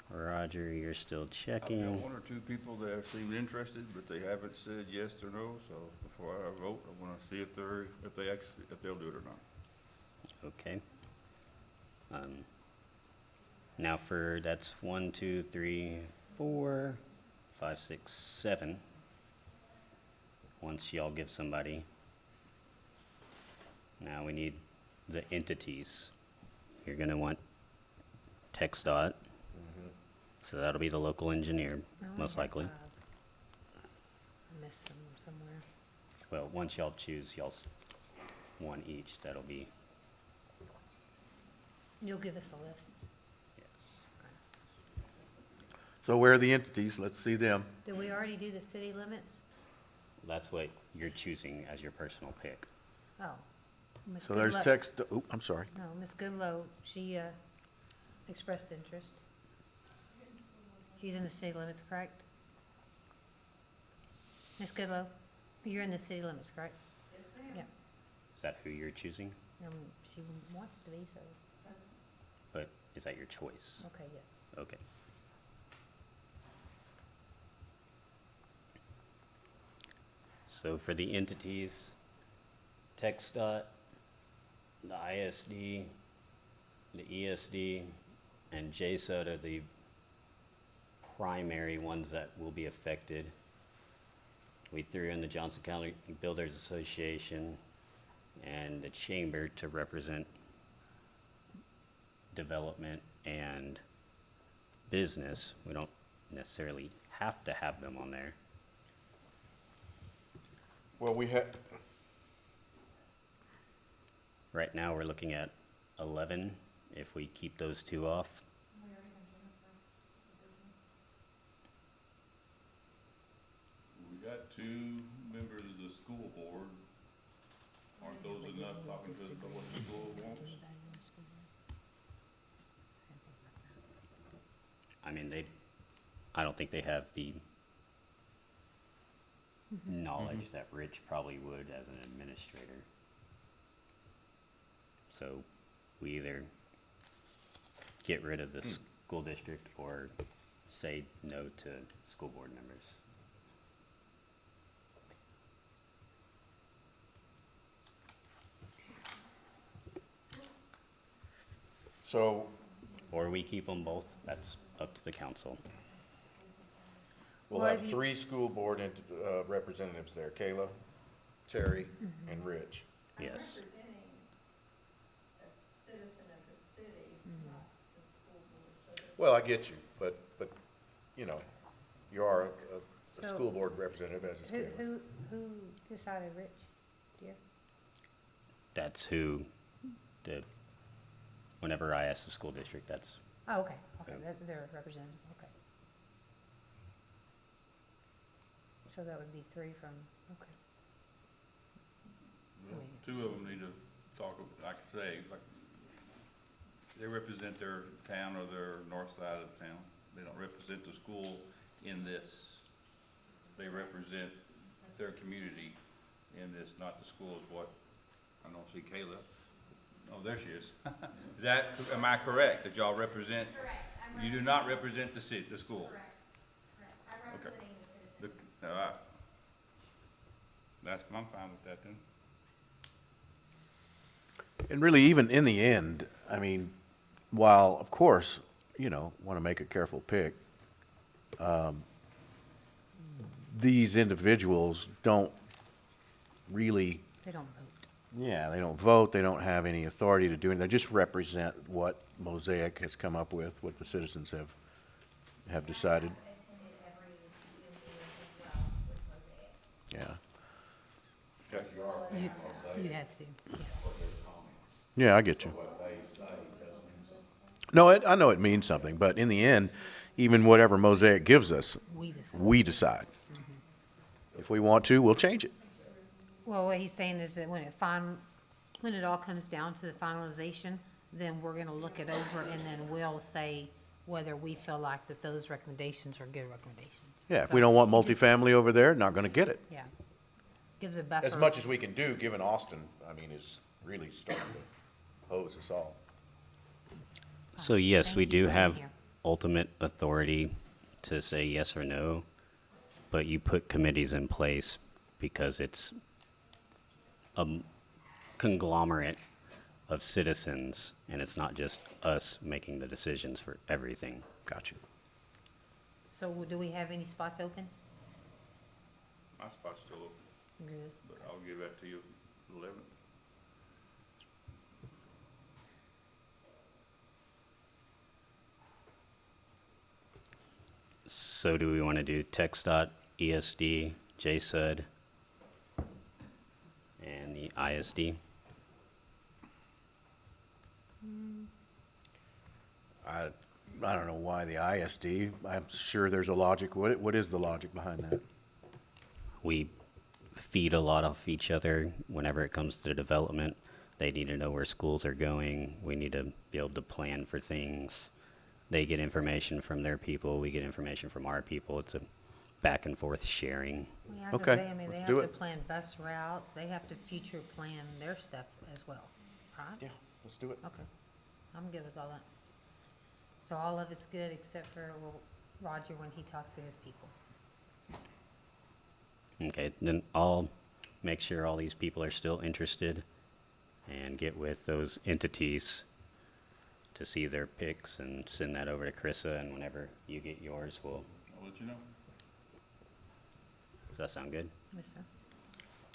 Roger, you're still I've checking. got 1 or 2 people that have seemed interested, but they haven't said yes or no, so before I vote, I wanna see if they'll do it or not. Okay. Now that's 1, 2, 3, 4, 5, 6, 7. Once y'all give somebody. Now we need the entities. You're gonna want TxDOT. So that'll be the local engineer, I only most have likely. 5. I missed some somewhere. Well, once y'all choose, one each, that'll be, You'll give us a list. So where are the entities? Let's see them. Did we already do the city limits? That's what you're choosing as your personal pick. Oh. Ms. So there's Goodloe- text, I'm sorry. No, Ms. Goodloe, she expressed interest. She's in the city limits, correct? Ms. Goodloe, you're in the city limits, correct? Yes, ma'am. Yeah. Is that who you're choosing? She wants to be, so, But is that your choice? okay, yes. Okay. So for the entities, TxDOT, the ISD, the ESD, and JSUD are the primary ones that will be affected. We threw in the Johnson County Builders Association and the Chamber to represent development and business. We don't necessarily have to have them on there. Well, we had, Right now, we're looking at 11 if we keep those two off. We got two members of the school board. Aren't those enough talking to us about what the school wants? I mean, I don't think they have the knowledge that Rich probably would as an administrator. So we either get rid of the school district or say no to school board members. so Or we keep them both, that's up to the council. we'll Well, have if you- 3 school board representatives there, Kayla, Terry, and Rich. Yes. Representing a citizen of the city, not the school board, so that Well, I get you, but, you know, you are a So- school board representative as is Who, Kayla. who decided, Rich? Dear? That's who whenever I ask the school district, that's, Oh, okay, okay, Yeah. they're representative, okay. So that would be 3 from, okay. Well, two of them need to talk, like I say, like, they represent their town or their north side of town. They don't represent the school in this. They represent their community in this, not the school is what, I don't see Kayla. Oh, there she is. Is that, am I correct, that y'all represent? Correct. You do not represent the city, the school? Correct. I'm Okay. representing the citizens. All right. I'm fine with that then. And really, even in the end, I mean, while, of course, you know, want to make a careful pick, these individuals don't really, They don't vote. yeah, they don't vote, they don't have any authority to do it, they just represent what Mosaic has come up with, what the citizens have decided. I attended every meeting as well with Mosaic. Yeah. You have to, yeah. Yeah, I get you. No, I know it means something, but in the end, even whatever Mosaic gives us, We decide. we decide. If we want to, we'll change it. Well, what he's saying is that when it all comes down to the finalization, then we're gonna look it over and then we'll say whether we feel like that those recommendations are good recommendations. Yeah, if So we don't want it just- multifamily over there, not gonna get it. Yeah. Gives a buffer. As much as we can do, given Austin, I mean, is really starting to pose us all. So yes, Thank we you do for being have here. ultimate authority to say yes or no, but you put committees in place because it's a conglomerate of citizens, and it's not just us making the decisions for everything. Got you. So do we have any spots open? My spot's still open, Good. but I'll give that to you 11th. So do we want to do TxDOT, ESD, JSUD, and the ISD? I don't know why the ISD. I'm sure there's a logic. What is the logic behind that? We feed a lot off each other whenever it comes to development. They need to know where schools are going. We need to be able to plan for things. They get information from their people. We get information from our people. It's a back and forth sharing. Yeah, I was Okay, gonna say, I mean, they let's have do to it. plan bus routes, they have to future plan their stuff as well, right? Yeah, let's do it. Okay, I'm good with all that. So all of it's good except for well, Roger when he talks to his people. Okay, then I'll make sure all these people are still interested and get with those entities to see their pics and send that over to Carissa, and whenever you get yours, I'll let you know. does that sound good? Yes, sir.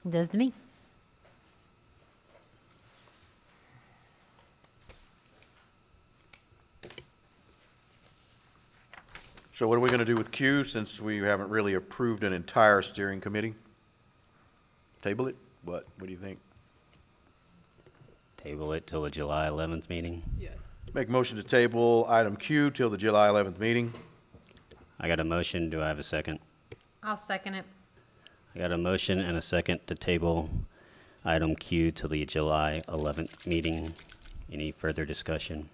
It does to me. So what are we going to do with Q since we haven't really approved an entire steering committee? Table it? What do you think? Table it till the July 11th meeting? Yes. Make motion to table item Q till the July 11th meeting. I got a motion, do I have a second? I'll second it. I got a motion and a second to table item Q till the July 11th meeting. Any further discussion?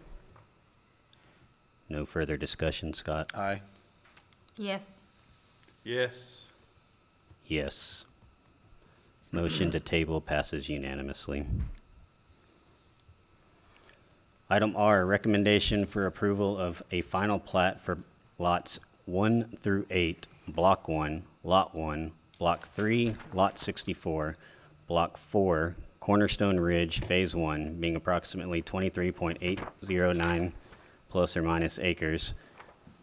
No further discussion, Scott? Aye. Yes. Yes. Yes. Motion to table passes unanimously. Item R, recommendation for approval of a final plat for lots 1 through 8, Block 1, Lot 1, Block 3, Lot 64, Block 4, Cornerstone Ridge, Phase 1, being approximately 23.809 plus or minus acres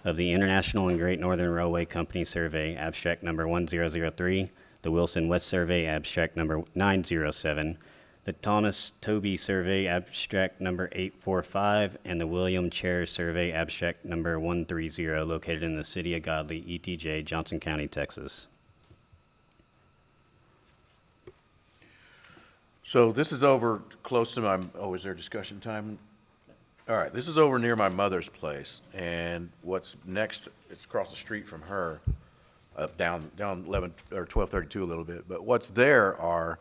of the International and Great Northern Railway Company Survey, abstract number 1003, the Wilson West Survey, abstract number 907, the Thomas Toby Survey, abstract number 845, and the William Chair Survey, abstract number 130, located in the city of Godley, ETJ, Johnson County, Texas. So this is over close to my, oh, is there discussion time? All right, this is over near my mother's place, and what's next, it's across the street from her, down 11, or 1232 a little bit, but what's there are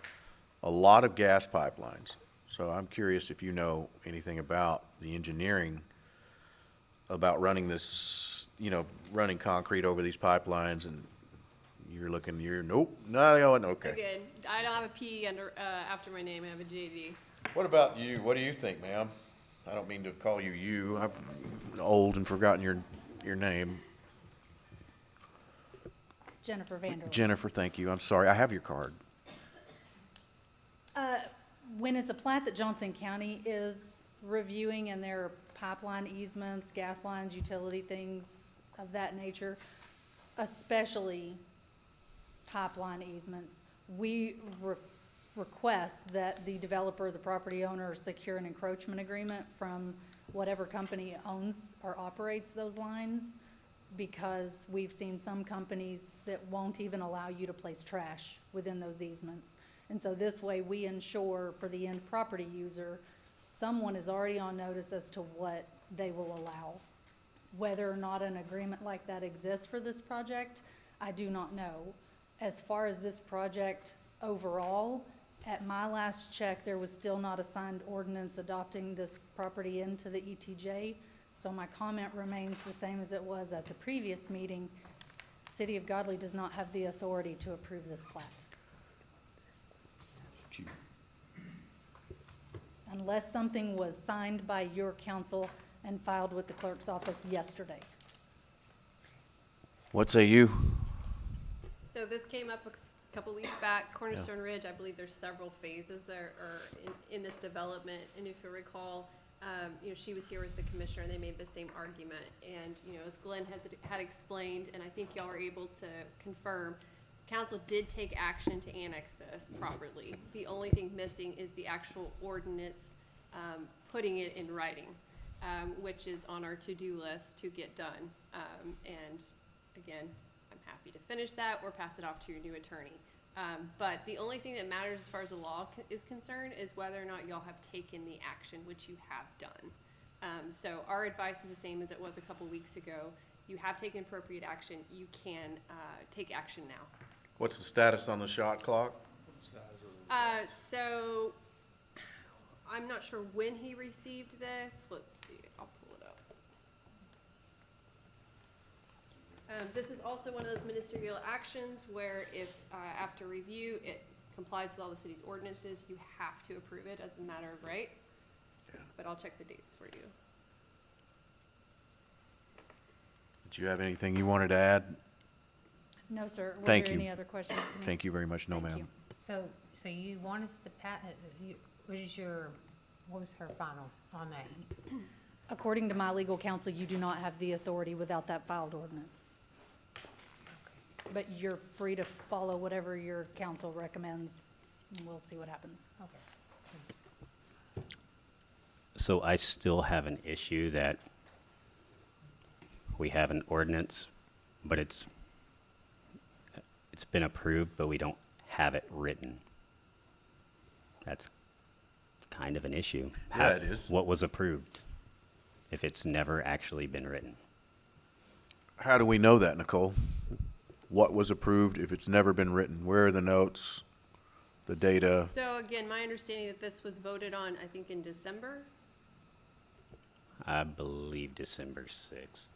a lot of gas pipelines. So I'm curious if you know anything about the engineering, about running this, running concrete over these pipelines, and nope, not going, okay. Again, I don't have a P after my name, I have a JD. What about you? What do you think, ma'am? I don't mean to call you you. I'm old and forgotten your name. Jennifer Vanderland. Jennifer, thank you. I'm sorry. I have your card. When it's a plat that Johnson County is reviewing and there are pipeline easements, gas lines, utility things of that nature, especially pipeline easements, we request that the developer, the property owner, secure an encroachment agreement from whatever company owns or operates those lines, because we've seen some companies that won't even allow you to place trash within those easements. And so this way we ensure for the end property user, someone is already on notice as to what they will allow. Whether or not an agreement like that exists for this project, I do not know. As far as this project overall, at my last check, there was still not a signed ordinance adopting this property into the ETJ. So my comment remains the same as it was at the previous meeting. City of Godley does not have the authority to approve this plat. Unless something was signed by your council and filed with the clerk's office yesterday. What say you? So this came up a couple weeks back, Cornerstone Ridge, I believe there's several phases that are in this development. And if you recall, she was here with the commissioner and they made the same argument. And, as Glenn had explained, and I think y'all were able to confirm, council did take action to annex this properly. The only thing missing is the actual ordinance, putting it in writing, which is on our to-do list to get done. And again, I'm happy to finish that or pass it off to your new attorney. But the only thing that matters as far as the law is concerned is whether or not y'all have taken the action, which you have done. So our advice is the same as it was a couple weeks ago. You have taken appropriate action. You can take action now. What's the status on the shot clock? So I'm not sure when he received this. Let's see. I'll pull it up. This is also one of those ministerial actions where if, after review, it complies with all the city's ordinances, you have to approve it as a matter of right. But I'll check the dates for you. Do you have anything you wanted to add? No, sir. Were Thank there you. any other questions for me? Thank you very much. No, Thank ma'am. you. So you want us to what was her final on that? According to my legal counsel, you do not have the authority without that filed ordinance. But you're free to follow whatever your counsel recommends, and we'll see what happens. Okay. So I still have an issue that we have an ordinance, but it's been approved, but we don't have it written. That's kind of an issue. Yeah, it is. What was approved if it's never actually been written? How do we know that, Nicole? What was approved if it's never been written? Where are the notes, the data? So again, my understanding that this was voted on, I think in December. I believe December 6th.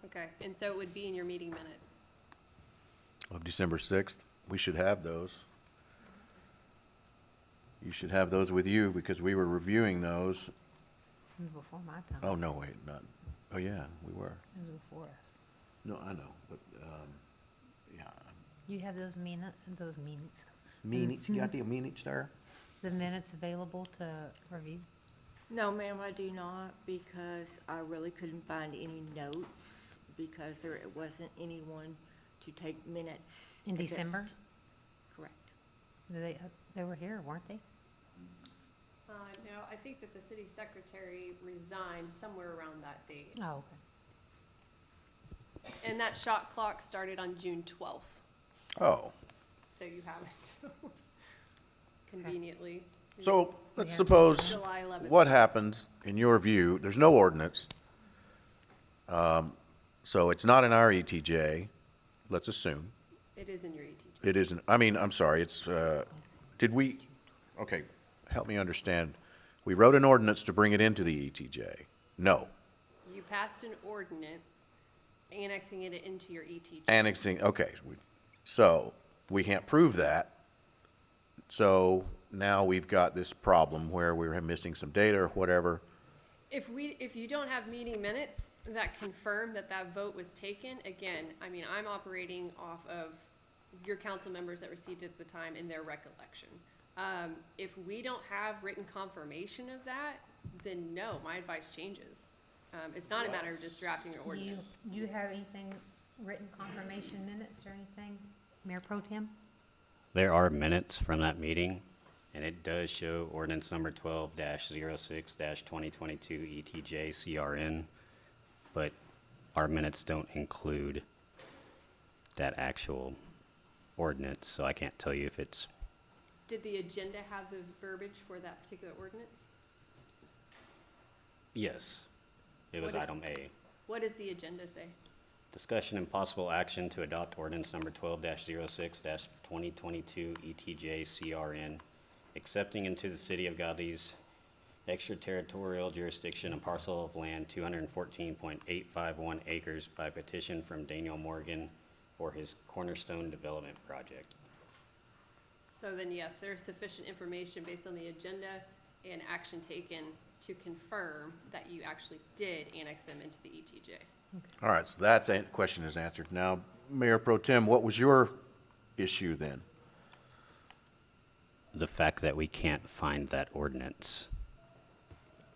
Okay, and so it would be in your meeting minutes. Of December 6th? We should have those. You should have those with you because we were reviewing those. It was before my time. Oh, no, wait, not, oh, yeah, we were. It was before us. No, I know, but, yeah. You have those minutes, Minutes, you got the minutes there? the minutes available to review? No, ma'am, I do not, because I really couldn't find any notes, because there wasn't anyone to take minutes. In December? Correct. They were here, weren't they? No, I think that the city secretary resigned somewhere around that date. Oh, okay. And that shot clock started on June 12th, Oh, so you have it conveniently. so let's Yeah. suppose, July 11th. what happens, in your view, there's no ordinance. So it's not in our ETJ, let's assume. It is in your ETJ. It isn't, I mean, I'm sorry, it's, did we, okay, help me understand. We wrote an ordinance to bring it into the ETJ. No. You passed an ordinance annexing it into your ETJ. Annexing, okay, so we can't prove that. So now we've got this problem where we're missing some data or whatever. If you don't have meeting minutes that confirm that that vote was taken, again, I mean, I'm operating off of your council members that received it at the time and their recollection. If we don't have written confirmation of that, then no, my advice changes. It's not a matter of just drafting your ordinance. Do you have anything, written confirmation minutes or anything, Mayor Pro Tem? There are minutes from that meeting, and it does show ordinance number 12-06-2022 ETJ CRN, but our minutes don't include that actual ordinance, so I can't tell you if it's, Did the agenda have the verbiage for that particular ordinance? yes, it was What is- item A. What does the agenda say? Discussion and possible action to adopt ordinance number 12-06-2022 ETJ CRN, accepting into the city of Godley's extraterritorial jurisdiction a parcel of land 214.851 acres by petition from Daniel Morgan for his Cornerstone Development Project. So then, yes, there's sufficient information based on the agenda and action taken to confirm that you actually did annex them into the ETJ. All right, so that question is answered. Now, Mayor Pro Tem, what was your issue then? The fact that we can't find that ordinance.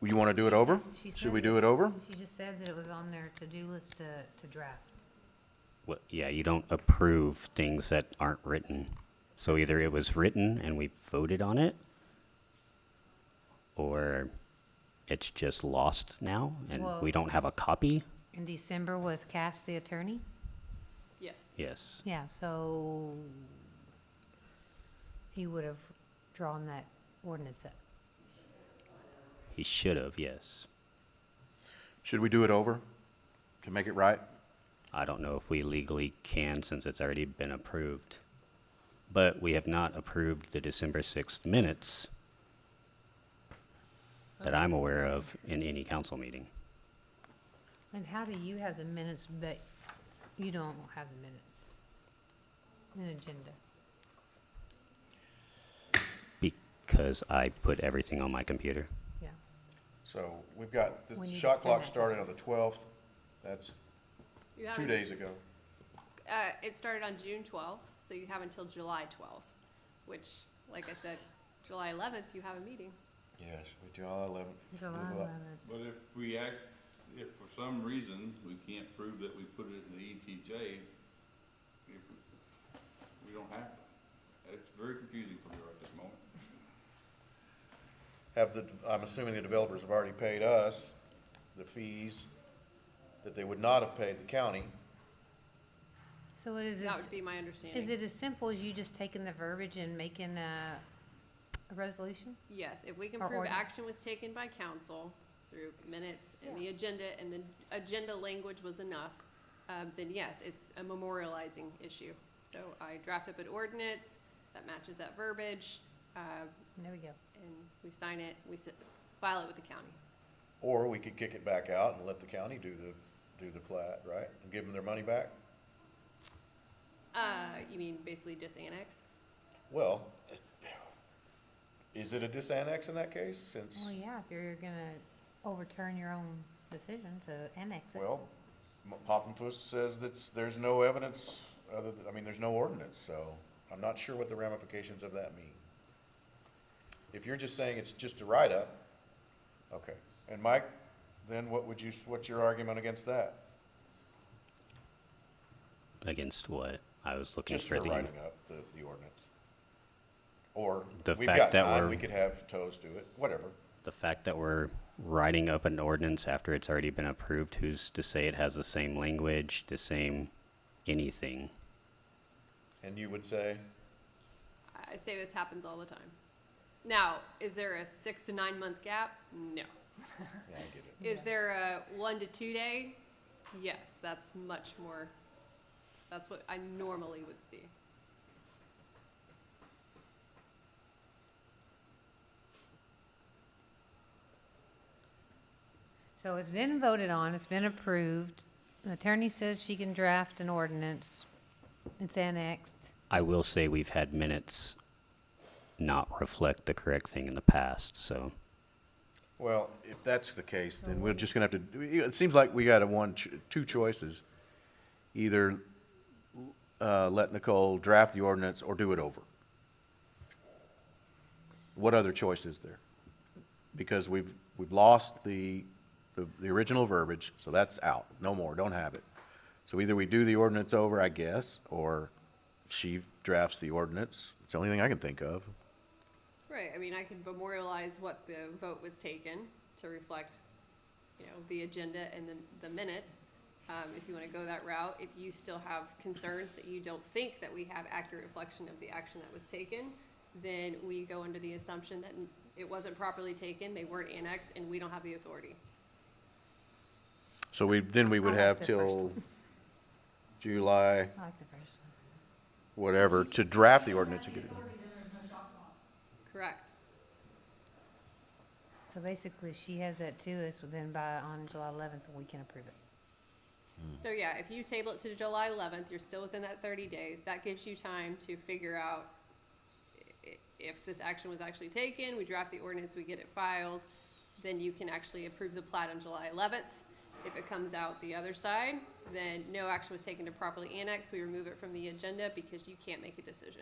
You want to do it over? She Should said we that- do it over? She just said that it was on their to-do list to draft. Well, yeah, you don't approve things that aren't written. So either it was written and we voted on it, or it's just lost now and Well- we don't have a copy? In December was Cass the attorney? Yes. Yes. Yeah, so he would have drawn that ordinance up. He should have, yes. Should we do it over to make it right? I don't know if we legally can since it's already been approved. But we have not approved the December 6th minutes that I'm aware of in any council meeting. And how do you have the minutes, but you don't have the minutes? An agenda. Because I put everything on my computer. Yeah. So we've got, We this need to shot send clock that. started on the 12th. That's You 2 haven't- days ago. It started on June 12th, so you have until July 12th, which, like I said, July 11th, you have a meeting. Yes, July 11th. July Move up. 11th. But if we act, if for some reason we can't prove that we put it in the ETJ, we don't have to. It's very confusing for me right this moment. I'm assuming the developers have already paid us the fees that they would not have paid the county. So what is That this? would be my understanding. Is it as simple as you just taking the verbiage and making a resolution? Yes, if we can Or prove ordinance. action was taken by council through minutes and the agenda, and the agenda language was enough, then yes, it's a memorializing issue. So I draft up an ordinance that matches that verbiage, There we go. and we sign it, file it with the county. Or we could kick it back out and let the county do the plat, right? And give them their money back? You mean basically disannex? Well, is it a disannex in that case, since, Well, yeah, if you're gonna overturn your own decision to annex it. well, Poppenfuss says that there's no evidence there's no ordinance, so I'm not sure what the ramifications of that mean. If you're just saying it's just a write-up, okay. And Mike, then what's your argument against that? Against what? I was looking Just for for the, writing up the ordinance. Or, The we've fact got that time, we're- we could have Toes do it, whatever. the fact that we're writing up an ordinance after it's already been approved, who's to say it has the same language, the same anything? And you would say, I say this happens all the time. Now, is there a 6 to 9 month gap? No. yeah, I get it. Is there a 1 to 2 day? Yes, that's much more, that's what I normally would see. So it's been voted on, it's been approved. The attorney says she can draft an ordinance. It's annexed. I will say we've had minutes not reflect the correct thing in the past, so. Well, if that's the case, then we're just gonna have to, it seems like we got two choices. Either, let Nicole draft the ordinance or do it over. What other choice is there? Because we've lost the original verbiage, so that's out, no more, don't have it. So either we do the ordinance over, I guess, or she drafts the ordinance. It's the only thing I can think of. Right, I mean, I could memorialize what the vote was taken to reflect, the agenda and the minutes. If you want to go that route, if you still have concerns that you don't think that we have accurate reflection of the action that was taken, then we go under the assumption that it wasn't properly taken, they weren't annexed, and we don't have the authority. So we would I like have the first till one. July, I like the first one. whatever, to draft the ordinance and get it done. Correct. So basically, she has that to us, then on July 11th, we can approve it. So yeah, if you table it to July 11th, you're still within that 30 days. That gives you time to figure out if this action was actually taken, we draft the ordinance, we get it filed, then you can actually approve the plat on July 11th. If it comes out the other side, then no action was taken to properly annex, we remove it from the agenda because you can't make a decision.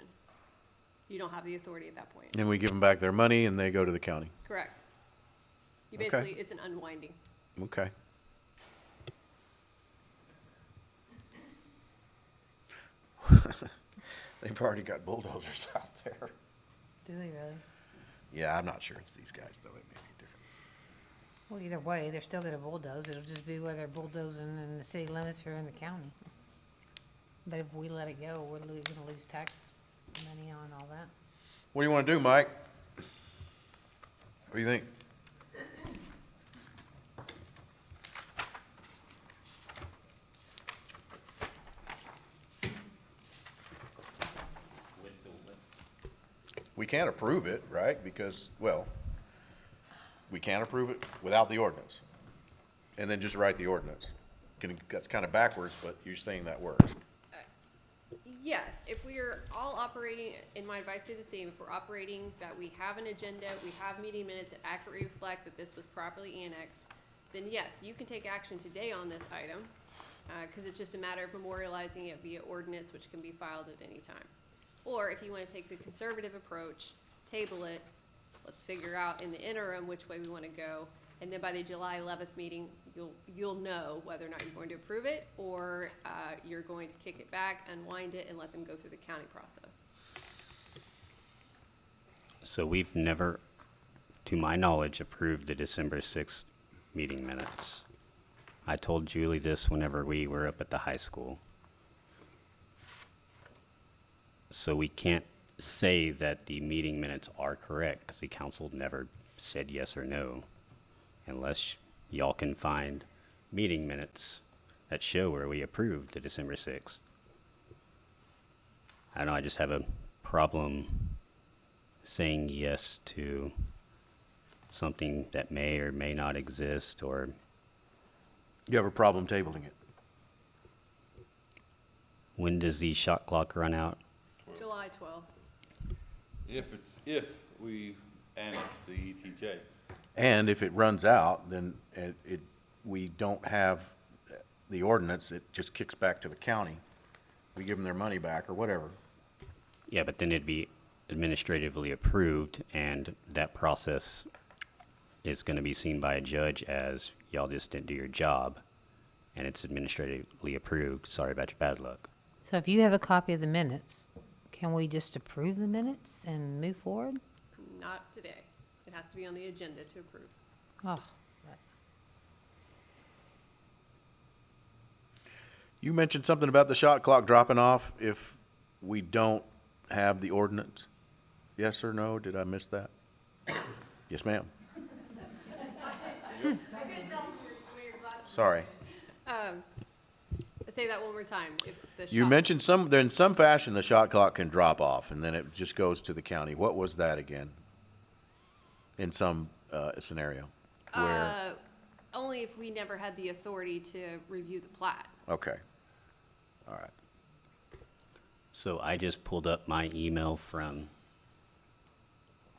You don't have the authority at that point. And we give them back their money and they go to the county. Correct. You Okay. basically, it's an unwinding. Okay. They've already got bulldozers out there. Do we really? Yeah, I'm not sure it's these guys, though. It may be different. Well, either way, they're still gonna bulldoze. It'll just be whether they're bulldozing in the city limits or in the county. But if we let it go, we're gonna lose tax money on all that. What do you want to do, Mike? What do you think? We can't approve it, right? Because, well, we can't approve it without the ordinance. And then just write the ordinance. That's kind of backwards, but you're saying that works. Yes, if we are all operating, and my advice is the same, if we're operating, that we have an agenda, we have meeting minutes that accurately reflect that this was properly annexed, then yes, you can take action today on this item, because it's just a matter of memorializing it via ordinance, which can be filed at any time. Or if you want to take the conservative approach, table it, let's figure out in the interim which way we want to go, and then by the July 11th meeting, you'll know whether or not you're going to approve it, or you're going to kick it back, unwind it, and let them go through the county process. So we've never, to my knowledge, approved the December 6th meeting minutes. I told Julie this whenever we were up at the high school. So we can't say that the meeting minutes are correct, because the council never said yes or no, unless y'all can find meeting minutes that show where we approved the December 6th. I don't know, I just have a problem saying yes to something that may or may not exist, or You have a problem tabling it? when does the shot clock run out? July 12th. If we annex the ETJ. And if it runs out, then we don't have the ordinance, it just kicks back to the county. We give them their money back or whatever. Yeah, but then it'd be administratively approved, and that process is gonna be seen by a judge as y'all just didn't do your job, and it's administratively approved. Sorry about your bad luck. So if you have a copy of the minutes, can we just approve the minutes and move forward? Not today. It has to be on the agenda to approve. Oh, You mentioned something about the shot clock dropping off if we don't have the ordinance. Yes or no? Did I miss that? Yes, ma'am. Sorry. Say that one more time. If the You shot- mentioned in some fashion, the shot clock can drop off, and then it just goes to the county. What was that again? In some scenario? Where, Only if we never had the authority to review the plat. okay. All right. So I just pulled up my email from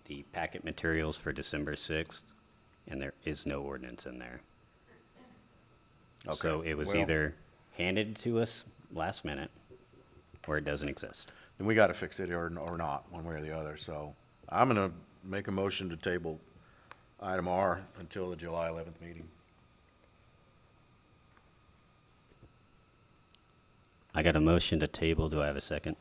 the packet materials for December 6th, and there is no ordinance in there. Okay. So it was Well, either handed to us last minute, or it doesn't exist. then we gotta fix it or not, one way or the other, so I'm gonna make a motion to table item R until the July 11th meeting. I got a motion to table. Do I have a second?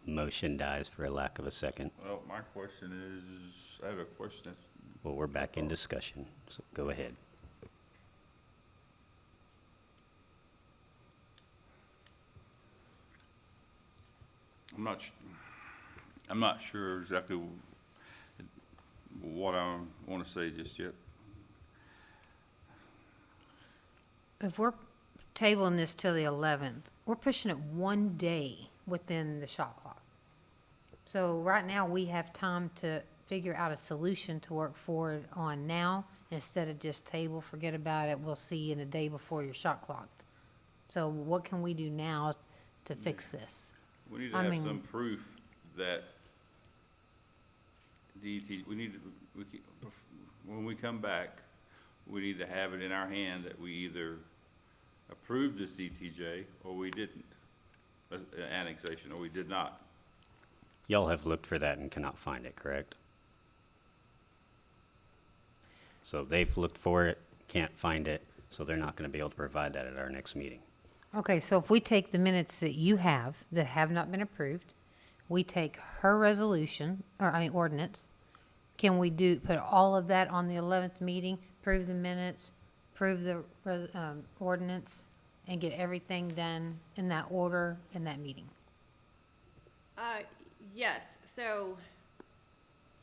Motion dies for a lack of a second. Well, my question is, I have a question. Well, we're back in discussion, so go ahead. I'm not sure exactly what I want to say just yet. if we're tabling this till the 11th, we're pushing it one day within the shot clock. So right now, we have time to figure out a solution to work forward on now, instead of just table, forget about it, we'll see you in a day before your shot clock. So what can we do now to fix this? We need to I have mean- some proof that when we come back, we need to have it in our hand that we either approved this ETJ or we didn't, annexation, or we did not. Y'all have looked for that and cannot find it, correct? So they've looked for it, can't find it, so they're not gonna be able to provide that at our next meeting. Okay, so if we take the minutes that you have, that have not been approved, we take her resolution, ordinance, can we put all of that on the 11th meeting, approve the minutes, approve the ordinance, and get everything done in that order in that meeting? Yes, so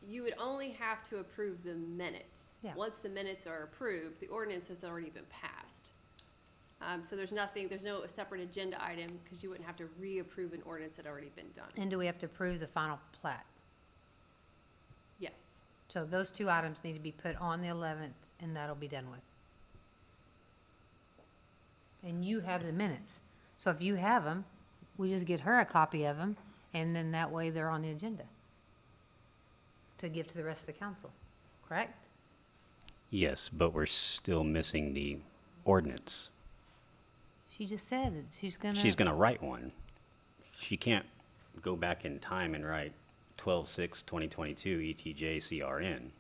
you would only have to approve the minutes. Yeah. Once the minutes are approved, the ordinance has already been passed. So there's no separate agenda item, because you wouldn't have to reapprove an ordinance that had already been done. And do we have to approve the final plat? Yes. So those two items need to be put on the 11th, and that'll be done with. And you have the minutes. So if you have them, we just get her a copy of them, and then that way they're on the agenda to give to the rest of the council, correct? Yes, but we're still missing the ordinance. She just said that she's She's gonna write one. She can't go back in time and write 12/6/2022 ETJ CRN.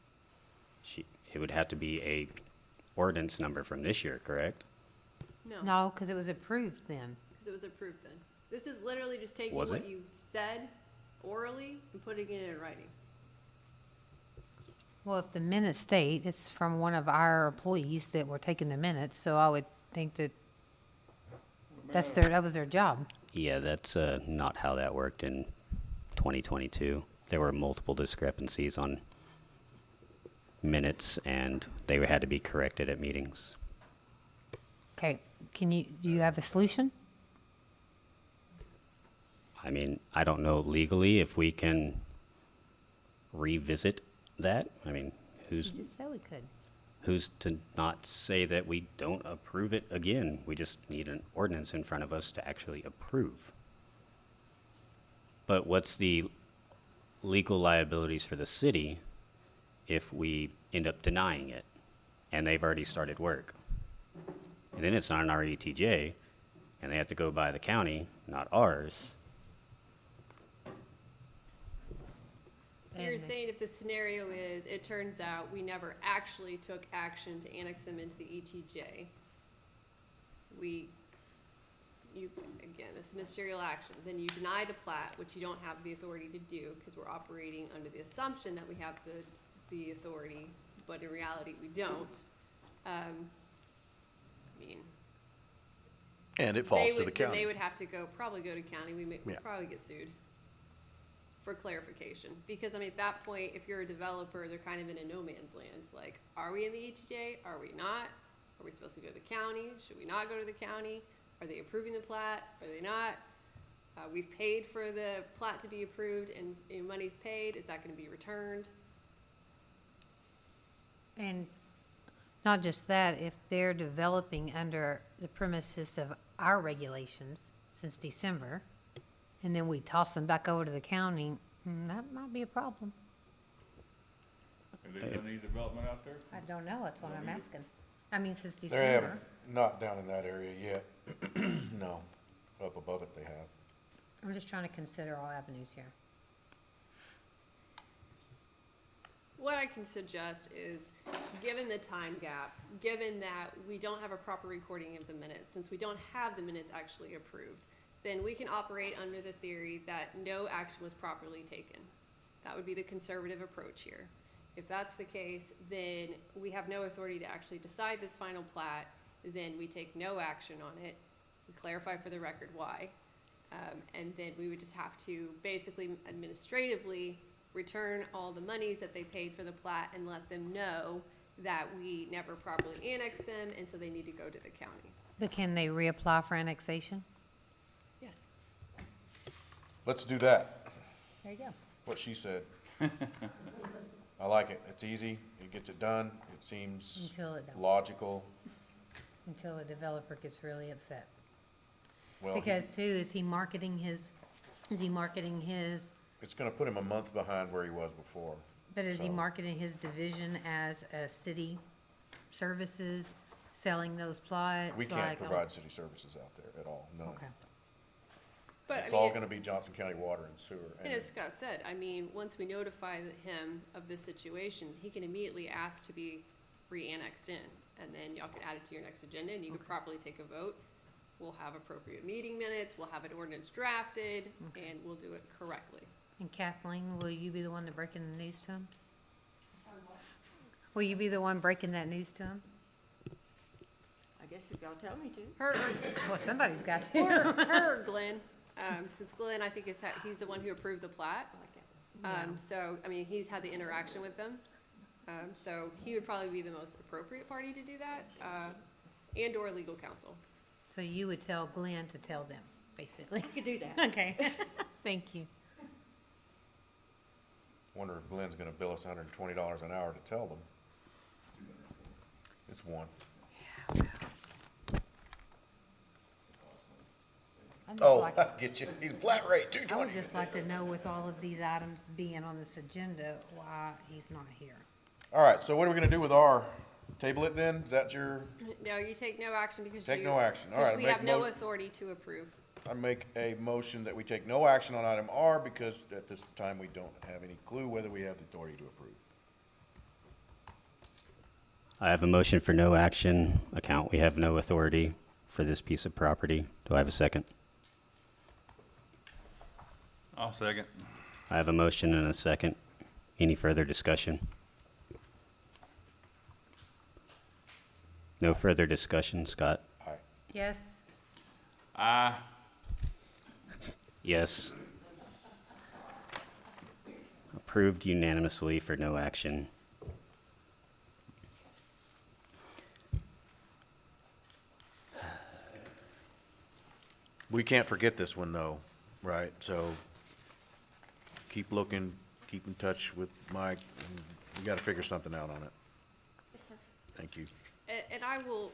It would have to be a ordinance number from this year, correct? No, No, because it was approved then. because it was approved then. This is literally just taking Was what it? you said orally and putting it in writing. Well, if the minutes state, it's from one of our employees that were taking the minutes, so I would think that that was their job. Yeah, that's not how that worked in 2022. There were multiple discrepancies on minutes, and they had to be corrected at meetings. Okay, do you have a solution? I mean, I don't know legally if we can revisit that. I mean, You just said we could. who's to not say that we don't approve it again? We just need an ordinance in front of us to actually approve. But what's the legal liabilities for the city if we end up denying it and they've already started work? And then it's not an RETJ and they have to go by the county, not ours. So you're And- saying if the scenario is, it turns out we never actually took action to annex them into the ETJ, again, this is ministerial action, then you deny the plat, which you don't have the authority to do, because we're operating under the assumption that we have the authority, but in reality, we don't. I mean. And it falls to the then county. they would have to probably go to county, we'd Yeah. probably get sued for clarification. Because, I mean, at that point, if you're a developer, they're kind of in a no man's land. Like, are we in the ETJ? Are we not? Are we supposed to go to the county? Should we not go to the county? Are they approving the plat? Are they not? We've paid for the plat to be approved and money's paid. Is that gonna be returned? And not just that, if they're developing under the premises of our regulations since December, and then we toss them back over to the county, that might be a problem. Have they done any development out there? I don't know, that's what I'm asking. I mean, since They December. haven't, not down in that area yet. No, up above it they have. I'm just trying to consider all avenues here. What I can suggest is, given the time gap, given that we don't have a proper recording of the minutes, since we don't have the minutes actually approved, then we can operate under the theory that no action was properly taken. That would be the conservative approach here. If that's the case, then we have no authority to actually decide this final plat, then we take no action on it. We clarify for the record why. And then we would just have to basically administratively return all the monies that they paid for the plat and let them know that we never properly annexed them, and so they need to go to the county. But can they reapply for annexation? Yes. Let's do that, There you go. what she said. I like it. It's easy. It gets it done. It seems Until it don't. logical. Until a developer gets really upset. Well, Because too, is he marketing his, it's gonna put him a month behind where he was before. but is he So- marketing his division as a city services, selling those plots? We can't like, provide city services out there at all, none. Okay. But It's I mean, all gonna be Johnson County Water and Sewer. and as Scott said, I mean, once we notify him of this situation, he can immediately ask to be re-annexed in. And then y'all can add it to your next agenda and you can properly take a vote. We'll have appropriate meeting minutes, we'll have an ordinance drafted, and we'll do it correctly. And Kathleen, will you be the one breaking the news to him? Will you be the one breaking that news to him? I guess if y'all tell me to. Her, Well, somebody's got or to. her, Glenn, since Glenn, I think he's the one who approved the plat. So, I mean, he's had the interaction with them. So he would probably be the most appropriate party to do that, and/or legal counsel. So you would tell Glenn to tell them, basically? You could do that. Okay, thank you. Wonder if Glenn's gonna bill us $120 an hour to tell them. It's one. I'd just Oh, like- I get you. He's flat rate, I $220. would just like to know with all of these items being on this agenda, why he's not here. All right, so what are we gonna do with our, table it then? Is that your, No, you take no action because Take you- no action. All because right, we make have no mo- authority to approve. I make a motion that we take no action on item R because at this time we don't have any clue whether we have the authority to approve. I have a motion for no action account. We have no authority for this piece of property. Do I have a second? I'll second. I have a motion and a second. Any further discussion? No further discussion, Scott? Aye. Yes? Aye. Yes. Approved unanimously for no action. We can't forget this one though, right? So keep looking, keep in touch with Mike, and we gotta figure something out on it. Yes, sir. Thank you. And I will,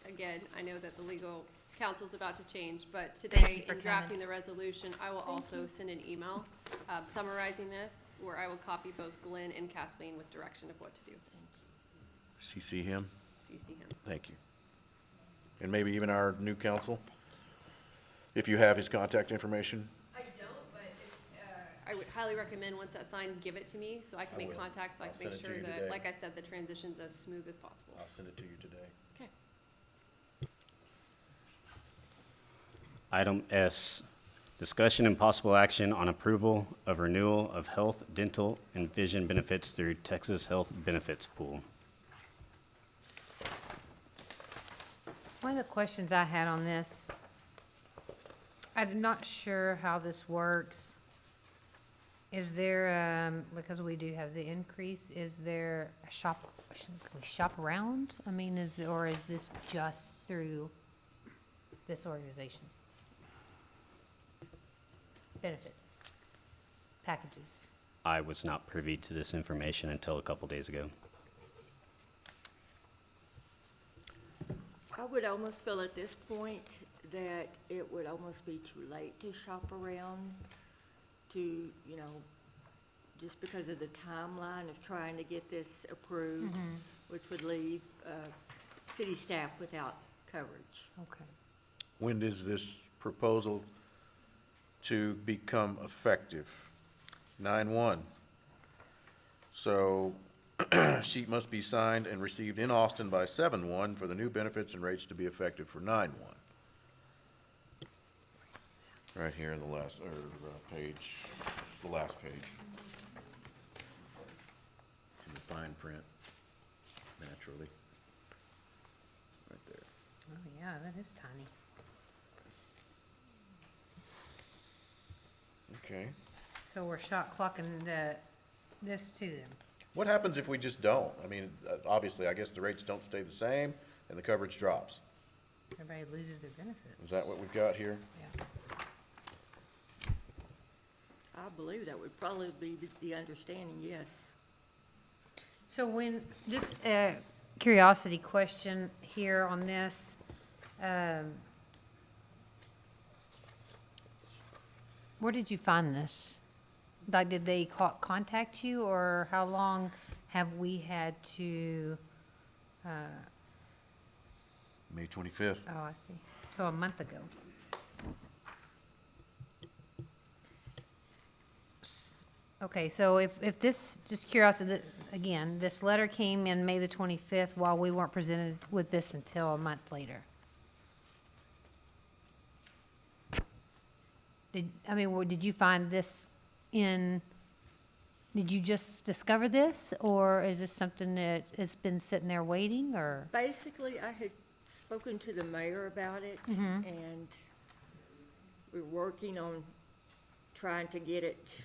again, I know that the legal counsel's about to change, but Thank today, you for in drafting the resolution, I will also send an email summarizing this, where I will copy both Glenn and Kathleen with direction of what to do. CC him. CC him. Thank you. And maybe even our new counsel, if you have his contact information. I don't, but it's, I would highly recommend, once that's signed, give it to me, so I can I make will. contact, so I I'll can make send it to sure you that, today. like I said, the transition's as smooth as possible. I'll send it to you today. Okay. Item S, discussion and possible action on approval of renewal of health, dental, and vision benefits through Texas Health Benefits Pool. One of the questions I had on this, I'm not sure how this works. Is there, because we do have the increase, is there a shop, can we shop around? I mean, or is this just through this organization? Benefits, packages. I was not privy to this information until a couple days ago. I would almost feel at this point that it would almost be too late to shop around to, you know, just because of the timeline of trying to get this approved, which would leave city staff without coverage. Okay. When is this proposal to become effective? 9/1. So sheet must be signed and received in Austin by 7/1 for the new benefits and rates to be effective for 9/1. Right here in the last, page, the last page. In the fine print, naturally. Right there. Oh, yeah, that is tiny. Okay. So we're shot clocking this to them. What happens if we just don't? I mean, obviously, I guess the rates don't stay the same and the coverage drops. Everybody loses their benefit. Is that what we've got here? Yeah. I believe that would probably be the understanding, yes. So when, just a curiosity question here on this. Where did you find this? Like, did they contact you, or how long have we had to, May 25th. oh, I see. So a month ago. Okay, so if this, just curiosity, again, this letter came in May the 25th while we weren't presented with this until a month later. Did you find this did you just discover this, or is this something that has been sitting there waiting, or? Basically, I had spoken to the mayor about it, and we're working on trying to get it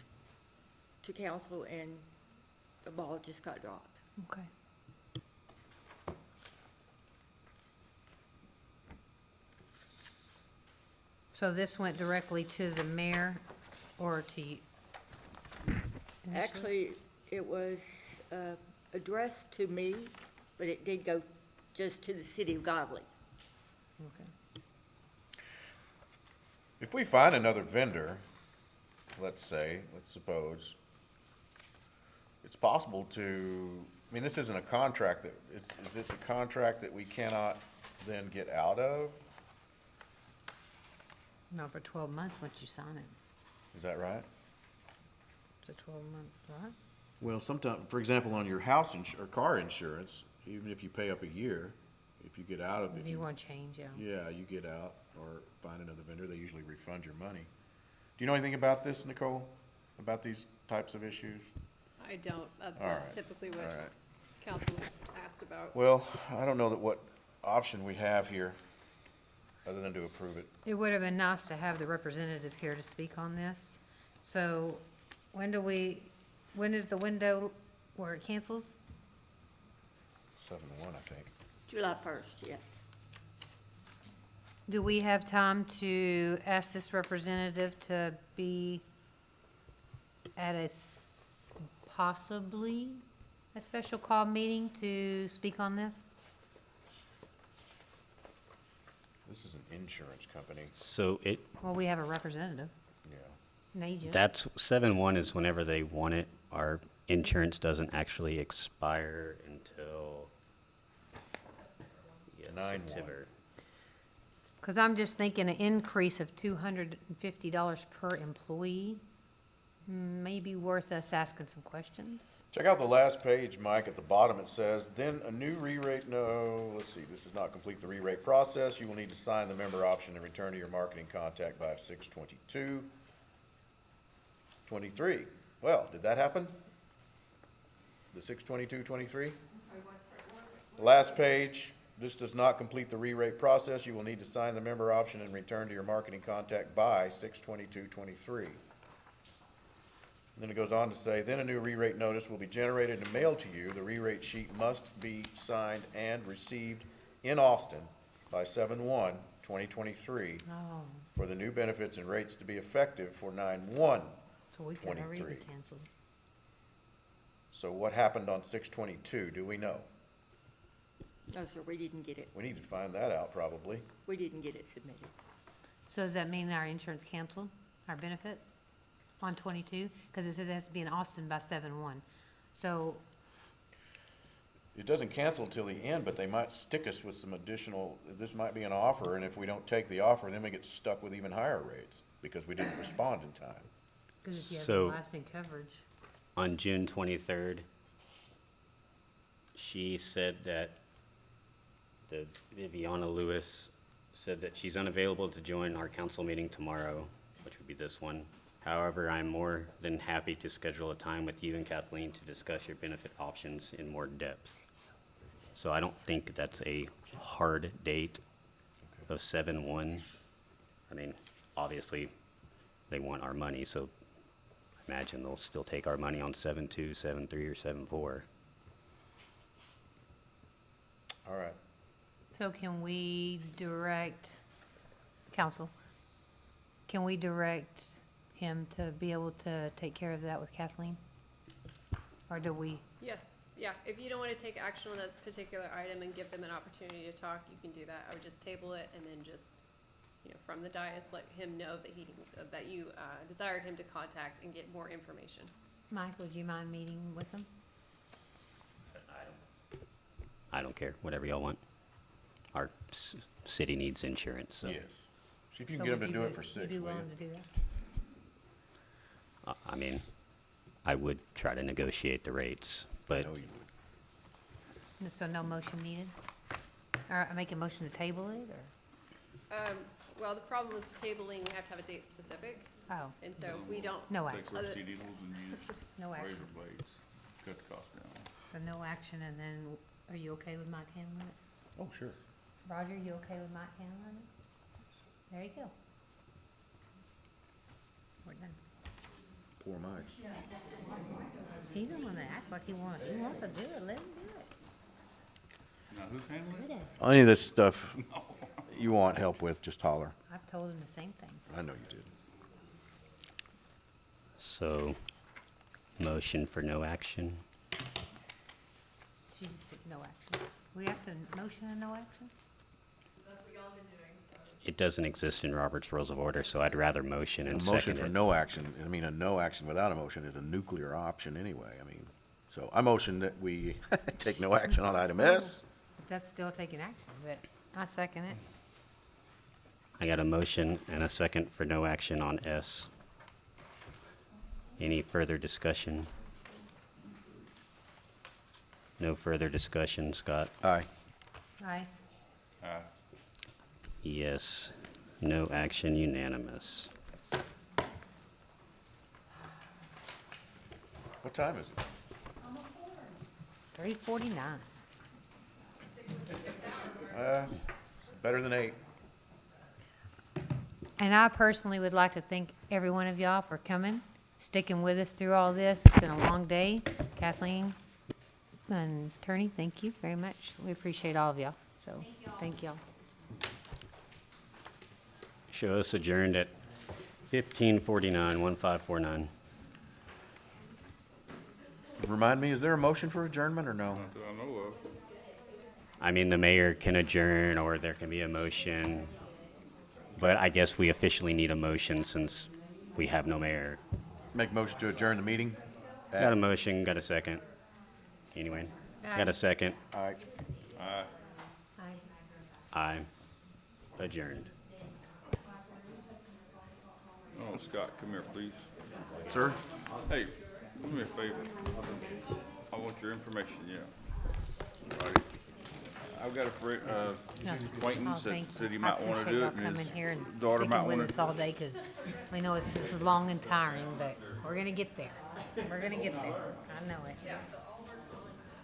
to council and the ball just got dropped. Okay. So this went directly to the mayor or to you? initially? Actually, it was addressed to me, but it did go just to the city of Godley. Okay. If we find another vendor, let's suppose, it's possible to, I mean, this isn't a contract that, is this a contract that we cannot then get out of? Not for 12 months once you sign it. Is that right? It's a 12-month, right? Well, sometimes, for example, on your house or car insurance, even if you pay up a year, if you get out of it. If you want to change, yeah. Yeah, you get out or find another vendor, they usually refund your money. Do you know anything about this, Nicole? About these types of issues? I don't, that's All not right, typically what all right. council's asked about. Well, I don't know what option we have here, other than to approve it. It would have been nice to have the representative here to speak on this. So when is the window where it cancels? 7-1, I think. July 1st, yes. Do we have time to ask this representative to be at possibly a special call meeting to speak on this? This is an insurance company, So it, Well, we have a representative, yeah. an agent. that's 7/1 is whenever they want it. Our insurance doesn't actually expire until, yeah, 9/1. September. Because I'm just thinking an increase of $250 per employee may be worth us asking some questions. Check out the last page, Mike. At the bottom, it says, then a new re-rate, no, let's see, this does not complete the re-rate process. You will need to sign the member option and return to your marketing contact by 6/22/23. Well, did that happen? The 6/22/23? Last page, this does not complete the re-rate process. You will need to sign the member option and return to your marketing contact by 6/22/23. Then it goes on to say, then a new re-rate notice will be generated and mailed to you. The re-rate sheet must be signed and received in Austin by 7/1/2023 Oh, for the new benefits and rates to be effective for 9/1. so we've got already 23. canceled. So what happened on 6/22? Do we know? No, sir, we didn't get it. We need to find that out probably. We didn't get it submitted. So does that mean our insurance canceled, our benefits on 22? Because it says it has to be in Austin by 7/1. So, It doesn't cancel until the end, but they might stick us with some additional, this might be an offer, and if we don't take the offer, then we get stuck with even higher rates because we didn't respond in time. because if you have So- lasting coverage. On June 23rd, she said that Viviana Lewis said that she's unavailable to join our council meeting tomorrow, which would be this one. However, I'm more than happy to schedule a time with you and Kathleen to discuss your benefit options in more depth. So I don't think that's a hard date of 7/1. I mean, obviously, they want our money, so I imagine they'll still take our money on 7/2, 7/3, or 7/4. All right. So can we direct, council, can we direct him to be able to take care of that with Kathleen? Or do we? Yes, yeah, if you don't want to take action on that particular item and give them an opportunity to talk, you can do that. I would just table it and then just, from the dais, let him know that you desired him to contact and get more information. Mike, would you mind meeting with him? I don't care, whatever y'all want. Our city needs insurance, so. Yes. See if you So can get them would to do it for would 6, you be will you? willing to do that? I mean, I would try to negotiate the rates, I but know you would. So no motion needed? Or I make a motion to table it, or? Well, the problem with tabling, we have to have a date specific, Oh, and so if we don't. no Take action, our Other- CD needles and use no razor action. blades, cut the cost down. So no action, and then, are you okay with Mike handling it? Oh, sure. Roger, you okay with Mike handling it? There you go. We're done. 4 mics. He's the one that acts like he wants to do it, let him do it. Now, who's handling it? Any of this stuff you want help with, just holler. I've told him the same thing. I know you did. So, motion for no action. She just said no action. We have to motion and no action? It doesn't exist in Robert's Rules of Order, so I'd rather motion and A motion second for it. no action, I mean, a no action without a motion is a nuclear option anyway. I mean, so I motion that we take no action on item S. That's still taking action, but I second it. I got a motion and a second for no action on S. Any further discussion? No further discussion, Scott? Aye. Aye. Yes. No action, unanimous. What time is it? 3:49. It's better than 8. And I personally would like to thank every one of y'all for coming, sticking with us through all this. It's been a long day. Kathleen and Attorney, thank you very much. We appreciate all of y'all, so thank y'all. Show us adjourned at 15:49, 1549. Remind me, is there a motion for adjournment or no? Not that I know of. I mean, the mayor can adjourn, or there can be a motion, but I guess we officially need a motion since we have no mayor. Make motion to adjourn the meeting? Got a motion, got a second. Anyway, got a second. Aye. Aye. Adjourned. Oh, Scott, come here, please. Sir? Hey, do me a favor. I want your information, yeah. Alrighty. I've got a acquaintance that said he might want to do it, and Coming his here and daughter might sticking with want us to. all day, because we know this is long and tiring, but we're gonna get there. We're gonna get there. I know it.